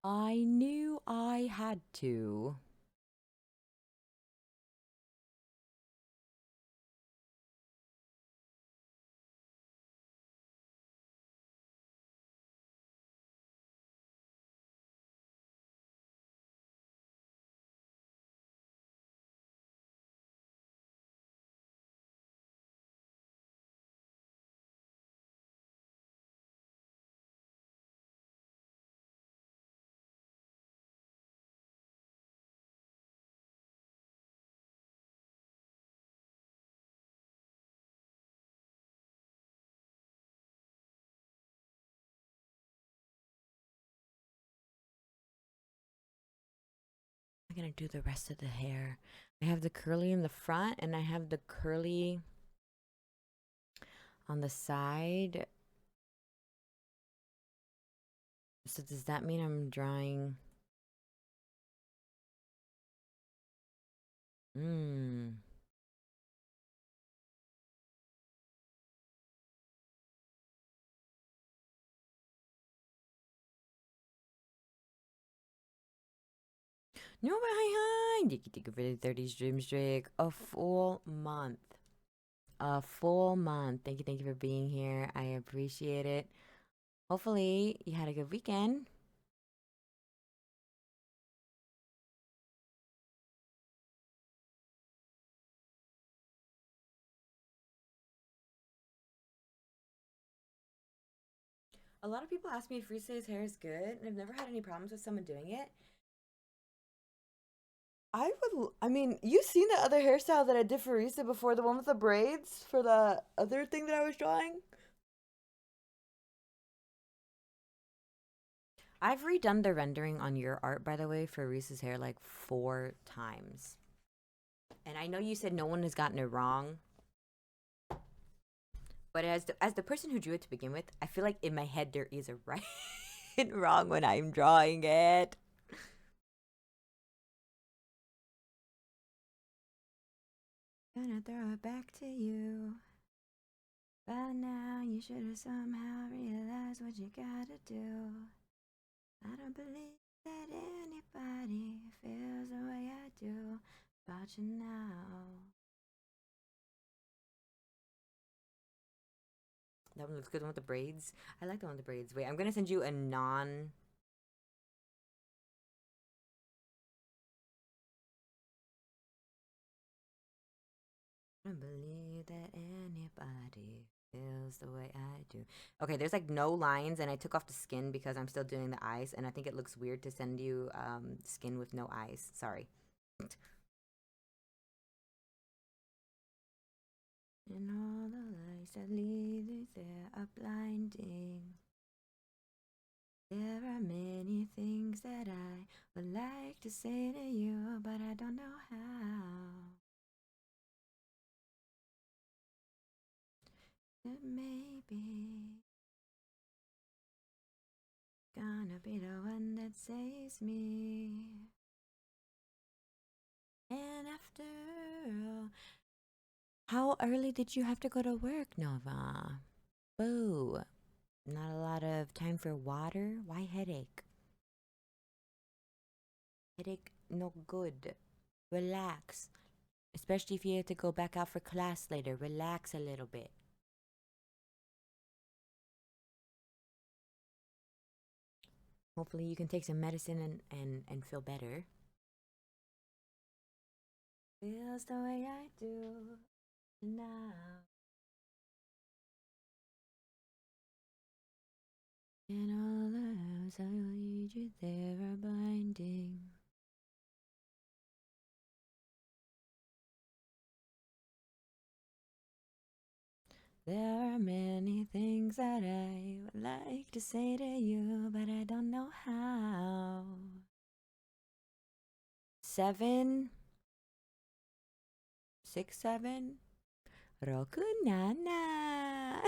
I knew I had to. I'm gonna do the rest of the hair. I have the curly in the front and I have the curly on the side. So does that mean I'm drawing? Hmm. No behind. You can take a really 30 stream streak. A full month. A full month. Thank you for being here. I appreciate it. Hopefully you had a good weekend. A lot of people ask me if Rise's hair is good, and I've never had any problems with someone doing it. I mean, you've seen the other hairstyle that I did for Risa before, the one with the braids for the other thing that I was drawing? I've redone the rendering on your art, by the way, for Reese's hair like 4 times. And I know you said no one has gotten it wrong, but as the person who drew it to begin with, I feel like in my head there is a right and wrong when I'm drawing it. Gonna throw it back to you. By now you should have somehow realized what you gotta do. I don't believe that anybody feels the way I do about you now. That one looks good, the one with the braids. I like the one with the braids. Wait, I'm gonna send you a non. I don't believe that anybody feels the way I do. Okay, there's like no lines, and I took off the skin because I'm still doing the eyes, and I think it looks weird to send you skin with no eyes. Sorry. And all the lights that lead you there are blinding. There are many things that I would like to say to you, but I don't know how. It may be gonna be the one that saves me. And after all, how early did you have to go to work, Nova? Boo. Not a lot of time for water? Why headache? Headache, no good. Relax. Especially if you have to go back out for class later. Relax a little bit. Hopefully you can take some medicine and feel better. Feels the way I do now. And all the hours I lead you there are blinding. There are many things that I would like to say to you, but I don't know how. 7, 6, 7. Roku Nana.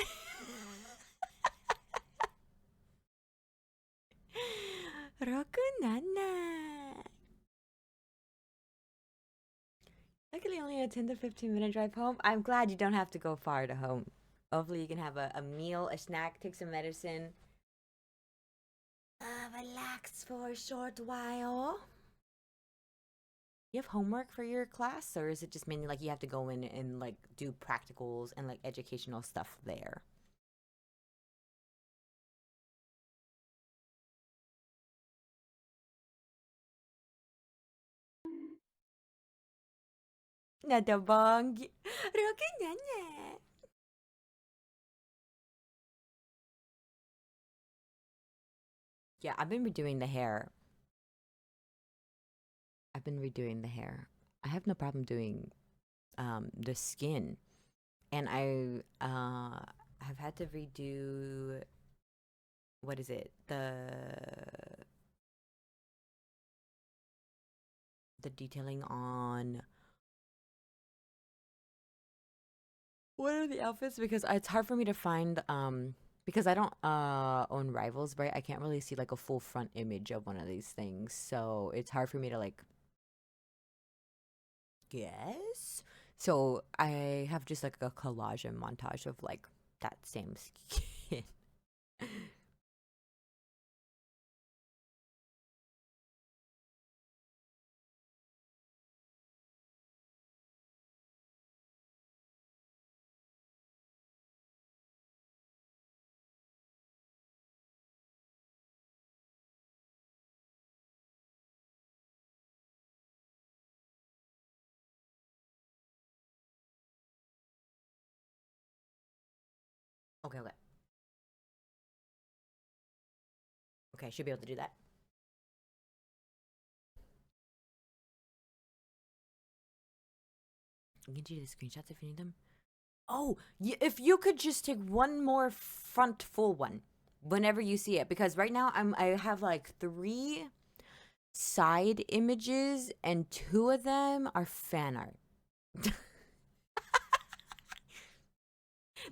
Roku Nana. Luckily, only a 10 to 15 minute drive home. I'm glad you don't have to go far to home. Hopefully, you can have a meal, a snack, take some medicine. Relax for a short while. You have homework for your class, or is it just mainly like you have to go in and like do practicals and like educational stuff there? Nadabong. Rokinanya. Yeah, I've been redoing the hair. I've been redoing the hair. I have no problem doing the skin, and I have had to redo, what is it, the detailing on what are the outfits, because it's hard for me to find because I don't own Rivals, right? I can't really see like a full front image of one of these things, so it's hard for me to like guess. So I have just like a collage and montage of like that same skin. Okay, okay, okay. I should be able to do that. I can get you the screenshots if you need them. Oh, if you could just take one more front full one whenever you see it, because right now I have like 3 side images and 2 of them are fan art.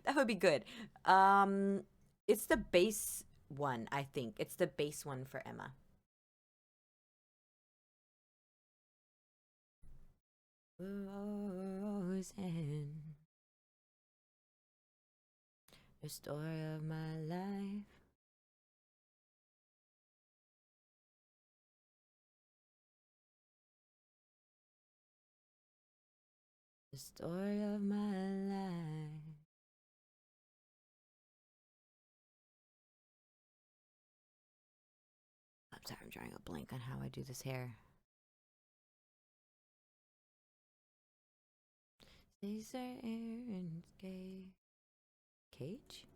That would be good. It's the base one, I think. It's the base one for Emma. Frozen. The story of my life. The story of my life. I'm sorry, I'm drawing a blank on how I do this hair. Caesar Aaron's gay. Cage?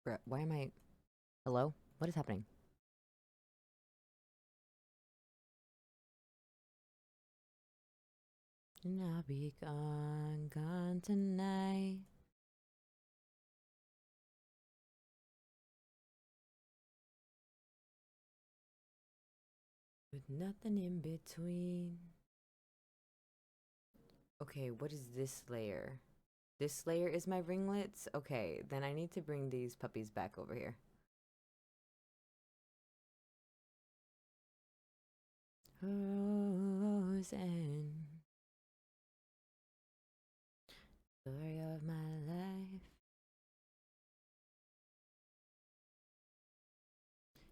Bruh, why am I... Hello? What is happening? And I'll be gone, gone tonight. With nothing in between. Okay, what is this layer? This layer is my ringlets? Okay, then I need to bring these puppies back over here. Frozen. Story of my life.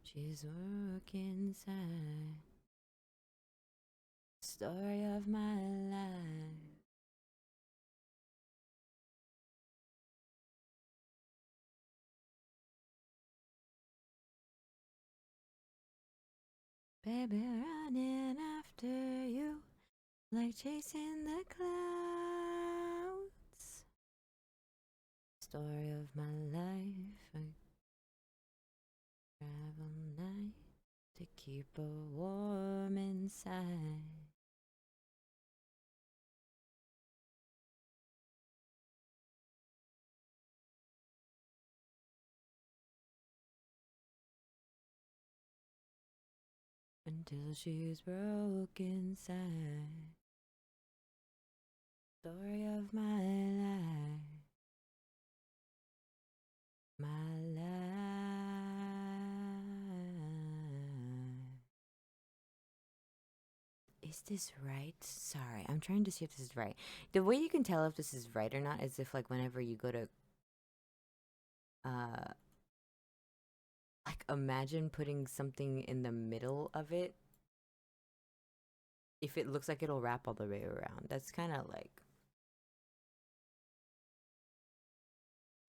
She's working inside. Story of my life. Baby, running after you like chasing the clouds. Story of my life. I travel night to keep her warm inside. Until she's broke inside. Story of my life. My life. Is this right? Sorry, I'm trying to see if this is right. The way you can tell if this is right or not is if, like, whenever you go to, like, imagine putting something in the middle of it. If it looks like it'll wrap all the way around. That's kind of like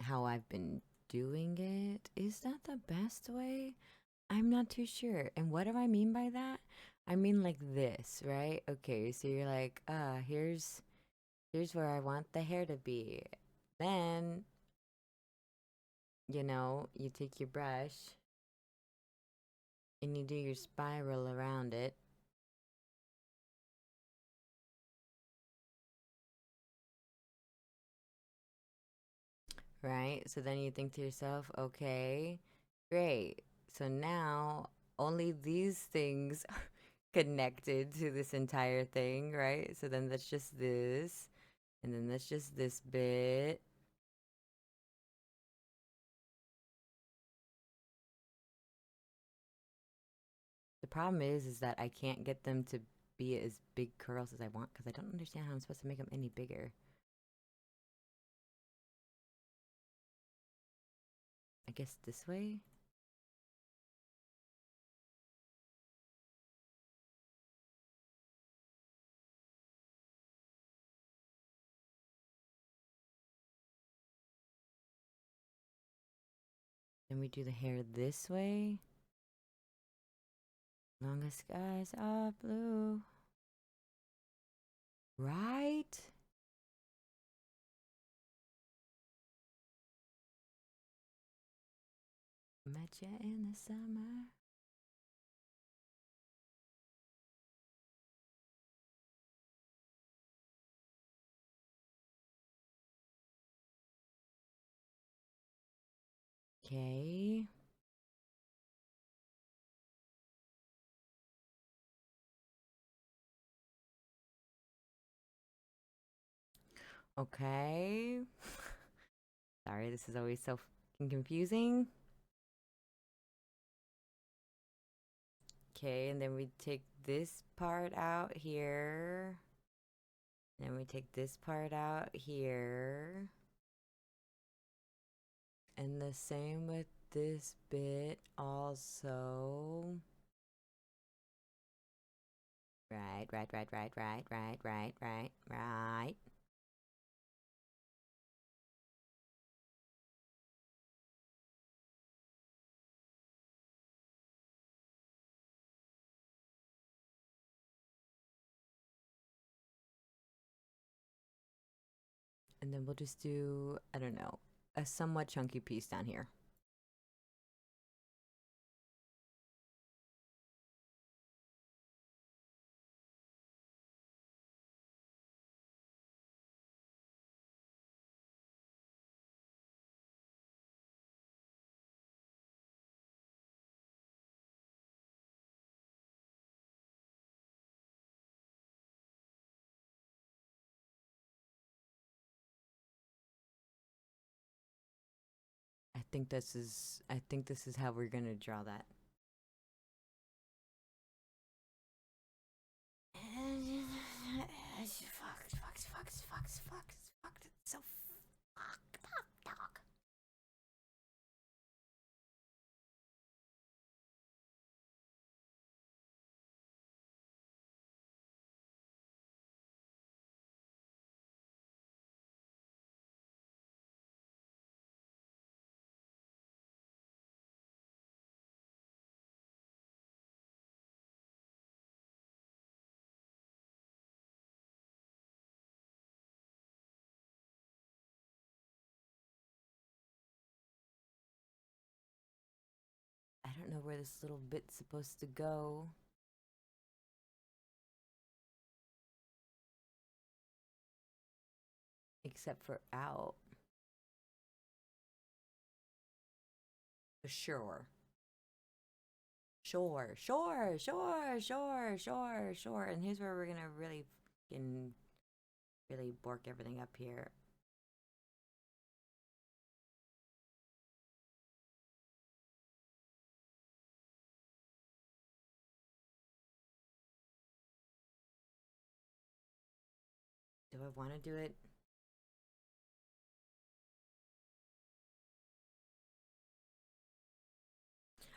how I've been doing it. Is that the best way? I'm not too sure. And what do I mean by that? I mean like this, right? Okay, so you're like, here's where I want the hair to be. Then, you take your brush and you do your spiral around it. Right? So then you think to yourself, okay, great. So now only these things are connected to this entire thing, right? So then that's just this, and then that's just this bit. The problem is that I can't get them to be as big curls as I want because I don't understand how I'm supposed to make them any bigger. I guess this way? Then we do the hair this way. Longest skies are blue. Right? Met you in the summer. Okay. Okay. Sorry, this is always so fucking confusing. Okay, and then we take this part out here. And then we take this part out here. And the same with this bit also. Right. And then we'll just do, I don't know, a somewhat chunky piece down here. I think this is how we're gonna draw that. Fuck. It's so fucked up, dog. I don't know where this little bit's supposed to go. Except for out. Sure. Sure. And here's where we're gonna really fucking really bork everything up here. Do I want to do it?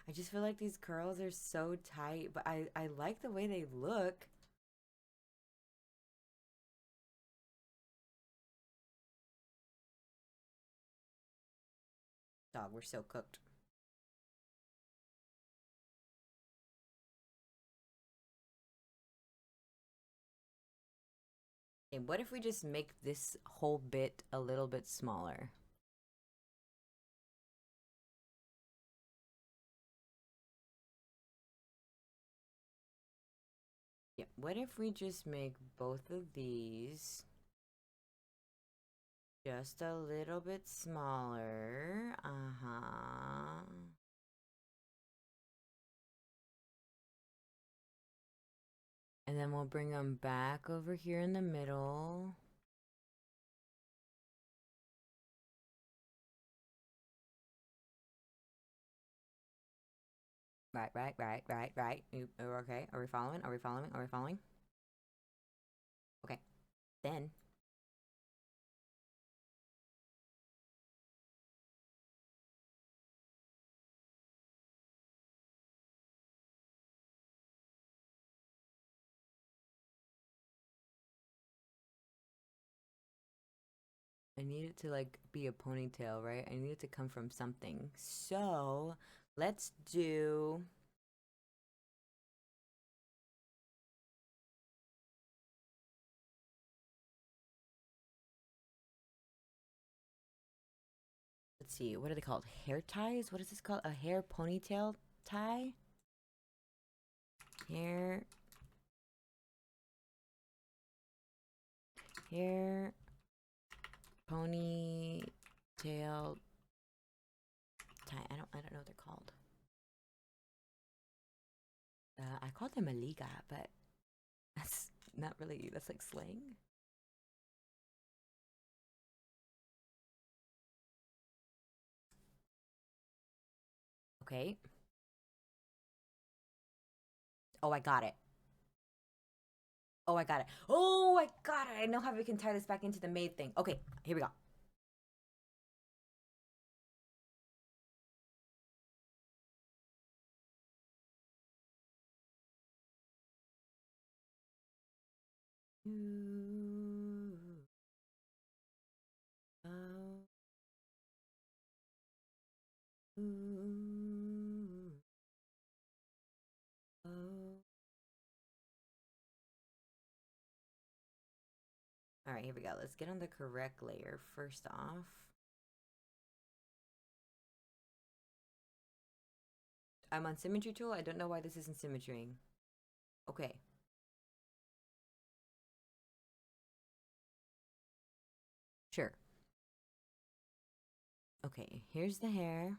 I just feel like these curls are so tight, but I like the way they look. Dog, we're so cooked. And what if we just make this whole bit a little bit smaller? Yeah, what if we just make both of these just a little bit smaller? Uh-huh. And then we'll bring them back over here in the middle. Right. Okay, are we following? Okay, then I need it to like be a ponytail, right? I need it to come from something. So let's do let's see, what are they called? Hair ties? What is this called? A hair ponytail tie? Hair ponytail tie. I don't know what they're called. I called them a liga, but that's not really, that's like slang. Okay. Oh, I got it. Oh, I got it. Oh, I got it. I know how we can tie this back into the maid thing. Okay, here we go. Ooh, oh, ooh, oh. All right, here we go. Let's get on the correct layer first off. I'm on symmetry tool. I don't know why this isn't symmetrying. Okay. Sure. Okay, here's the hair.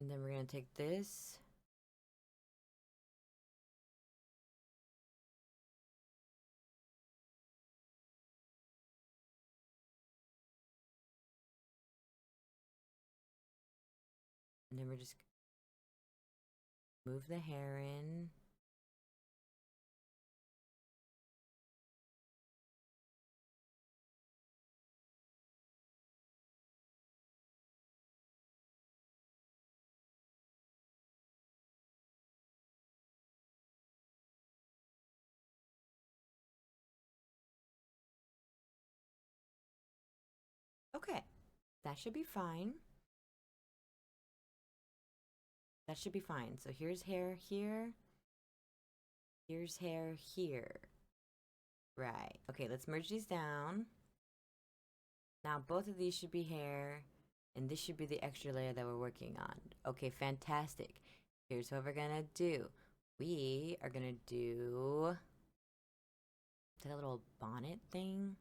And then we're going to take this. And then we're just move the hair in. Okay, that should be fine. That should be fine. So here's hair here. Here's hair here. Right. Okay, let's merge these down. Now both of these should be hair, and this should be the extra layer that we're working on. Okay, fantastic. Here's what we're gonna do. We are gonna do that little bonnet thing.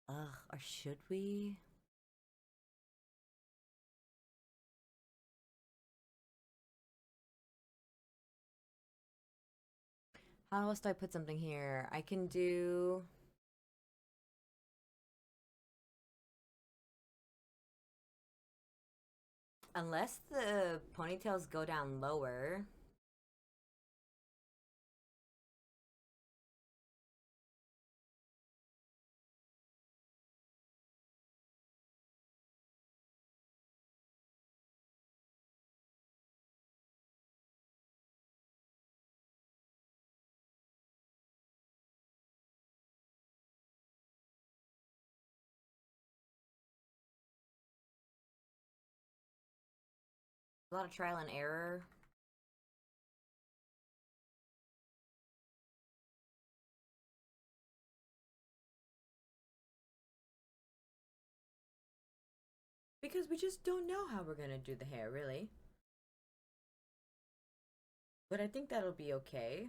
Ugh, or should we? How else do I put something here? I can do... Unless the ponytails go down lower. A lot of trial and error. Because we just don't know how we're gonna do the hair, really. But I think that'll be okay.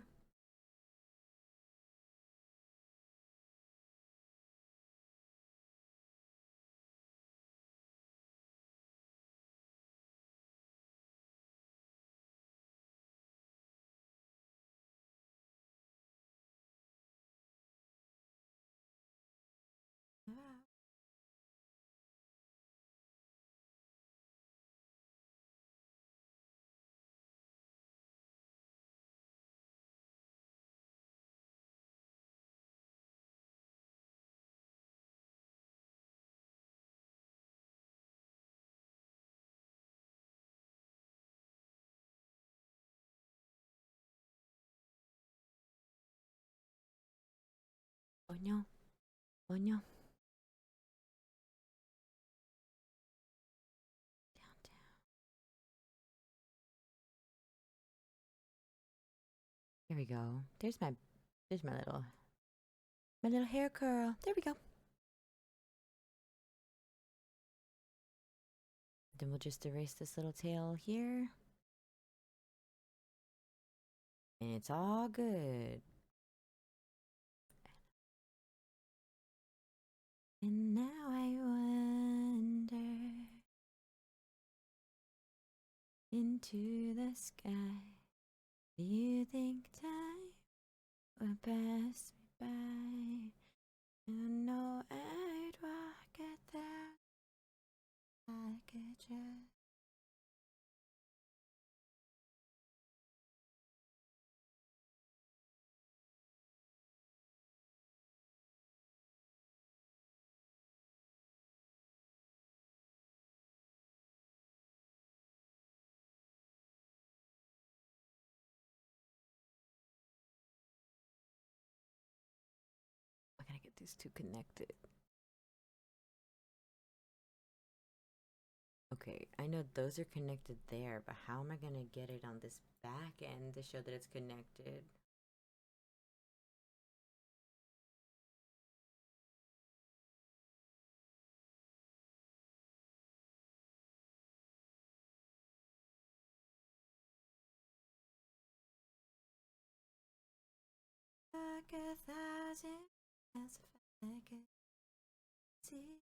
Oh no. Oh no. There we go. There's my little hair curl. There we go. Then we'll just erase this little tail here. And it's all good. And now I wonder into the sky. Do you think time will pass me by? You know I'd walk it there. I could just. I gotta get these two connected. Okay, I know those are connected there, but how am I gonna get it on this back end to show that it's connected? Like a thousand as if I could see.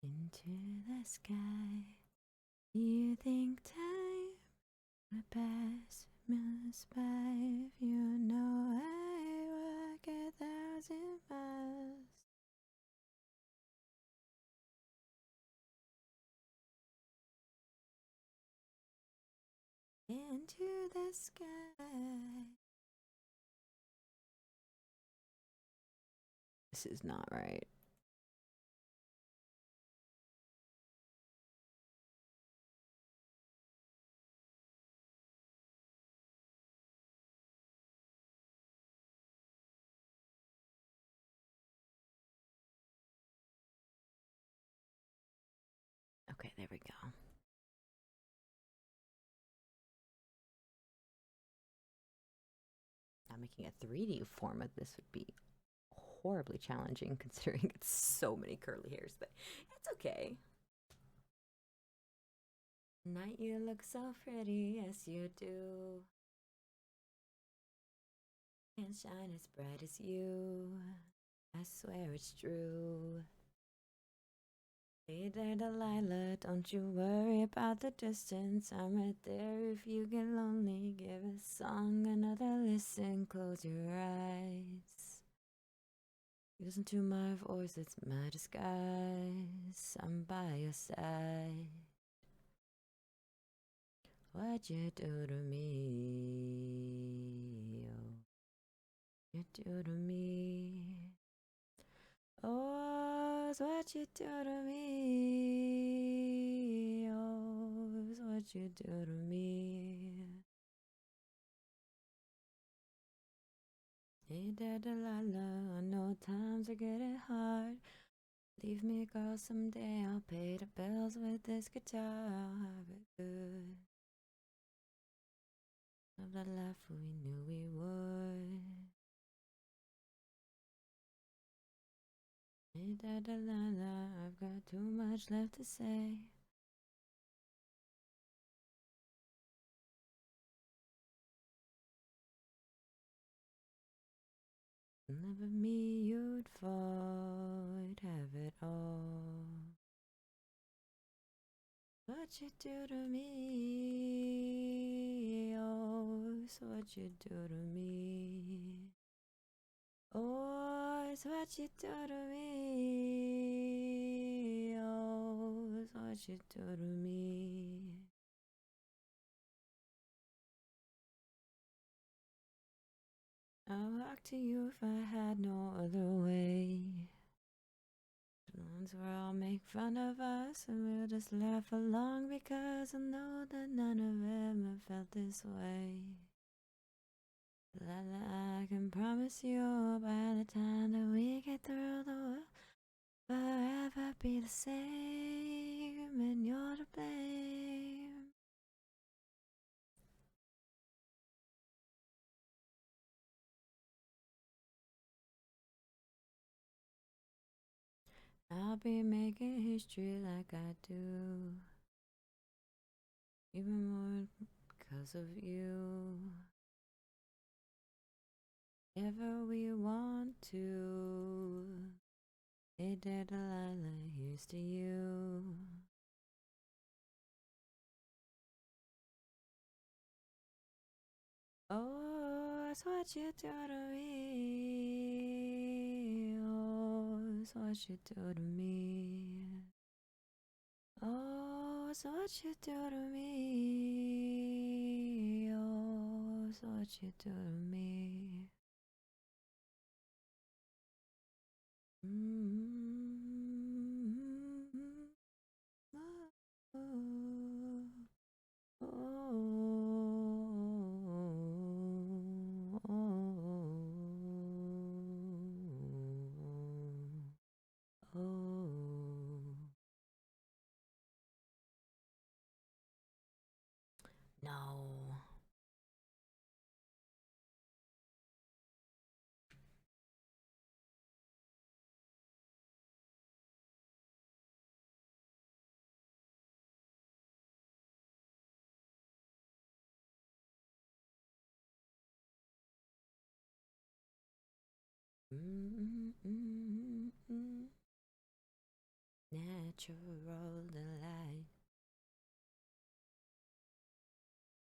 Into the sky. You think time will pass us by if you know I walk 1,000 miles. Into the sky. This is not right. Okay, there we go. Now making a 3D form of this would be horribly challenging considering it's so many curly hairs, but it's okay. Night, you look so pretty, yes you do. Can't shine as bright as you. I swear it's true. Hey there, Delilah, don't you worry about the distance. I'm right there if you get lonely. Give a song another listen, close your eyes. Listen to my voice, it's my disguise. I'm by your side. What you do to me? Oh, you do to me. Oh, it's what you do to me. Oh, it's what you do to me. Hey there, Delilah, I know times are getting hard. Leave me, girl, someday I'll pay the bills with this guitar. I'll have it good. Of the life we knew we would. Hey I've got too much left to say. Never me you'd fight, have it all. What you do to me, oh, it's what you do to me. Oh, it's what you do to me, oh, it's what you do to me. I'll walk to you if I had no other way. The ones where I'll make fun of us and we'll just laugh along because I know that none of them have felt this way. That I can promise you by the time that we get through the world, forever be the same and you're to blame. I'll be making history like I do, even more because of you. Ever we want to, hey dear Delilah, here's to you. Oh, it's what you do to me. Oh, it's what you do to me. Oh, it's what you do to me. Oh, it's what you do to me. Mm-hmm. Oh, oh, oh, oh, oh. No. Mm-mm-mm-mm. Natural delight,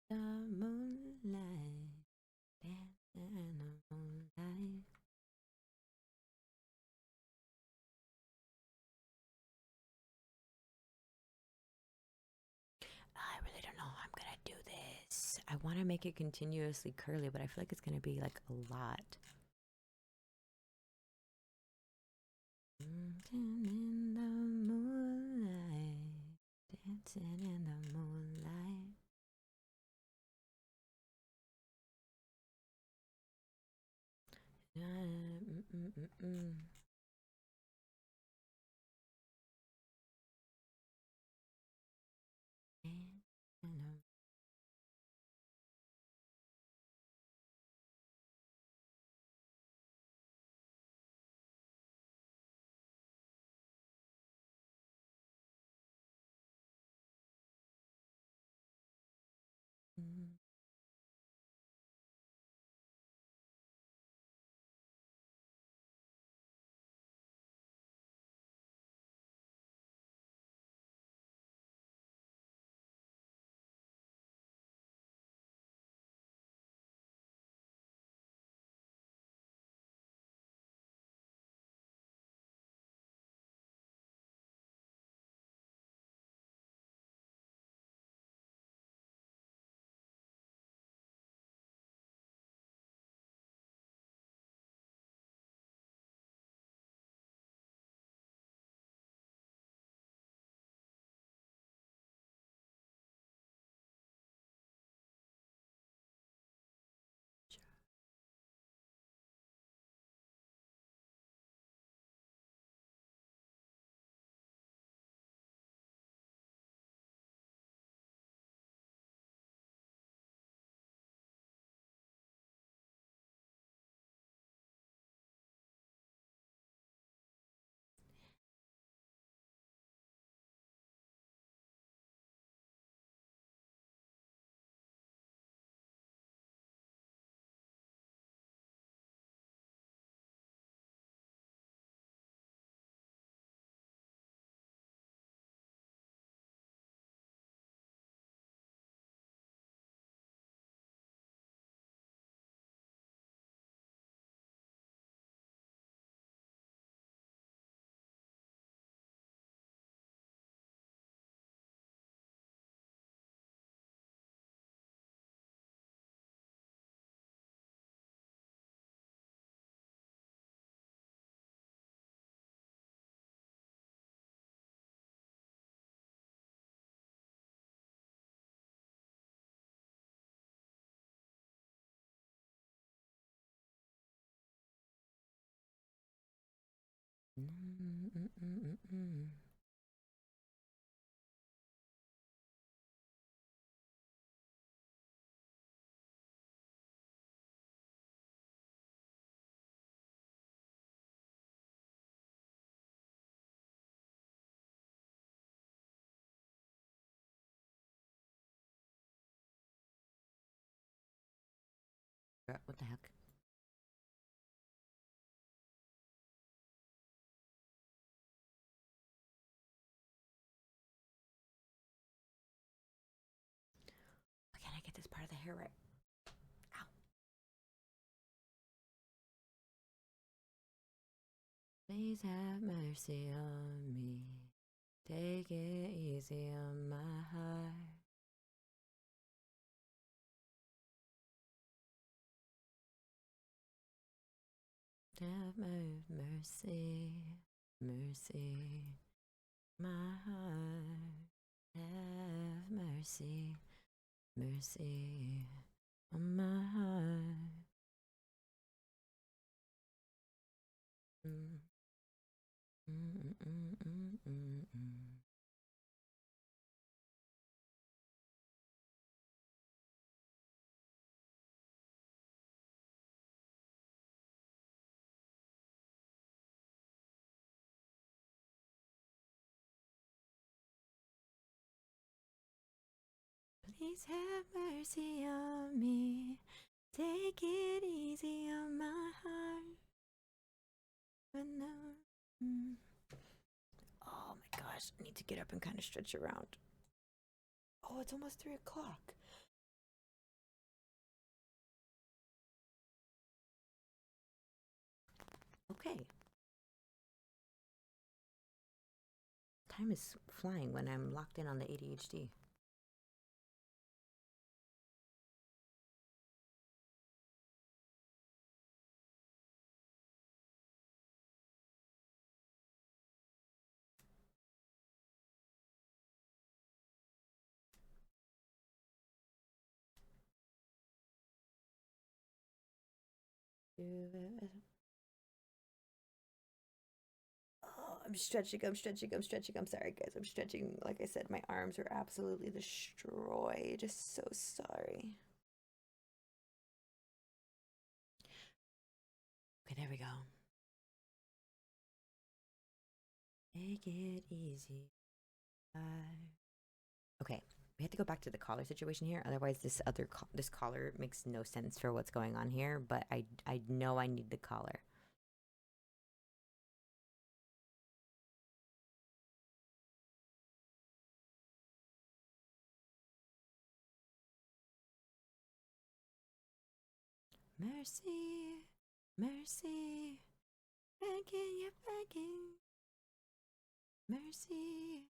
the moonlight, dancing in the moonlight. I really don't know how I'm gonna do this. I want to make it continuously curly, but I feel like it's gonna be like a lot. Dancing in the moonlight, dancing in the moonlight. Mm-mm-mm-mm. What the heck? Why can't I get this part of the hair right? Ow. Please have mercy on me. Take it easy on my heart. Have mercy, mercy, my heart. Have mercy, mercy on my heart. Mm. Mm, mm, mm, mm, mm. Please have mercy on me. Take it easy on my heart. But no. Mm. Oh my gosh, I need to get up and kind of stretch around. Oh, it's almost 3 o'clock. Okay. Time is flying when I'm locked in on the ADHD. Oh, I'm stretching, I'm stretching, I'm stretching. I'm sorry, guys. I'm stretching. Like I said, my arms are absolutely destroyed. Just so sorry. Okay, there we go. Take it easy. Okay, we have to go back to the collar situation here. Otherwise, this collar makes no sense for what's going on here. But I know I need the collar. Mercy, mercy, begging you, begging. Mercy.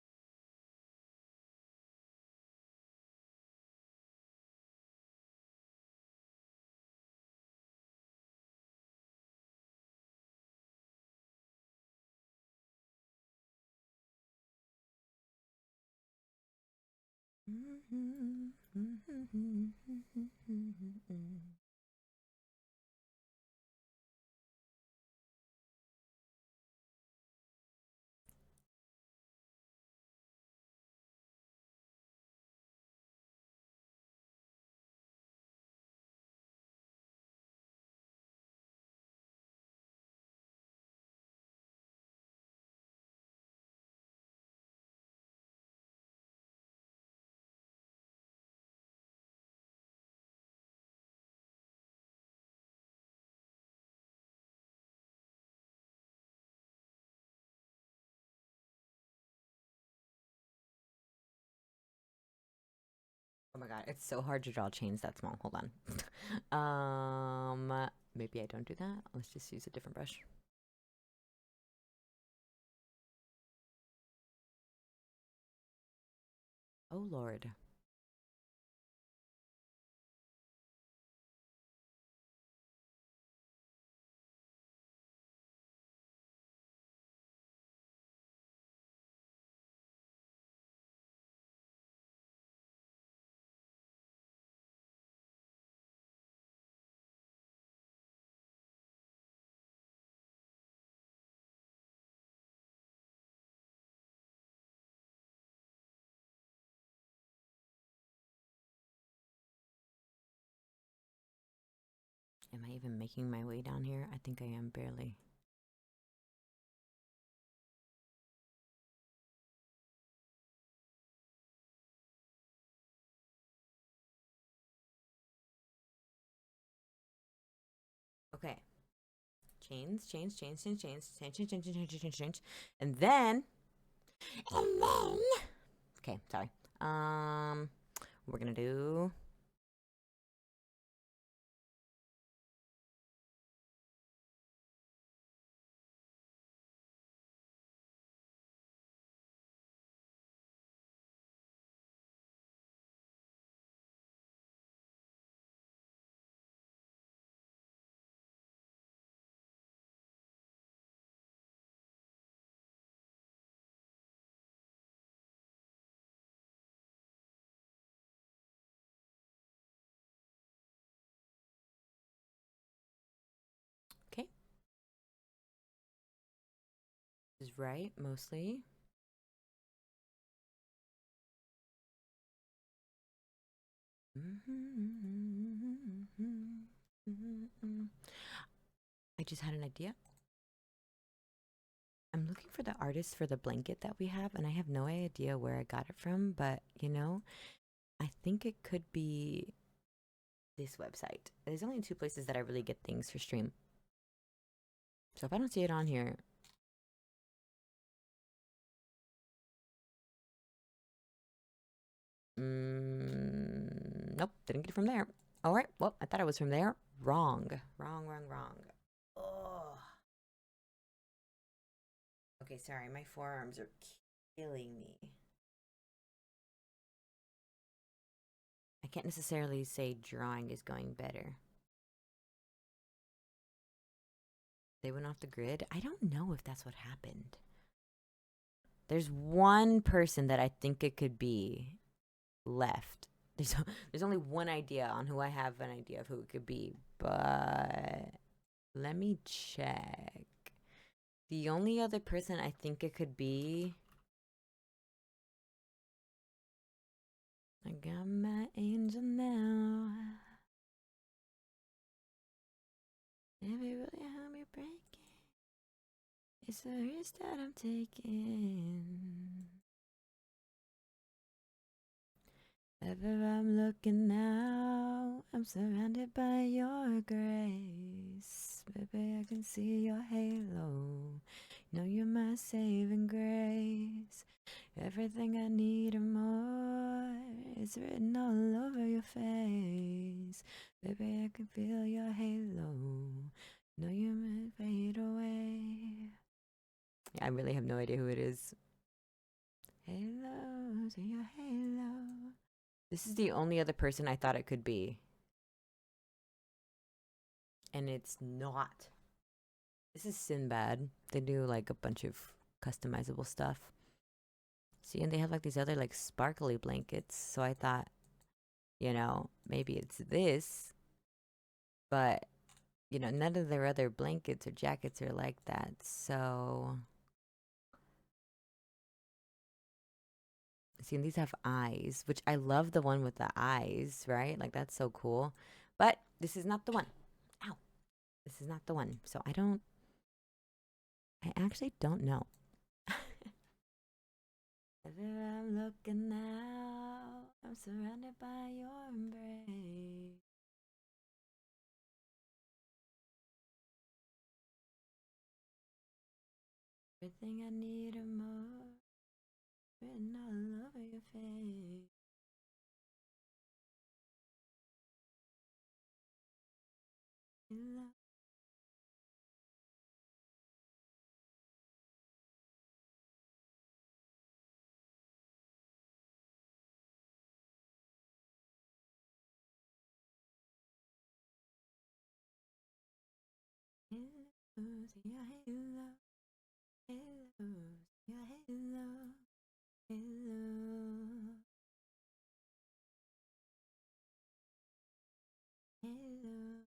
Oh my god, it's so hard to draw chains that small. Hold on. Maybe I don't do that. Let's just use a different brush. Oh lord. Am I even making my way down here? I think I am barely. Okay. Chains, chains, chains, chains, chains, chains, chains, chains, chains, chains, chains, chains. And then. Okay, sorry. We're gonna do. Okay. Is right, mostly. I just had an idea. I'm looking for the artist for the blanket that we have, and I have no idea where I got it from, but I think it could be this website. There's only 2 places that I really get things for stream. So if I don't see it on here, nope, didn't get it from there. All right, well, I thought it was from there. Wrong. Wrong, wrong, wrong. Oh. Okay, sorry, my forearms are killing me. I can't necessarily say drawing is going better. They went off the grid. I don't know if that's what happened. There's one person that I think it could be left. There's only one idea on who I have an idea of who it could be, but let me check. The only other person I think it could be. I got my angel now. Never really help me break it. It's a risk that I'm taking. Ever I'm looking now, I'm surrounded by your grace. Baby, I can see your halo. Know you're my saving grace. Everything I need and more is written all over your face. Baby, I can feel your halo. Know you might fade away. I really have no idea who it is. Halo to your halo. This is the only other person I thought it could be. And it's not. This is Sinbad. They do like a bunch of customizable stuff. See, and they have like these other like sparkly blankets. So I thought, maybe it's this. But, none of their other blankets or jackets are like that. So. See, and these have eyes, which I love the one with the eyes, right? Like, that's so cool. But this is not the one. Ow. This is not the one. So I actually don't know. Wherever I'm looking now, I'm surrounded by your embrace. Everything I need and more, written all over your face. Halo, see your halo, halo, see your halo, halo, halo.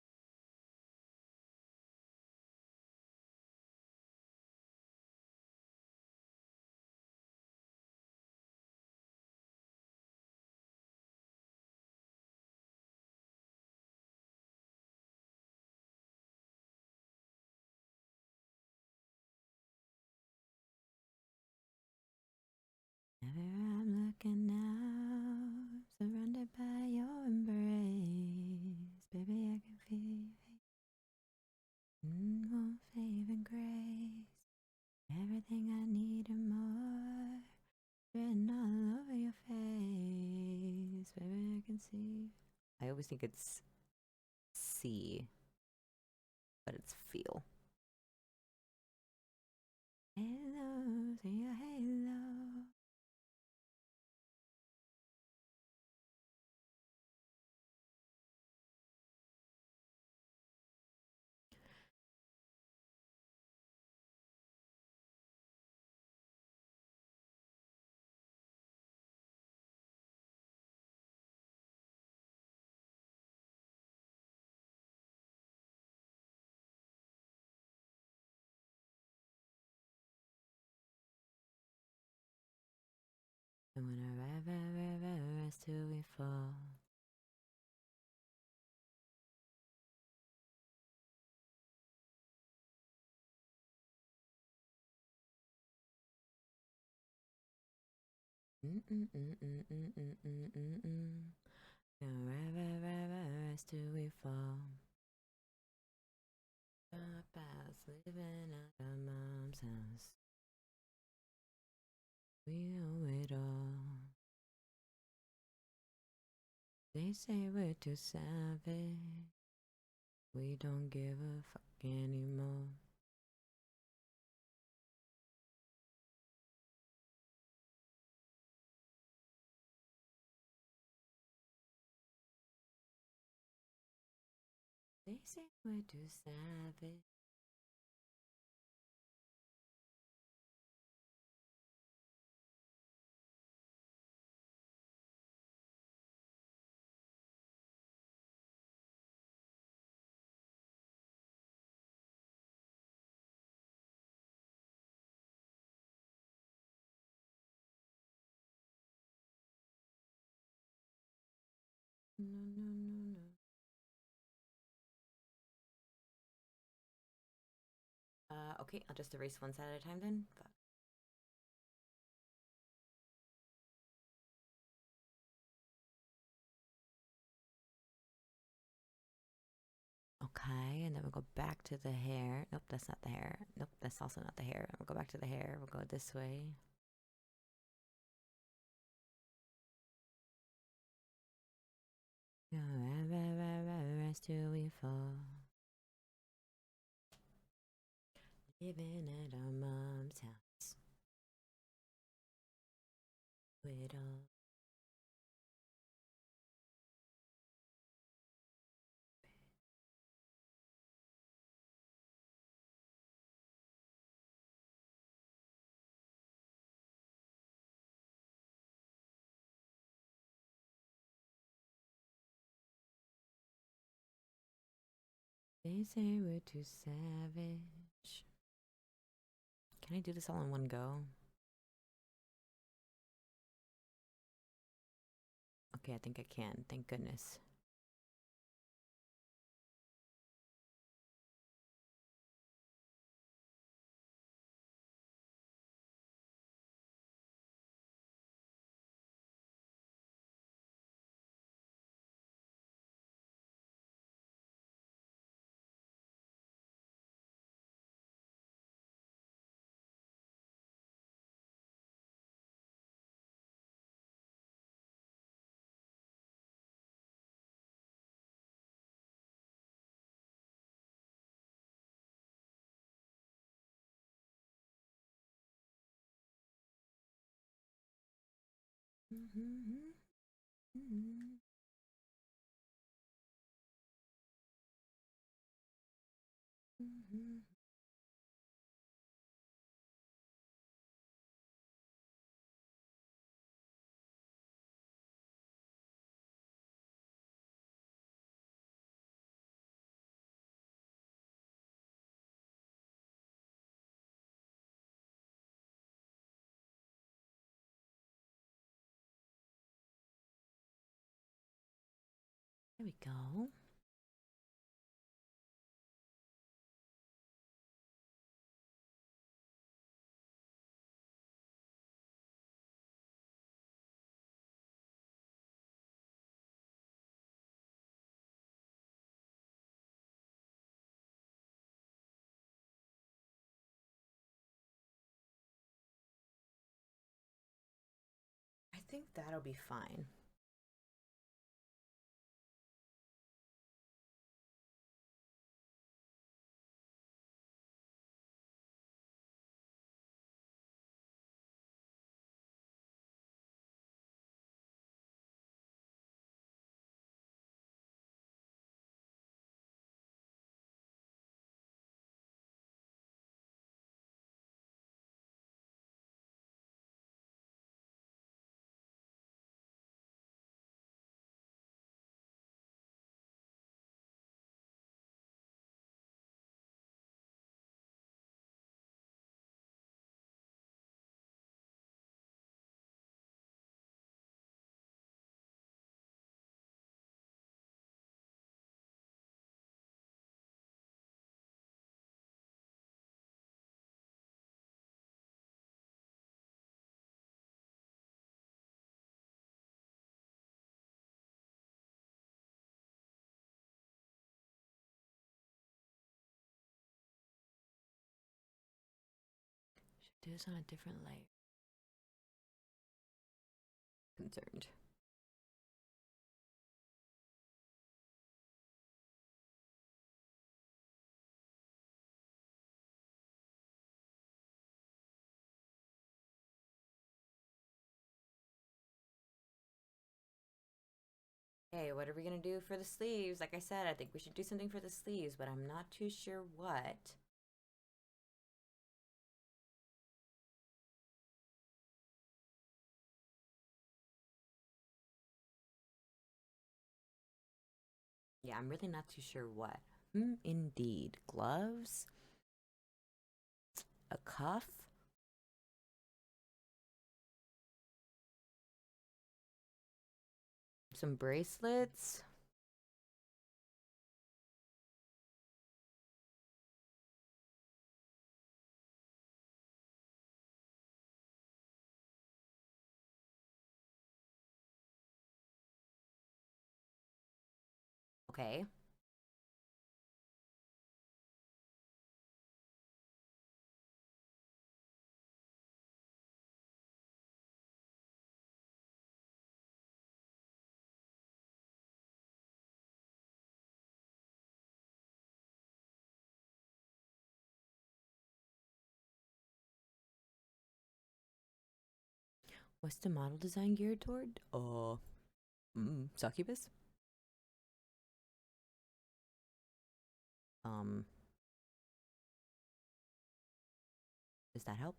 always think it's C, but it's feel. Hello, say a hello. And when I rise till we fall. Rise till we fall. Papa's living at our mom's house. We owe it all. They say we're too savage. We don't give a fuck anymore. They say we're too savage. No, no, no, no. Okay, I'll just erase one side at a time then. Fuck. Okay, and then we'll go back to the hair. Nope, that's not the hair. Nope, that's also not the hair. We'll go back to the hair. We'll go this way. Rise till we fall. Living at our mom's house. With all. They say we're too savage. Can I do this all in one go? Okay, I think I can. Thank goodness. There we go. I think that'll be fine. do this on a different layer. Concerned. Okay, what are we gonna do for the sleeves? Like I said, I think we should do something for the sleeves, but I'm not too sure what. Yeah, I'm really not too sure what. Indeed. Gloves? A cuff? Some bracelets? Okay. What's the model design geared toward? Succubus? Um, does that help?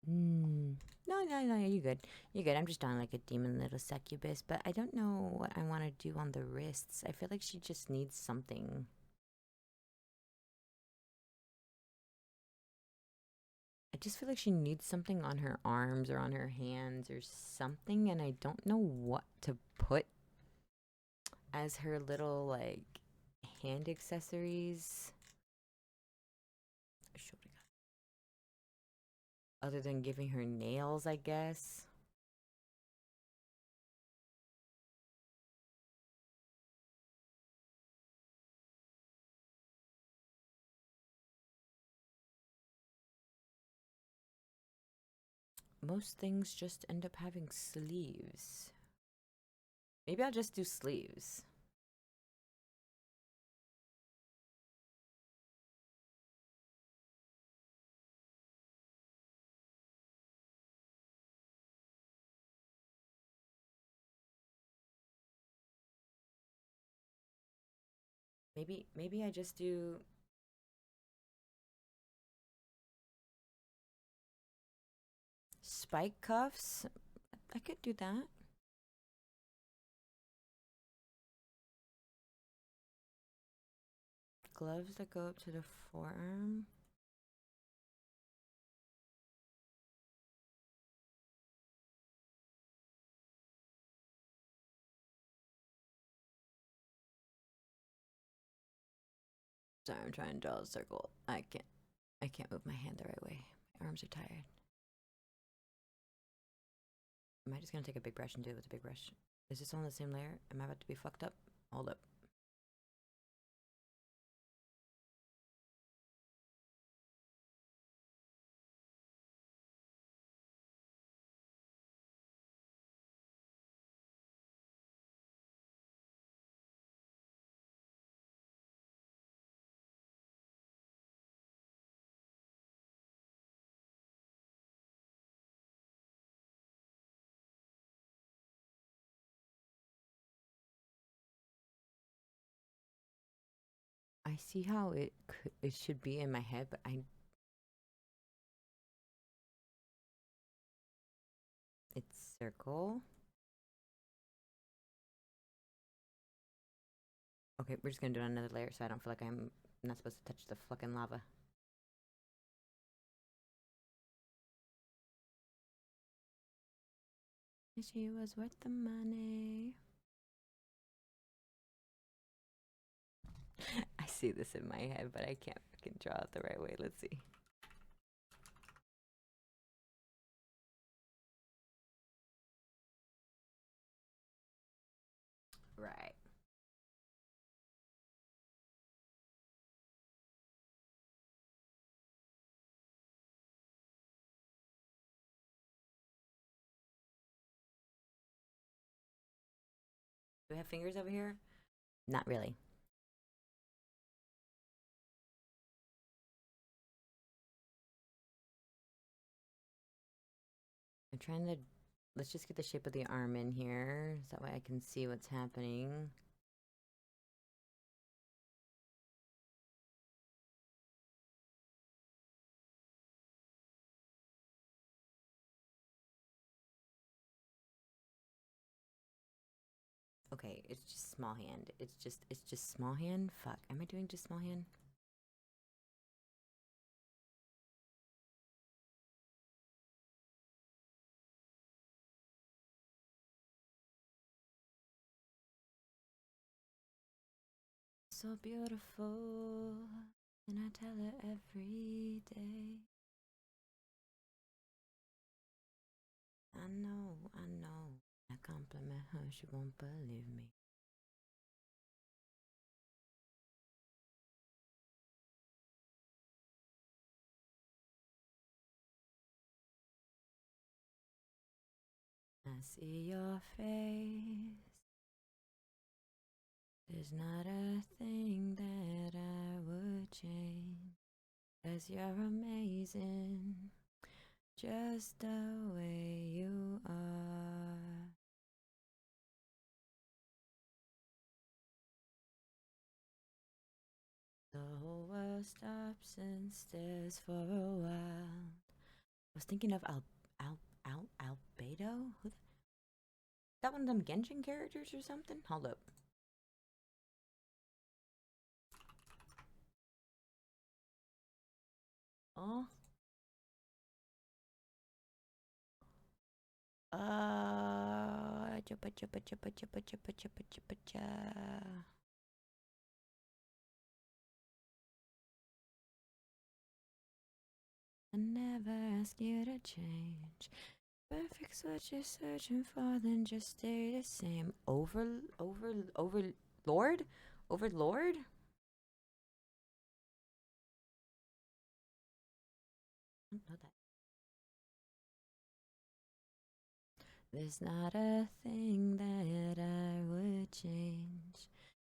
No, you're good. You're good. I'm just on like a demon little succubus, but I don't know what I want to do on the wrists. I feel like she just needs something. I just feel like she needs something on her arms or on her hands or something, and I don't know what to put as her little like hand accessories. Other than giving her nails, I guess. Most things just end up having sleeves. Maybe I'll just do sleeves. Maybe I just do spike cuffs. I could do that. Gloves that go up to the forearm. Sorry, I'm trying to draw a circle. I can't move my hand the right way. My arms are tired. Am I just gonna take a big brush and do it with a big brush? Is this on the same layer? Am I about to be fucked up? Hold up. I see how it should be in my head, but it's circle. Okay, we're just gonna do another layer so I don't feel like I'm not supposed to touch the fucking lava. She was worth the money. I see this in my head, but I can't fucking draw it the right way. Let's see. we have fingers over here? Not really. I'm trying to, let's just get the shape of the arm in here, so that way I can see what's happening. Okay, it's just small hand. It's just small hand. Fuck, am I doing just small hand? So beautiful, and I tell her every day. I know. I compliment her, she won't believe me. I see your face. There's not a thing that I would change, 'cause you're amazing, just the way you are. The whole world stops and stares for a while. I was thinking of Albedo? Who that one of them Genshin characters or something? Hold up. Oh. Chuppa chuppa chuppa chuppa chuppa chuppa chuppa cha. I never ask you to change. Perfect's what you're searching for, then just stay the same. Overlord? Overlord? I don't know that. There's not a thing that I would change,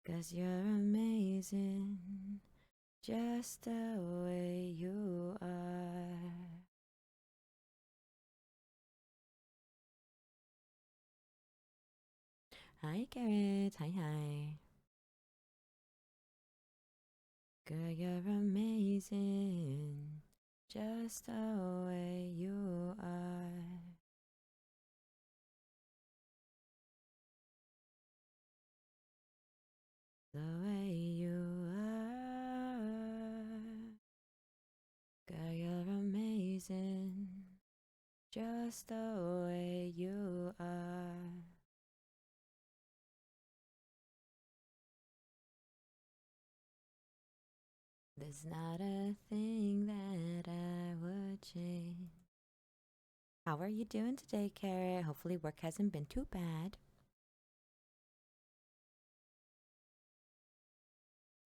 'cause you're amazing, just the way you are. Hi, Garrett. Hi. Girl, you're amazing, just the way you are. The way you are. Girl, you're amazing, just the way you are. There's not a thing that I would change. How are you doing today, Carrot? Hopefully work hasn't been too bad.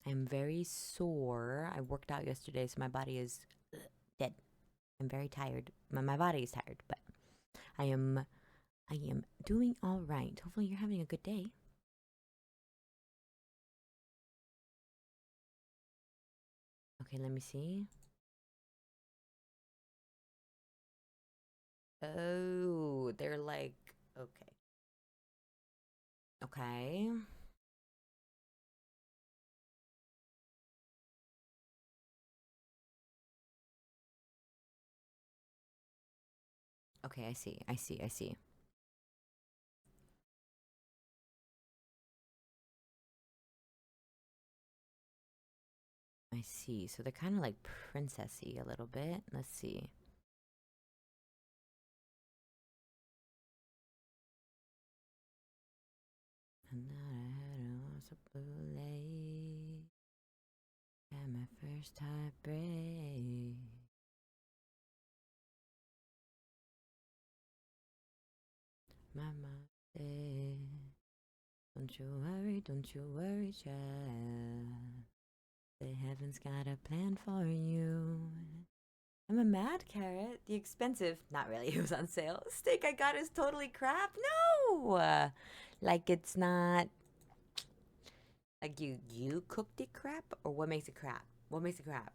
I'm very sore. I worked out yesterday, so my body is dead. I'm very tired. My body is tired, but I am doing all right. Hopefully you're having a good day. Okay, let me see. Oh, they're like, okay. Okay. Okay, I see. I see. I see. I see. So they're kind of like princessy a little bit. Let's see. And then I had a was a blue lake. Had my first heartbreak. My mom said, don't you worry, child. The heavens got a plan for you. I'm a mad carrot. The expensive, not really, it was on sale. Steak I got is totally crap. No! Like it's not Like you cooked it crap, or what makes it crap? What makes it crap?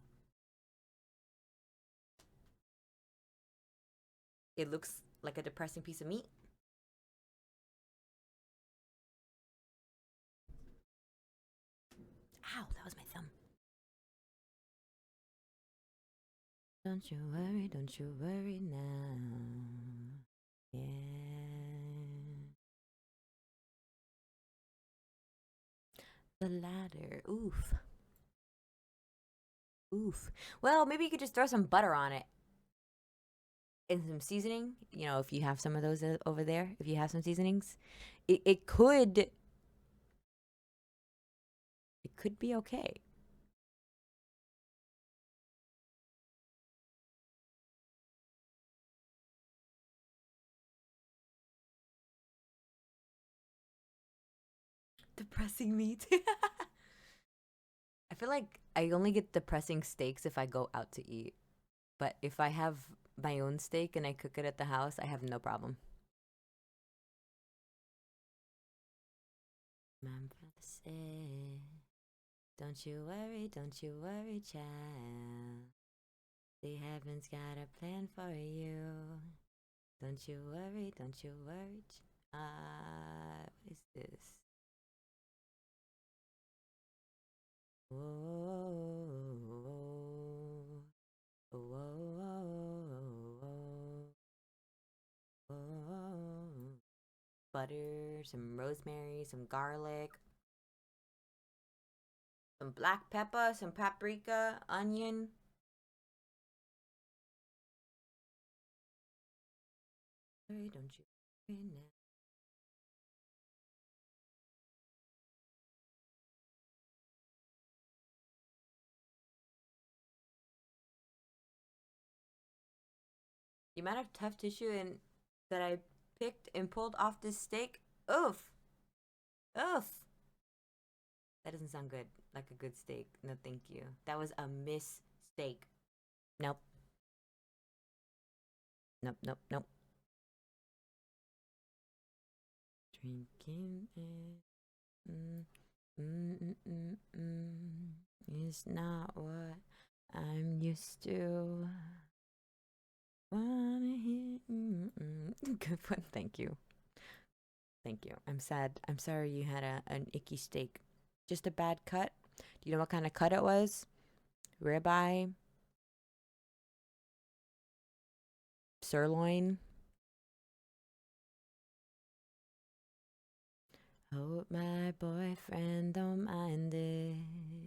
It looks like a depressing piece of meat. Ow, that was my thumb. Don't you worry now. Yeah. The ladder. Oof. Oof. Well, maybe you could just throw some butter on it and some seasoning. You know, if you have some of those over there, if you have some seasonings, it could be okay. Depressing meat. I feel like I only get depressing steaks if I go out to eat. But if I have my own steak and I cook it at the house, I have no problem. My brother said, don't you worry, child. The heavens got a plan for you. Don't you worry, don't you worry. What is this? Whoa, whoa, whoa. Butter, some rosemary, some garlic, some black pepper, some paprika, onion. Don't you worry now. The amount of tough tissue that I picked and pulled off this steak. Oof. Oof. That doesn't sound good. Like a good steak. No, thank you. That was a mistake. Nope. Nope, nope, nope. Drinking it. It's not what I'm used to. Wanna hear. Good one. Thank you. Thank you. I'm sad. I'm sorry you had an icky steak. Just a bad cut. Do you know what kind of cut it was? Ribeye, sirloin. Hope my boyfriend don't mind it.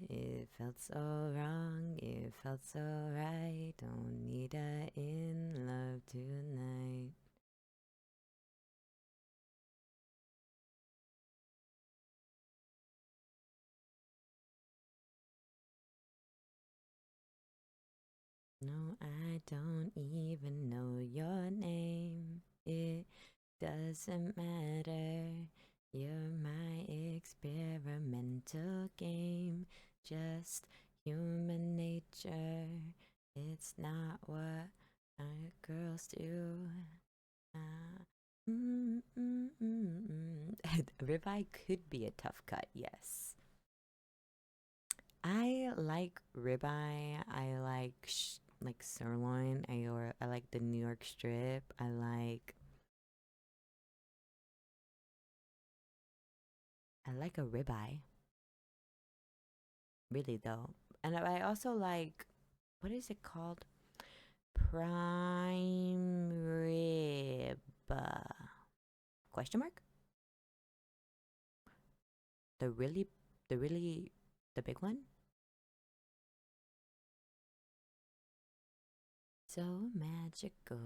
It felt so wrong, it felt so right. Don't need a in love tonight. No, I don't even know your name. It doesn't matter. You're my experimental game. Just human nature. It's not what our girls do. Ribeye could be a tough cut, yes. I like ribeye. I like sirloin. I like the New York strip. I like a ribeye. Really though. And I also like, what is it called? Prime rib. Question mark? The really the really the big one? So magical.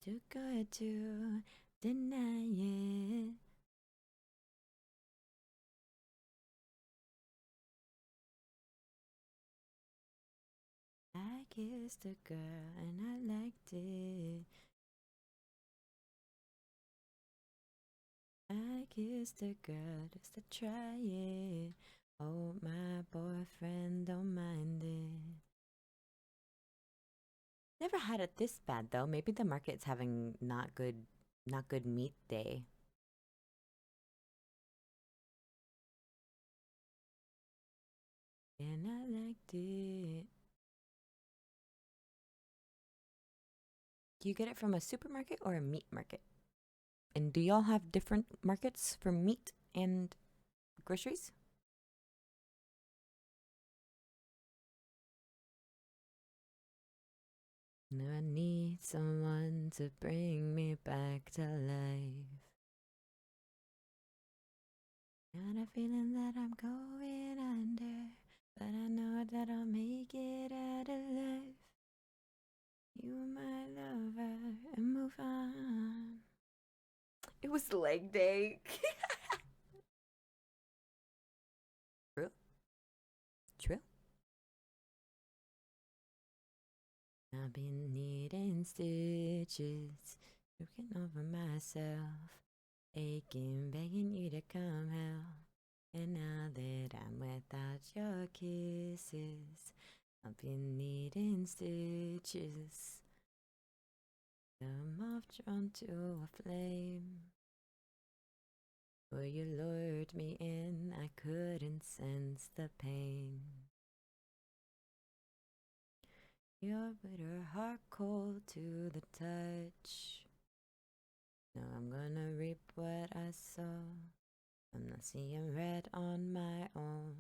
Too good to deny it. I kissed a girl and I liked it. I kissed a girl just to try it. Oh, my boyfriend don't mind it. Never had it this bad though. Maybe the market's having not good meat day. And I liked it. Do you get it from a supermarket or a meat market? And do y'all have different markets for meat and groceries? Now I need someone to bring me back to life. Got a feeling that I'm going under, but I know that I'll make it out alive. You are my lover and move on. It was leg day. True. True. I've been needing stitches, looking over myself, aching, begging you to come help. And now that I'm without your kisses, I've been needing stitches. I'm off drawn to a flame. Where you lured me in, I couldn't sense the pain. Your bitter heart cold to the touch. Now I'm gonna reap what I sow. I'm not seeing red on my own.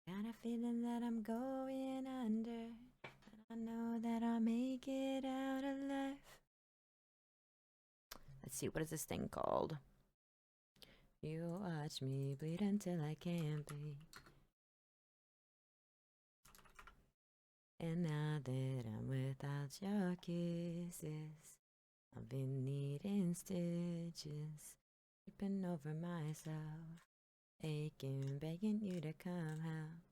Got a feeling that I'm going under, but I know that I'll make it out alive. Let's see, what is this thing called? You watch me bleed until I can't breathe. And now that I'm without your kisses, I've been needing stitches, tripping over myself, aching, begging you to come help.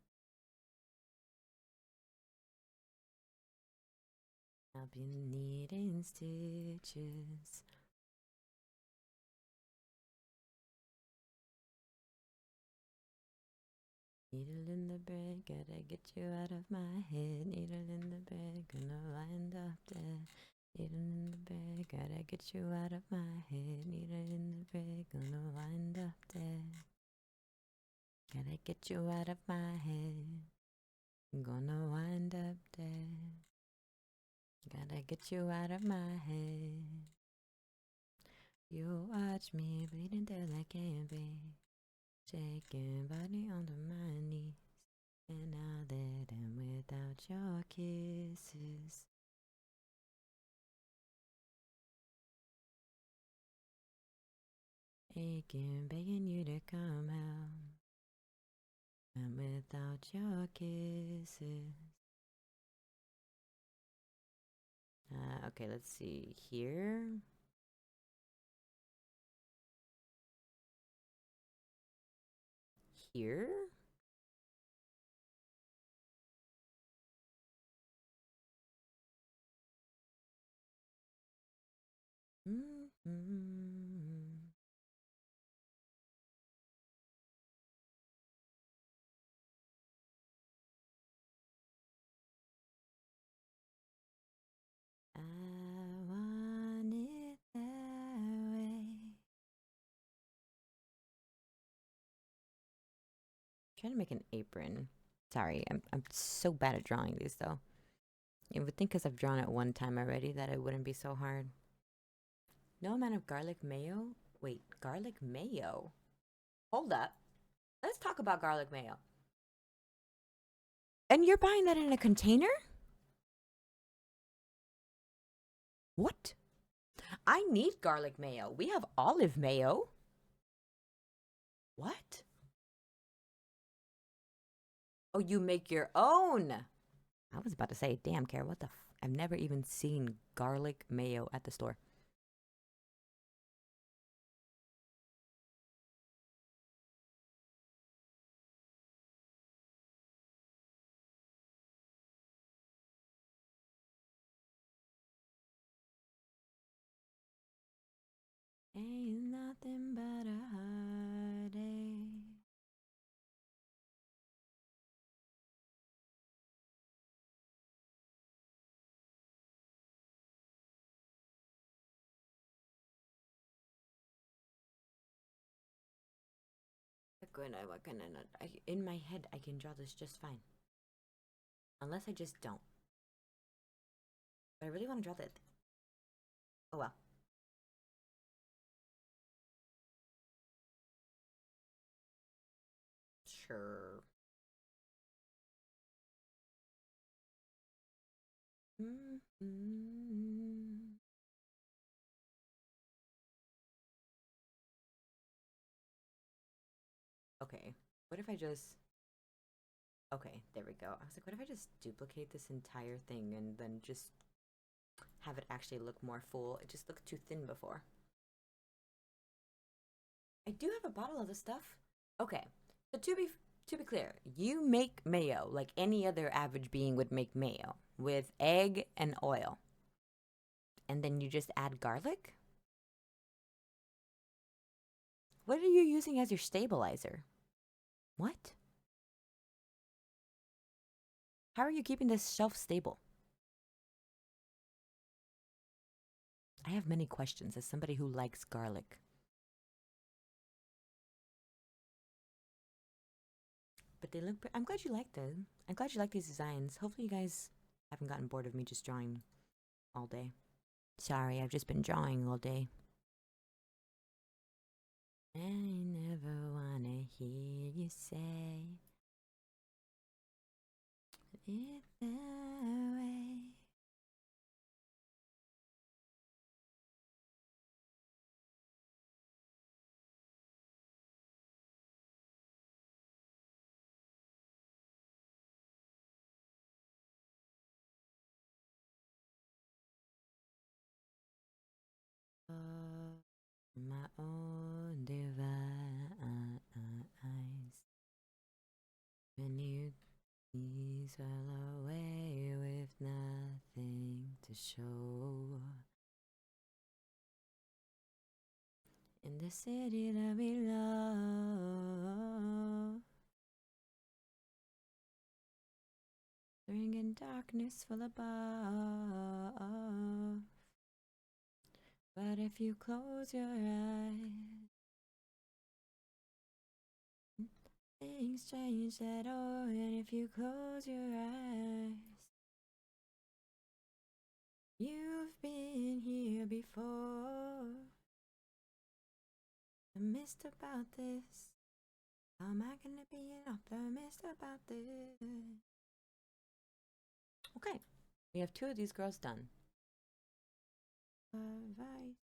I've been needing stitches. Needle in the bread, gotta get you out of my head. Needle in the bread, gonna wind up dead. Needle in the bread, gotta get you out of my head. Needle in the bread, gonna wind up dead. Gotta get you out of my head. Gonna wind up dead. Gotta get you out of my head. You watch me bleeding till I can't breathe. Shaking body under my knees. And now that I'm without your kisses, aching, begging you to come out. I'm without your kisses. Okay, let's see here. Here? Mm-hmm. I want it that way. Trying to make an apron. Sorry, I'm so bad at drawing these though. You would think because I've drawn it one time already that it wouldn't be so hard. No amount of garlic mayo? Wait, garlic mayo? Hold up. Let's talk about garlic mayo. And you're buying that in a container? What? I need garlic mayo. We have olive mayo. What? Oh, you make your own. I was about to say, damn, Kara, what the I've never even seen garlic mayo at the store. Ain't nothing but a heartache. in my head, I can draw this just fine. Unless I just don't. But I really want to draw that. Oh well. Sure. Okay. What if I just... Okay, there we go. I was like, what if I just duplicate this entire thing and then just have it actually look more full? It just looked too thin before. I do have a bottle of this stuff. Okay, so to be clear, you make mayo like any other average being would make mayo with egg and oil. And then you just add garlic? What are you using as your stabilizer? What? How are you keeping this shelf stable? I have many questions as somebody who likes garlic. But they look... I'm glad you like them. I'm glad you like these designs. Hopefully you guys haven't gotten bored of me just drawing all day. Sorry, I've just been drawing all day. I never wanna hear you say it that way. My own divine eyes. When you please well away with nothing to show. In the city that we love, bringing darkness full above. But if you close your eyes, things change that oh, and if you close your eyes, you've been here before. I'm missed about this. How am I gonna be an optimist about this? Okay, we have 2 of these girls done. Alright.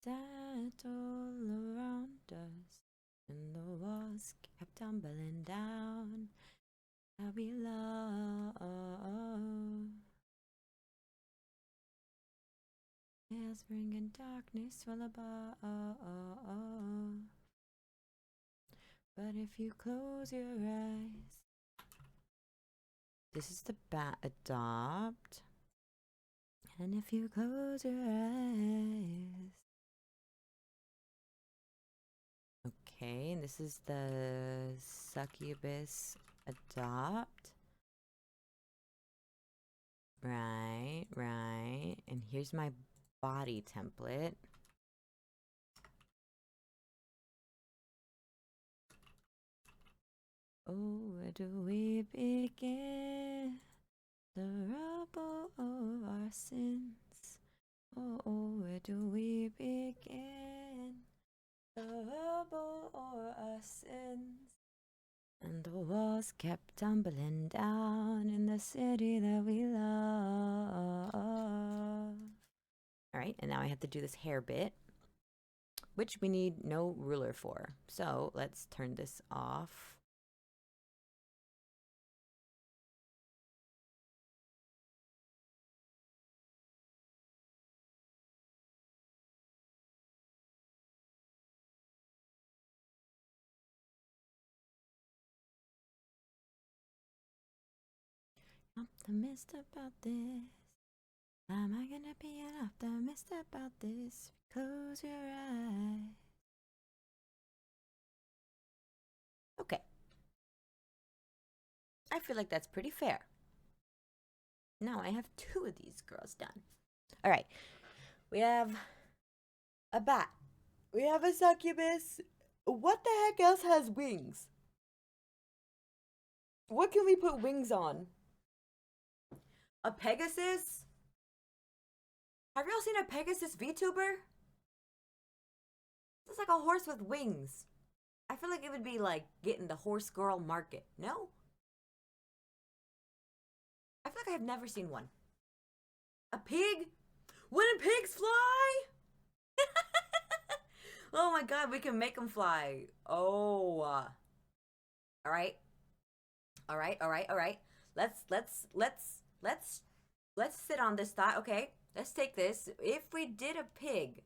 Sat all around us, and the walls kept tumbling down. How we love. Yes, bringing darkness from above. But if you close your eyes, this is the adopt. And if you close your eyes, okay, and this is the succubus adopt. Right, right. And here's my body template. Oh, where do we begin? The rubble of our sins. Oh, oh, where do we begin? The rubble of our sins. And the walls kept tumbling down in the city that we love. Alright, and now I have to do this hair bit, which we need no ruler for. So let's turn this off. Optimist about this. Am I gonna be an optimist about this? Close your eyes. Okay. I feel like that's pretty fair. Now I have 2 of these girls done. All right. We have A bat. We have a succubus. What the heck else has wings? What can we put wings on? A Pegasus? Have y'all seen a Pegasus VTuber? It's like a horse with wings. I feel like it would be like getting the horse girl market. No? I feel like I have never seen one. A pig? When do pigs fly? Oh my god, we can make them fly. Oh. All right. All right. All right. All right. Let's sit on this thought. Okay. Let's take this. If we did a pig,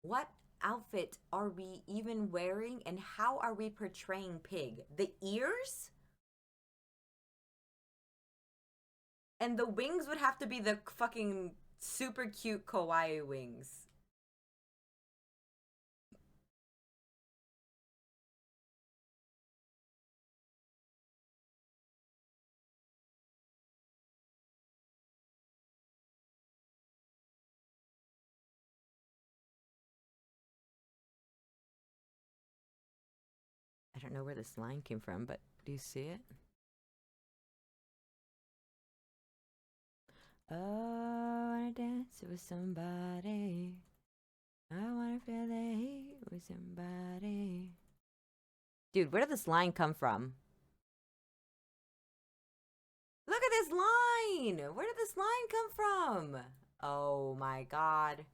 what outfit are we even wearing and how are we portraying pig? The ears? And the wings would have to be the fucking super cute kawaii wings. I don't know where this line came from, but do you see it? Oh, I wanna dance with somebody. I wanna feel the heat with somebody. Dude, where did this line come from? Look at this line! Where did this line come from? Oh my god.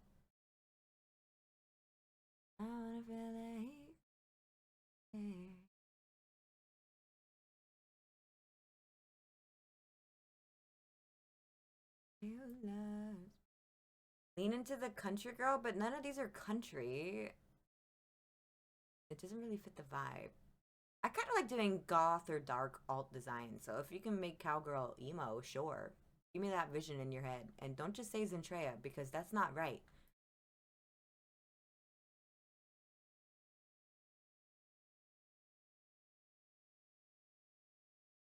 I wanna feel the heat. You love. Lean into the country girl, but none of these are country. It doesn't really fit the vibe. I kind of like doing goth or dark alt design, so if you can make cowgirl emo, sure. Give me that vision in your head. And don't just say Zentrea, because that's not right.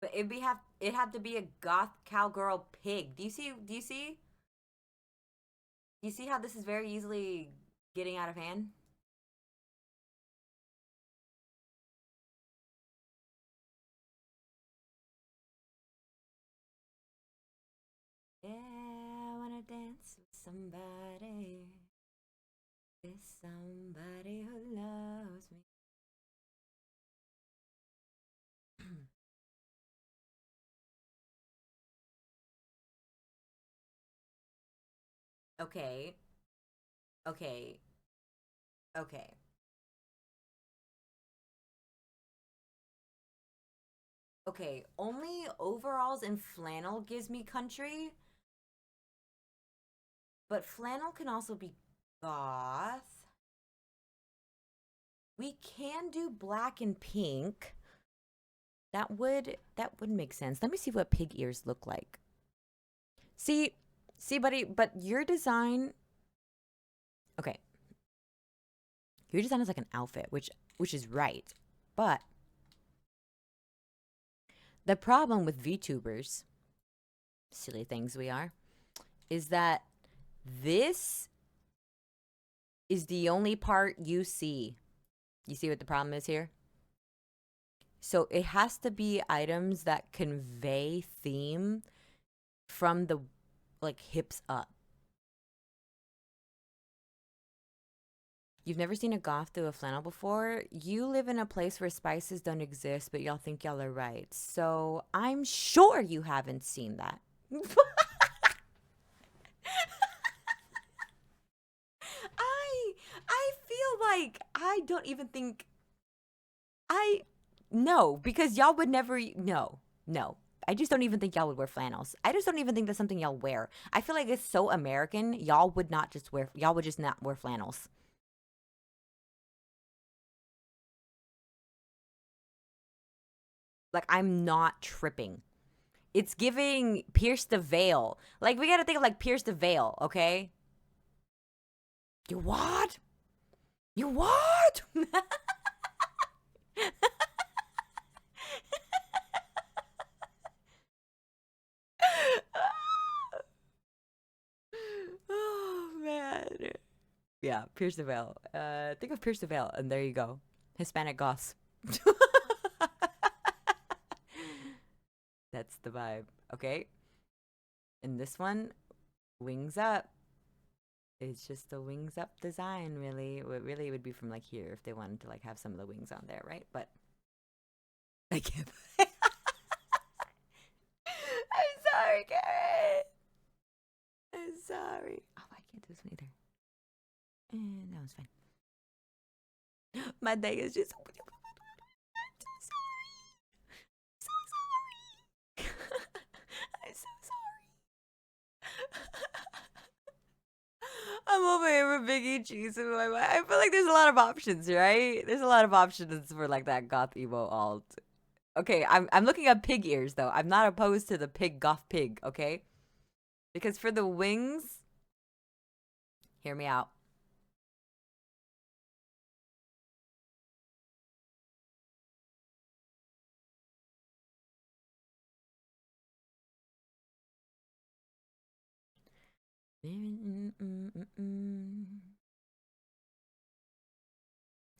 But it had to be a goth cowgirl pig. Do you see how this is very easily getting out of hand? Yeah, I wanna dance with somebody. With somebody who loves me. Okay. Okay. Okay. Okay, only overalls and flannel gives me country, but flannel can also be goth. We can do black and pink. That would make sense. Let me see what pig ears look like. See, buddy, but your design, okay. Your design is like an outfit, which is right. But the problem with VTubers, silly things we are, is that this is the only part you see. You see what the problem is here? So it has to be items that convey theme from the like hips up. You've never seen a goth through a flannel before? You live in a place where spices don't exist, but y'all think y'all are right. So I'm sure you haven't seen that. I feel like I don't even think I no, because y'all would never no. I just don't even think y'all would wear flannels. I just don't even think that's something y'all wear. I feel like it's so American, y'all would just not wear flannels. Like I'm not tripping. It's giving Pierce the Veil. Like we gotta think of like Pierce the Veil, okay? You what? You what? Yeah, Pierce the Veil. Think of Pierce the Veil, and there you go. Hispanic goths. That's the vibe. Okay. And this one, wings up. It's just a wings up design, really. Really, it would be from like here if they wanted to like have some of the wings on there, right? But I can't. I'm sorry, Karen. I'm sorry. Oh, I can't do this one either. No, it's fine. My day is just. I'm so sorry. So sorry. I'm so sorry. I'm over here with Biggie cheese in my mind. I feel like there's a lot of options, right? There's a lot of options for like that goth emo alt. Okay, I'm looking at pig ears though. I'm not opposed to the pig goth pig, okay? Because for the wings, hear me out.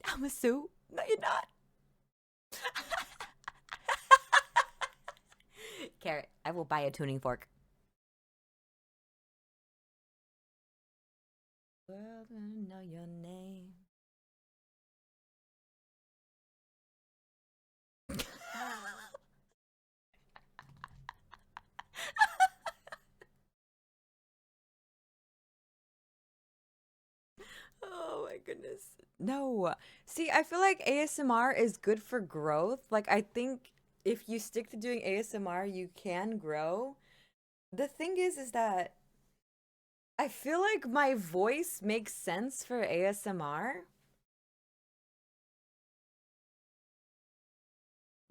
I'm a suit. No, you're not. Carrot, I will buy a tuning fork. World gonna know your name. Oh my goodness. No. See, I feel like ASMR is good for growth. Like, I think if you stick to doing ASMR, you can grow. The thing is that I feel like my voice makes sense for ASMR,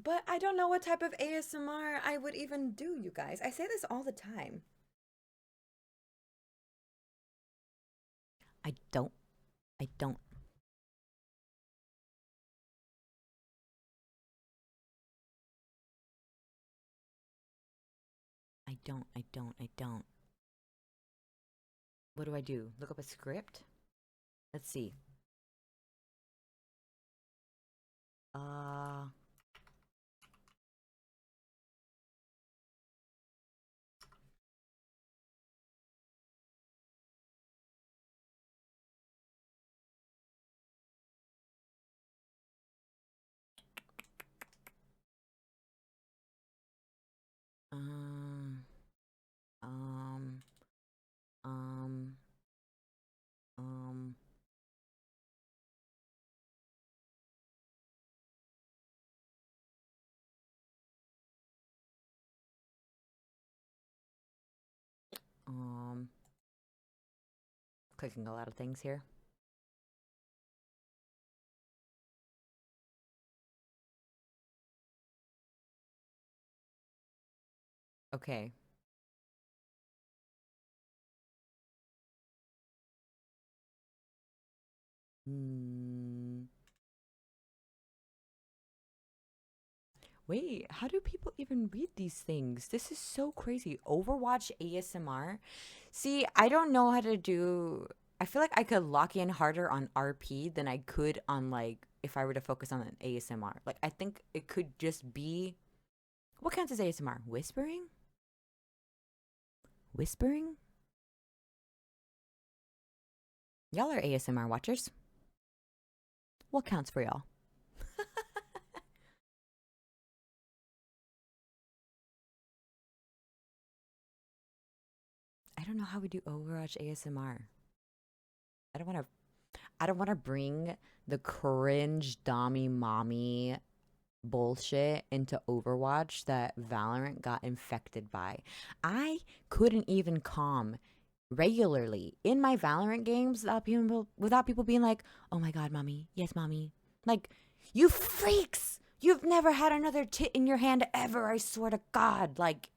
but I don't know what type of ASMR I would even do, you guys. I say this all the time. I don't. I don't. I don't. I don't. I don't. What do I do? Look up a script? Let's see. Uh, um, um, um, um, um, clicking a lot of things here. Okay. Hmm. Wait, how do people even read these things? This is so crazy. Overwatch ASMR. See, I don't know how to do. I feel like I could lock in harder on RP than I could on like if I were to focus on an ASMR. Like I think it could just be what counts as ASMR? Whispering? Whispering? Y'all are ASMR watchers. What counts for y'all? I don't know how we do Overwatch ASMR. I don't want to. I don't want to bring the cringe dommy mommy bullshit into Overwatch that Valorant got infected by. I couldn't even calm regularly in my Valorant games without people being like, "Oh my god, mommy, yes, mommy." Like, you freaks! You've never had another tit in your hand ever. I swear to God, like.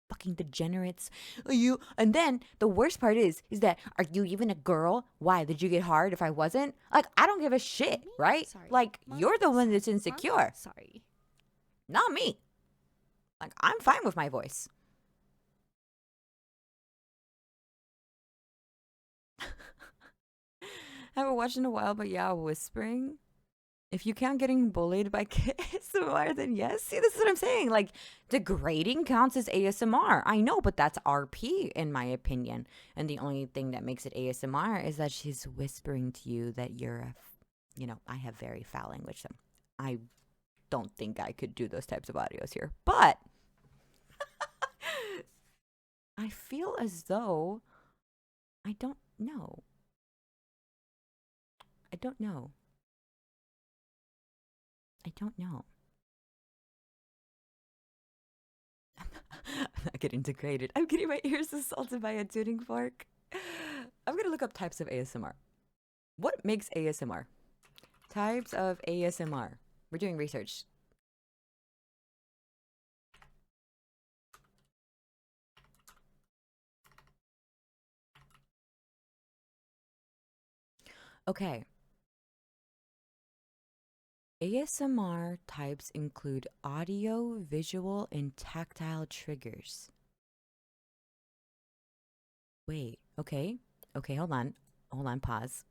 Fucking degenerates. You and then the worst part is that are you even a girl? Why did you get hard if I wasn't? Like I don't give a shit, Me? right? Sorry. Like Mommy? you're the one that's Sorry. insecure, Mommy? Sorry. not me. Like I'm fine with my voice. Haven't watched in a while, but yeah, whispering. If you count getting bullied by ASMR, then yes. See, this is what I'm saying. Like, degrading counts as ASMR. I know, but that's RP in my opinion. And the only thing that makes it ASMR is that she's whispering to you that you're a, I have very foul language. So I don't think I could do those types of audios here. But I feel as though I don't know. I don't know. I don't know. I'm not getting degraded. I'm getting my ears assaulted by a tuning fork. I'm gonna look up types of ASMR. What makes ASMR? Types of ASMR. We're doing research. Okay. ASMR types include audio, visual, and tactile triggers. Wait, okay. Okay, hold on. Hold on, pause.